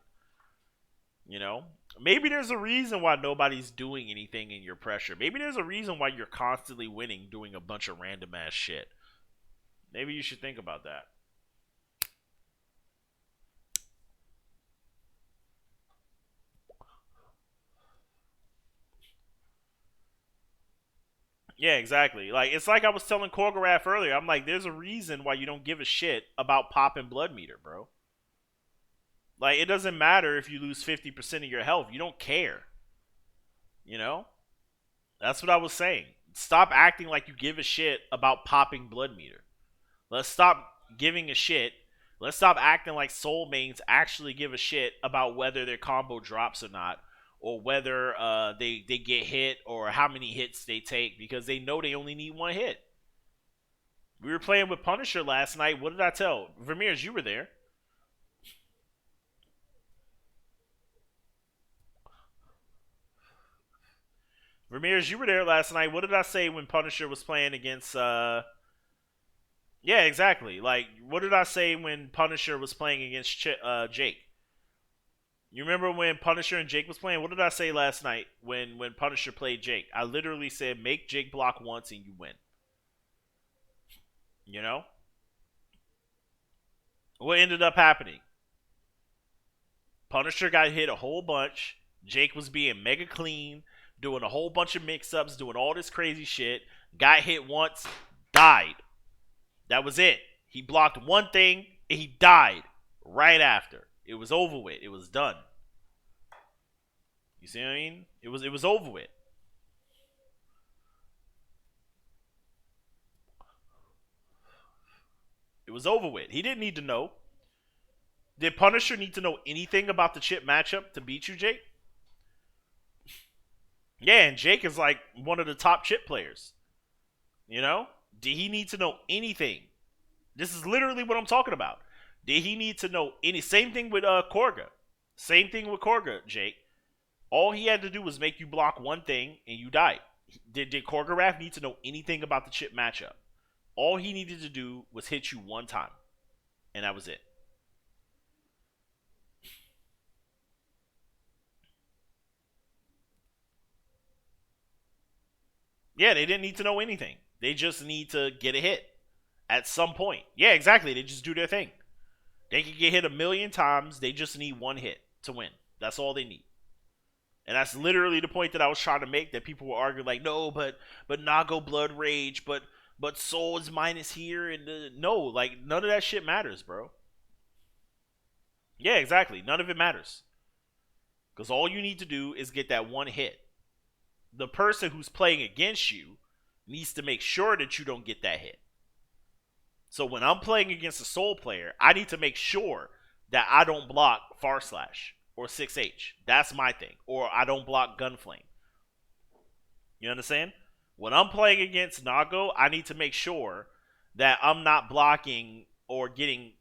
You know? Maybe there's a reason why nobody's doing anything in your pressure. Maybe there's a reason why you're constantly winning doing a bunch of random ass shit. Maybe you should think about that. Yeah, exactly. Like, it's like I was telling Korgarath earlier. I'm like, there's a reason why you don't give a shit about popping blood meter, bro. Like, it doesn't matter if you lose 50% of your health. You don't care. You know? That's what I was saying. Stop acting like you give a shit about popping blood meter. Let's stop giving a shit. Let's stop acting like Sol mains actually give a shit about whether their combo drops or not. Or whether they get hit or how many hits they take because they know they only need one hit. We were playing with Punisher last night. What did I tell? Vermeers, you were there. Vermeers, you were there last night. What did I say when Punisher was playing against... Yeah, exactly. Like, what did I say when Punisher was playing against Jake? You remember when Punisher and Jake was playing? What did I say last night when Punisher played Jake? I literally said, make Jake block once and you win. You know? What ended up happening? Punisher got hit a whole bunch. Jake was being mega clean, doing a whole bunch of mix-ups, doing all this crazy shit. Got hit once, died. That was it. He blocked one thing, and he died right after. It was over with. It was done. You see what I mean? It was over with. It was over with. He didn't need to know. Did Punisher need to know anything about the chip matchup to beat you, Jake? Yeah, and Jake is like one of the top chip players. You know? Did he need to know anything? This is literally what I'm talking about. Did he need to know any? Same thing with Korga. Same thing with Korga, Jake. All he had to do was make you block one thing and you died. Did Korgarath need to know anything about the chip matchup? All he needed to do was hit you one time. And that was it. Yeah, they didn't need to know anything. They just need to get a hit at some point. Yeah, exactly. They just do their thing. They can get hit 1,000,000 times. They just need one hit to win. That's all they need. And that's literally the point that I was trying to make, that people were arguing like, no, but Nago Blood Rage, but Sol is minus here. And no, like, none of that shit matters, bro. Yeah, exactly. None of it matters. Because all you need to do is get that one hit. The person who's playing against you needs to make sure that you don't get that hit. So when I'm playing against a Sol player, I need to make sure that I don't block Far Slash or 6H. That's my thing. Or I don't block Gunflame. You understand? When I'm playing against Nago, I need to make sure that I'm not blocking or getting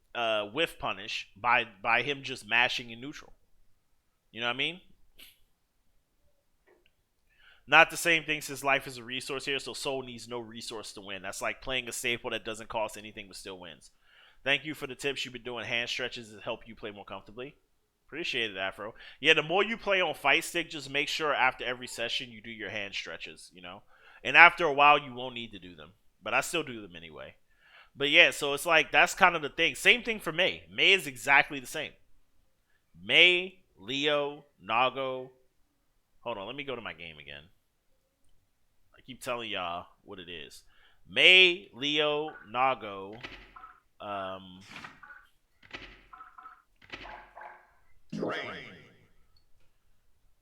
whiff punish by him just mashing in neutral. You know what I mean? Not the same thing since life is a resource here, so Sol needs no resource to win. That's like playing a staple that doesn't cost anything but still wins. Thank you for the tips. You've been doing hand stretches to help you play more comfortably. Appreciate it, Afro. Yeah, the more you play on Fight Stick, just make sure after every session you do your hand stretches, you know? And after a while, you won't need to do them. But I still do them anyway. But yeah, so it's like, that's kind of the thing. Same thing for Mei. Mei is exactly the same. Mei, Leo, Nago. Hold on, let me go to my game again. I keep telling y'all what it is. Mei, Leo, Nago.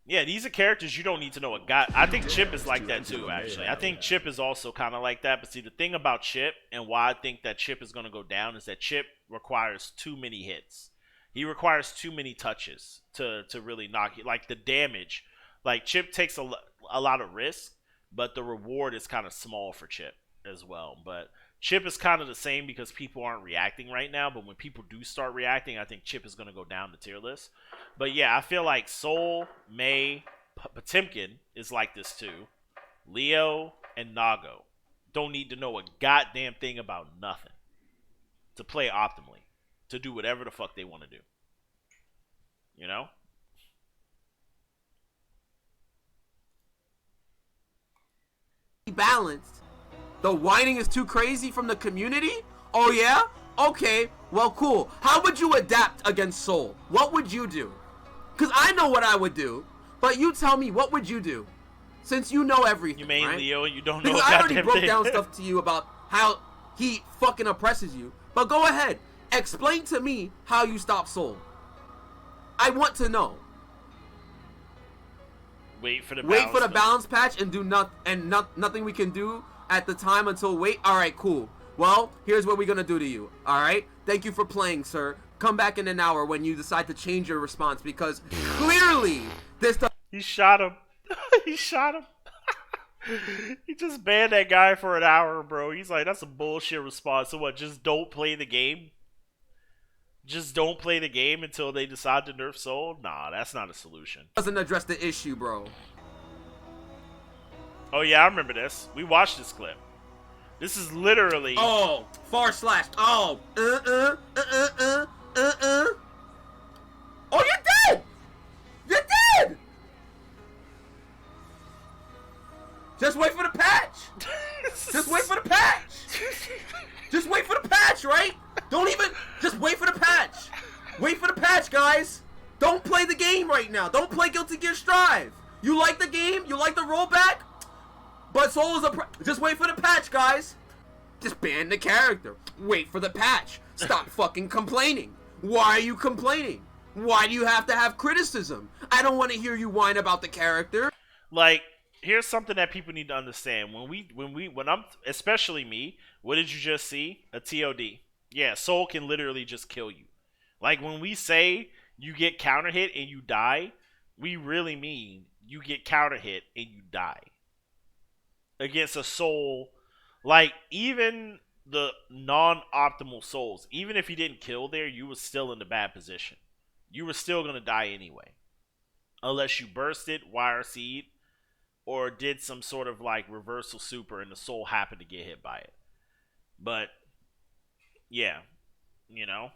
Yeah, these are characters you don't need to know a god. I think Chip is like that too, actually. I think Chip is also kind of like that. But see, the thing about Chip and why I think that Chip is going to go down is that Chip requires too many hits. He requires too many touches to really knock it. Like the damage. Like Chip takes a lot of risk, but the reward is kind of small for Chip as well. But Chip is kind of the same because people aren't reacting right now. But when people do start reacting, I think Chip is going to go down the tier list. But yeah, I feel like Sol, Mei, Potemkin is like this too. Leo and Nago don't need to know a goddamn thing about nothing to play optimally, to do whatever the fuck they want to do. You know? Balanced. The whining is too crazy from the community? Oh yeah? Okay, well cool. How would you adapt against Sol? What would you do? Because I know what I would do, but you tell me, what would you do? Since you know everything, You mean right? Leo, you don't know Because a I already goddamn broke thing. down stuff to you about how he fucking oppresses you. But go ahead, explain to me how you stop Sol. I want to know. Wait for the balance patch and do nothing we can do at the time until wait. All right, cool. Well, here's what we're gonna do to you. All right. Thank you for playing, sir. Come back in an hour when you decide to change your response because clearly this stuff. He shot him. He shot him. He just banned that guy for an hour, bro. He's like, that's a bullshit response. So what? Just don't play the game? Just don't play the game until they decide to nerf Sol? Nah, that's not a solution. Doesn't address the issue, bro. Oh yeah, I remember this. We watched this clip. This is literally. Oh, /. Oh, Oh, you did! You did! Just wait for the patch. Just wait for the patch. Just wait for the patch, right? Don't even. Just wait for the patch. Wait for the patch, guys. Don't play the game right now. Don't play Guilty Gear Strive. You like the game? You like the rollback? But Sol is just wait for the patch, guys. Just ban the character. Wait for the patch. Stop fucking complaining. Why are you complaining? Why do you have to have criticism? I don't want to hear you whine about the character. Like, here's something that people need to understand. When I'm, especially me, what did you just see? A TOD. Yeah, Sol can literally just kill you. Like, when we say you get counter hit and you die, we really mean you get counter hit and you die. Against a Sol, like, even the non-optimal Sols, even if you didn't kill there, you were still in the bad position. You were still going to die anyway. Unless you bursted, YRC'd, or did some sort of, like, reversal super and the Sol happened to get hit by it. But, yeah, you know.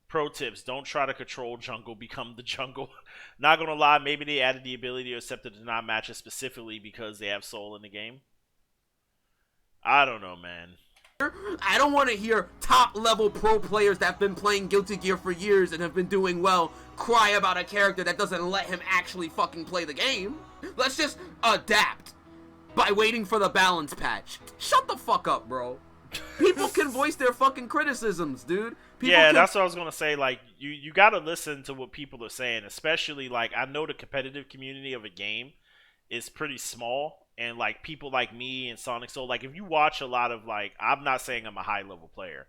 Pro tips, don't try to control jungle, become the jungle. Not gonna lie, maybe they added the ability to accept the deny matches specifically because they have Sol in the game. I don't know, man. I don't want to hear top-level pro players that have been playing Guilty Gear for years and have been doing well cry about a character that doesn't let him actually fucking play the game. Let's just adapt by waiting for the balance patch. Shut the fuck up, bro. People can voice their fucking criticisms, dude. That's what I was gonna say. Like, you gotta listen to what people are saying, especially, like, I know the competitive community of a game is pretty small, and, like, people like me and SonicSol's, like, if you watch a lot of, like, I'm not saying I'm a high level player,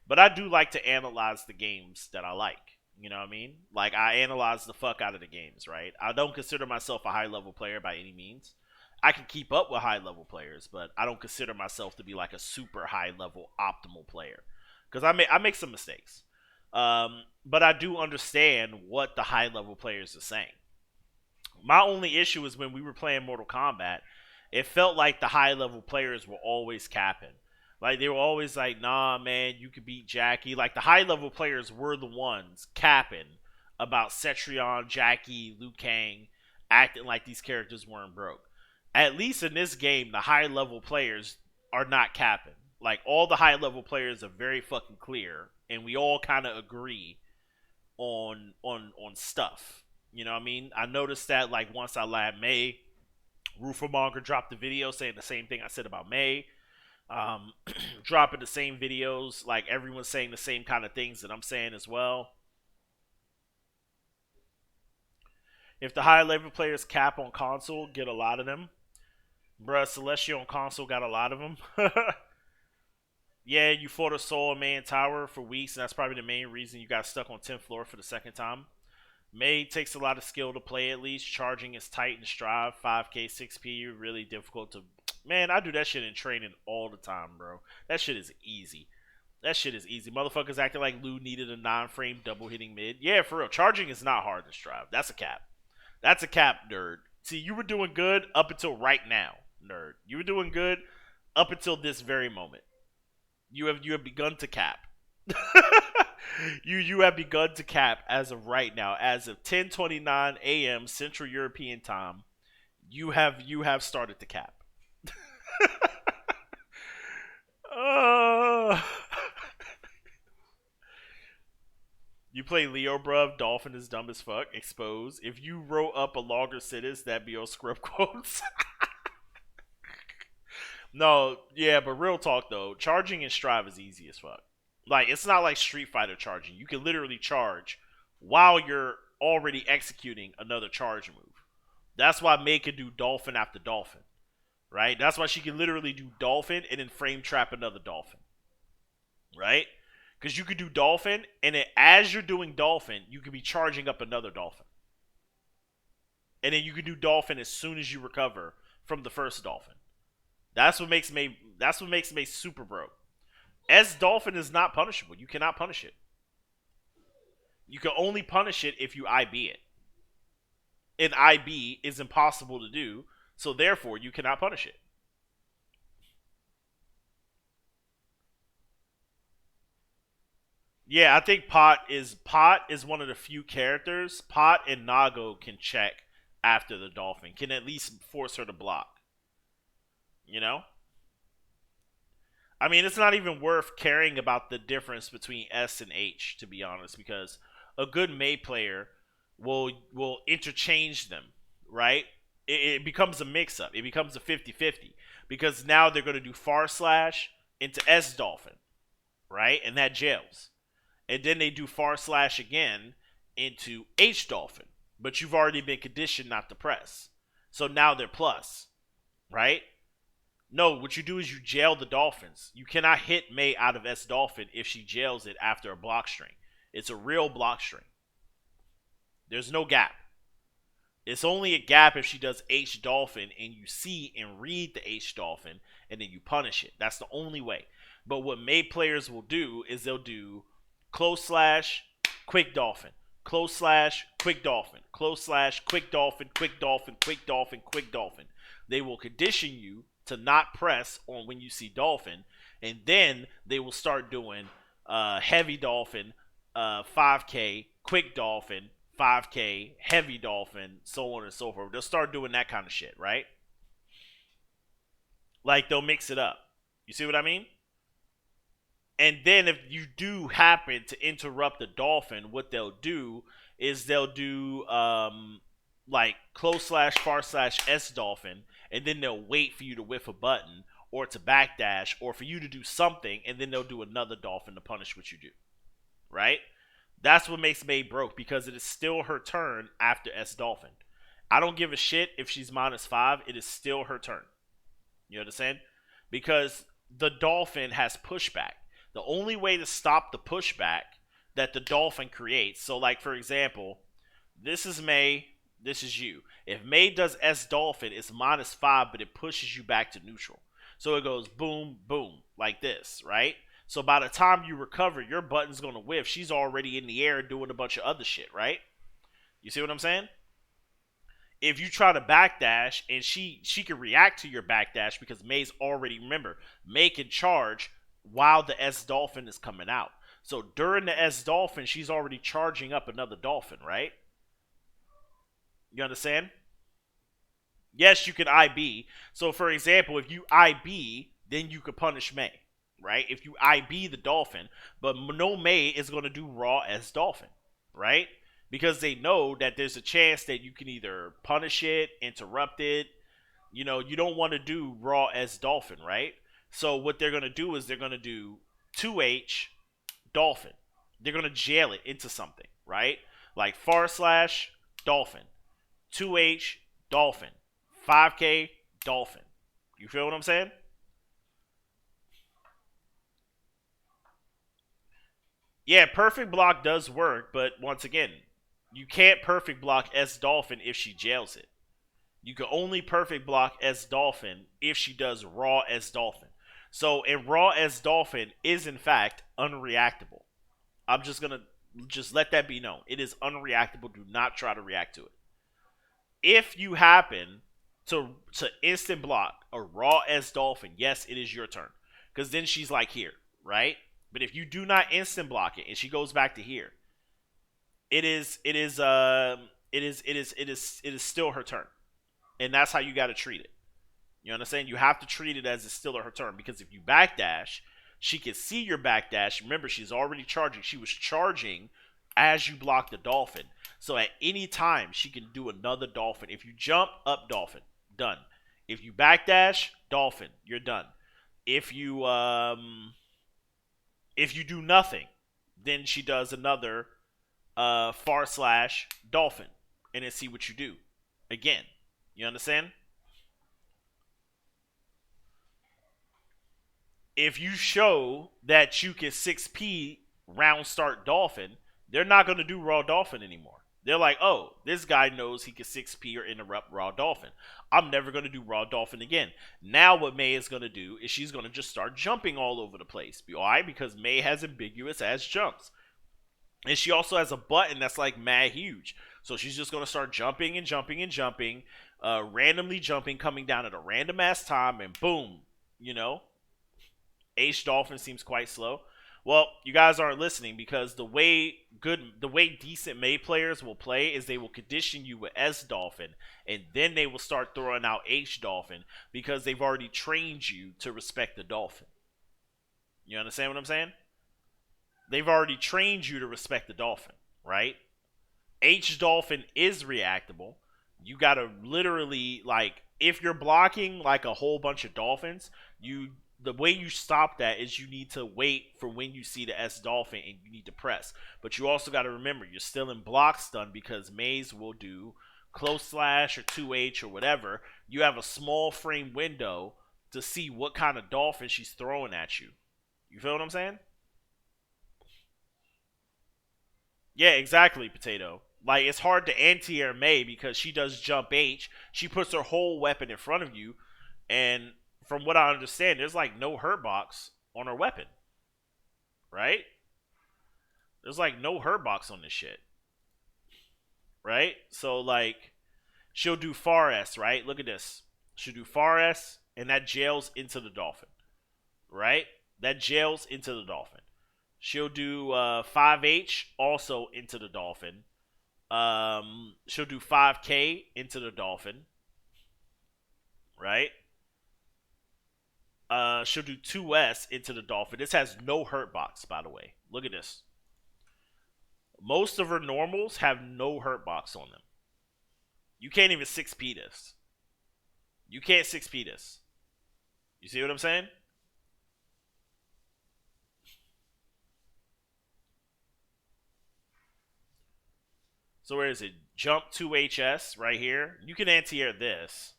but I do like to analyze the games that I like. You know what I mean? Like, I analyze the fuck out of the games, right? I don't consider myself a high level player by any means. I can keep up with high level players, but I don't consider myself to be like a super high level optimal player because I make some mistakes. But I do understand what the high level players are saying. My only issue is when we were playing Mortal Kombat, it felt like the high level players were always capping. Like, they were always like, nah, man, you could beat Jackie. Like, the high level players were the ones capping about Cetrion, Jackie, Liu Kang acting like these characters weren't broke. At least in this game, the high level players are not capping. Like, all the high level players are very fucking clear, and we all kind of agree on stuff. You know what I mean? I noticed that, like, once I lab May, Roofermonger dropped the video saying the same thing I said about May. Dropping the same videos, like, everyone's saying the same kind of things that I'm saying as well. If the high level players cap on console, get a lot of them. Bruh, Celestial on console got a lot of them. Yeah, you fought a Soul Man Tower for weeks, and that's probably the main reason you got stuck on 10th floor for the second time. May takes a lot of skill to play, at least. Charging is tight and strive. 5k, 6p, really difficult to... Man, I do that shit in training all the time, bro. That shit is easy. That shit is easy. Motherfuckers acting like Lou needed a 9-frame double hitting mid. Yeah, for real. Charging is not hard to strive. That's a cap. That's a cap, nerd. See, you were doing good up until right now, nerd. You were doing good up until this very moment. You have begun to cap. you have begun to cap as of right now. As of 10:29 a.m. Central European time, you have started to cap. You play Leo, bruv. Dolphin is dumb as fuck. Expose. If you wrote up a longer sentence, that'd be your script quotes. No, yeah, but real talk though, charging in Strive is easy as fuck. Like, it's not like Street Fighter charging. You can literally charge while you're already executing another charge move. That's why May can do Dolphin after Dolphin. Right? That's why she can literally do Dolphin and then frame trap another Dolphin. Right? Because you could do Dolphin, and then as you're doing Dolphin, you could be charging up another Dolphin. And then you can do Dolphin as soon as you recover from the first Dolphin. That's what makes May super broke. S Dolphin is not punishable. You cannot punish it. You can only punish it if you IB it. And IB is impossible to do, so therefore you cannot punish it. Yeah, I think Pot is one of the few characters. Pot and Nago can check after the Dolphin. Can at least force her to block. You know? I mean, it's not even worth caring about the difference between S and H, to be honest, because a good May player will interchange them, right? It becomes a mix-up. It becomes a 50-50, because now they're going to do far slash into S Dolphin, right? And that jails. And then they do far slash again into H Dolphin, but you've already been conditioned not to press. So now they're plus, right? No, what you do is you jail the Dolphins. You cannot hit May out of S Dolphin if she jails it after a block string. It's a real block string. There's no gap. It's only a gap if she does H Dolphin and you see and read the H Dolphin and then you punish it. That's the only way. But what May players will do is they'll do close slash, quick Dolphin. Close slash, quick Dolphin. Close slash, quick Dolphin, quick Dolphin, quick Dolphin, quick Dolphin. They will condition you to not press on when you see Dolphin, and then they will start doing heavy Dolphin, 5k, quick Dolphin, 5k, heavy Dolphin, so on and so forth. They'll start doing that kind of shit, right? Like, they'll mix it up. You see what I mean? And then if you do happen to interrupt the Dolphin, what they'll do is they'll do like close slash, far slash, S Dolphin, and then they'll wait for you to whiff a button or to backdash or for you to do something, and then they'll do another Dolphin to punish what you do. Right? That's what makes May broke, because it is still her turn after S Dolphin. I don't give a shit if she's -5. It is still her turn. You understand? Because the Dolphin has pushback. The only way to stop the pushback that the Dolphin creates, so like for example, this is May, this is you. If May does S Dolphin, it's -5, but it pushes you back to neutral. So it goes boom, boom, like this, right? So by the time you recover, your button's going to whiff. She's already in the air doing a bunch of other shit, right? You see what I'm saying? If you try to backdash, and she can react to your backdash because May's already, remember, May can charge while the S Dolphin is coming out. So during the S dolphin, she's already charging up another dolphin, right? You understand? Yes, you can IB. So for example, if you IB, then you could punish May, right? If you IB the dolphin, but no May is going to do raw S dolphin, right? Because they know that there's a chance that you can either punish it, interrupt it. You know, you don't want to do raw S dolphin, right? So what they're going to do is they're going to do 2H dolphin. They're going to jail it into something, right? Like / dolphin, 2H dolphin, 5K dolphin. You feel what I'm saying? Yeah, perfect block does work, but once again, you can't perfect block S dolphin if she jails it. You can only perfect block S dolphin if she does raw S dolphin. So in raw S dolphin is in fact unreactable. I'm just gonna let that be known. It is unreactable. Do not try to react to it. If you happen to instant block a raw S dolphin, yes, it is your turn. Because then she's like here, right? But if you do not instant block it and she goes back to here, it is still her turn. And that's how you gotta treat it. You understand? You have to treat it as it's still her turn, because if you backdash, she can see your backdash. Remember, she's already charging. She was charging as you block the dolphin. So at any time, she can do another dolphin. If you jump, up dolphin, done. If you backdash, dolphin, you're done. If you do nothing, then she does another / dolphin, and then see what you do again. You understand? If you show that you can 6P round start dolphin, they're not going to do raw dolphin anymore. They're like, oh, this guy knows he can 6P or interrupt raw dolphin. I'm never going to do raw dolphin again. Now what May is going to do is she's going to just start jumping all over the place. Why? Because May has ambiguous ass jumps. And she also has a button that's like mad huge. So she's just going to start jumping and jumping and jumping, randomly jumping, coming down at a random ass time, and boom, you know. H dolphin seems quite slow. Well, you guys aren't listening, because the way decent May players will play is they will condition you with S dolphin, and then they will start throwing out H dolphin, because they've already trained you to respect the dolphin. You understand what I'm saying? They've already trained you to respect the dolphin, right? H dolphin is reactable. You gotta literally, like, if you're blocking like a whole bunch of dolphins, the way you stop that is you need to wait for when you see the S dolphin and you need to press. But you also got to remember, you're still in block stun, because Maze will do close slash or 2H or whatever. You have a small frame window to see what kind of dolphin she's throwing at you. You feel what I'm saying? Yeah, exactly, Potato. Like, it's hard to anti-air May because she does jump H. She puts her whole weapon in front of you, and from what I understand, there's like no hurt box on her weapon. Right? There's like no hurt box on this shit. Right? So like, she'll do far S, right? Look at this. She'll do far S, and that jails into the dolphin. Right? That jails into the dolphin. She'll do 5H, also into the dolphin. She'll do 5K into the dolphin. Right? She'll do 2S into the dolphin. This has no hurt box, by the way. Look at this. Most of her normals have no hurt box on them. You can't even 6P this. You can't 6P this. You see what I'm saying? So where is it? Jump 2HS right here. You can anti-air this.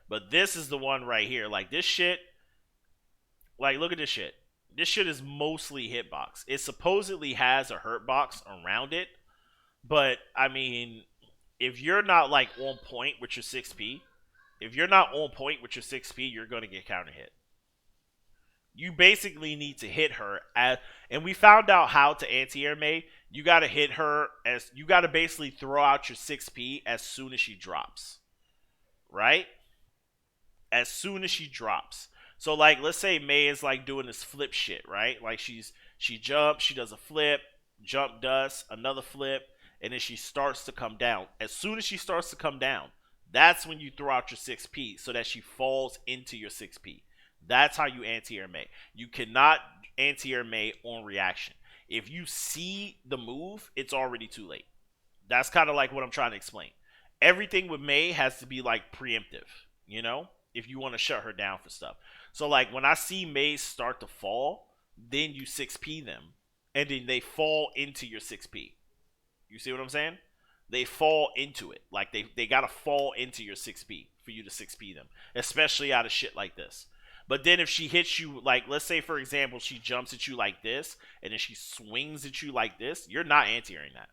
But this is the one right here. Like, this shit. Like, look at this shit. This shit is mostly hitbox. It supposedly has a hurt box around it. But, I mean, if you're not, like, on point with your 6P, you're going to get counter hit. You basically need to hit her and we found out how to anti-air May. You got to hit her you got to basically throw out your 6P as soon as she drops. Right? As soon as she drops. So, like, let's say May is, like, doing this flip shit, right? Like, she's She jumps, she does a flip, jump dust, another flip, and then she starts to come down. As soon as she starts to come down, that's when you throw out your 6P so that she falls into your 6P. That's how you anti-air May. You cannot anti-air May on reaction. If you see the move, it's already too late. That's kind of like what I'm trying to explain. Everything with May has to be like preemptive, you know, if you want to shut her down for stuff. So like when I see May start to fall, then you 6P them, and then they fall into your 6P. You see what I'm saying? They fall into it. Like they got to fall into your 6P for you to 6P them, especially out of shit like this. But then if she hits you, like, let's say, for example, she jumps at you like this, and then she swings at you like this, you're not anti-airing that.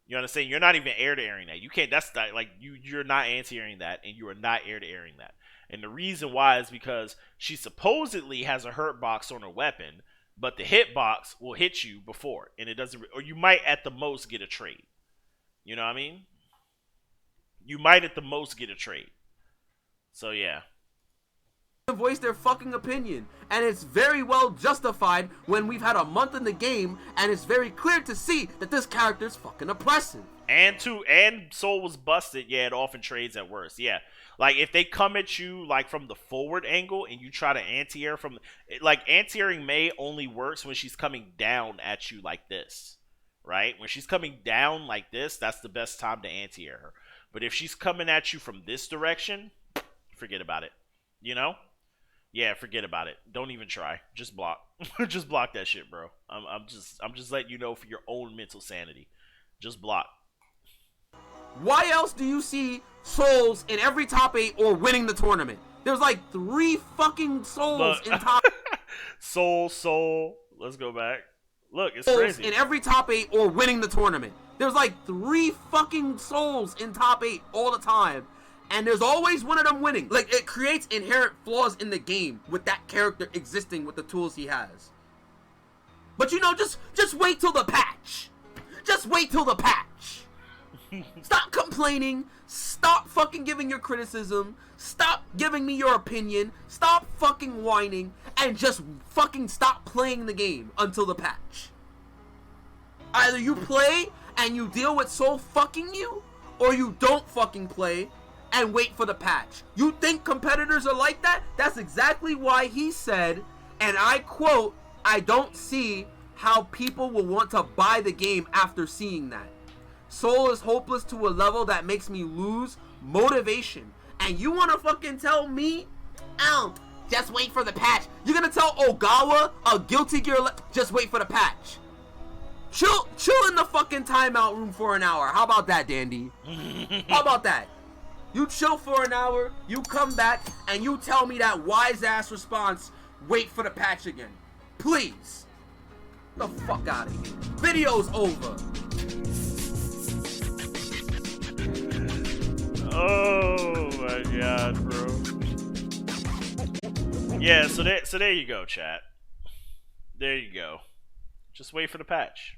You understand? You're not even air-to-airing that. You can't, that's not, like, you're not anti-airing that, and you are not air-to-airing that. And the reason why is because she supposedly has a hurt box on her weapon, but the hit box will hit you before, and it doesn't, or you might at the most get a trade. You know what I mean? You might at the most get a trade. So, yeah. Voice their fucking opinion, and it's very well justified when we've had a month in the game and it's very clear to see that this character is fucking oppressive. And Sol was busted. Yeah, it often trades at worst. Yeah, like if they come at you like from the forward angle and you try to anti-air from, like, anti-airing May only works when she's coming down at you like this, right? When she's coming down like this, that's the best time to anti-air her. But if she's coming at you from this direction, forget about it. You know? Yeah, forget about it. Don't even try. Just block. Just block that shit, bro. I'm just letting you know for your own mental sanity. Just block. Why else do you see Sols in every top 8 or winning the tournament? There's like 3 fucking Sols in top. Sol. Let's go back. Look, it's Sols crazy. in every top 8 or winning the tournament. There's like 3 fucking Sols in top 8 all the time. And there's always one of them winning. Like, it creates inherent flaws in the game with that character existing with the tools he has. But you know, just wait till the patch. Just wait till the patch. Stop complaining. Stop fucking giving your criticism. Stop giving me your opinion. Stop fucking whining. And just fucking stop playing the game until the patch. Either you play and you deal with Sol fucking you, or you don't fucking play and wait for the patch. You think competitors are like that? That's exactly why he said, and I quote, "I don't see how people will want to buy the game after seeing that. Sol is hopeless to a level that makes me lose motivation." And you want to fucking tell me, "Oh, just wait for the patch." You're gonna tell Ogawa, a Guilty Gear, just wait for the patch? Chill in the fucking timeout room for an hour. How about that, Dandy? How about that? You chill for an hour, you come back, and you tell me that wise-ass response, "Wait for the patch again." Please. Get the fuck out of here. Video's over. Oh my god, bro. Yeah, so there you go, chat. There you go. Just wait for the patch.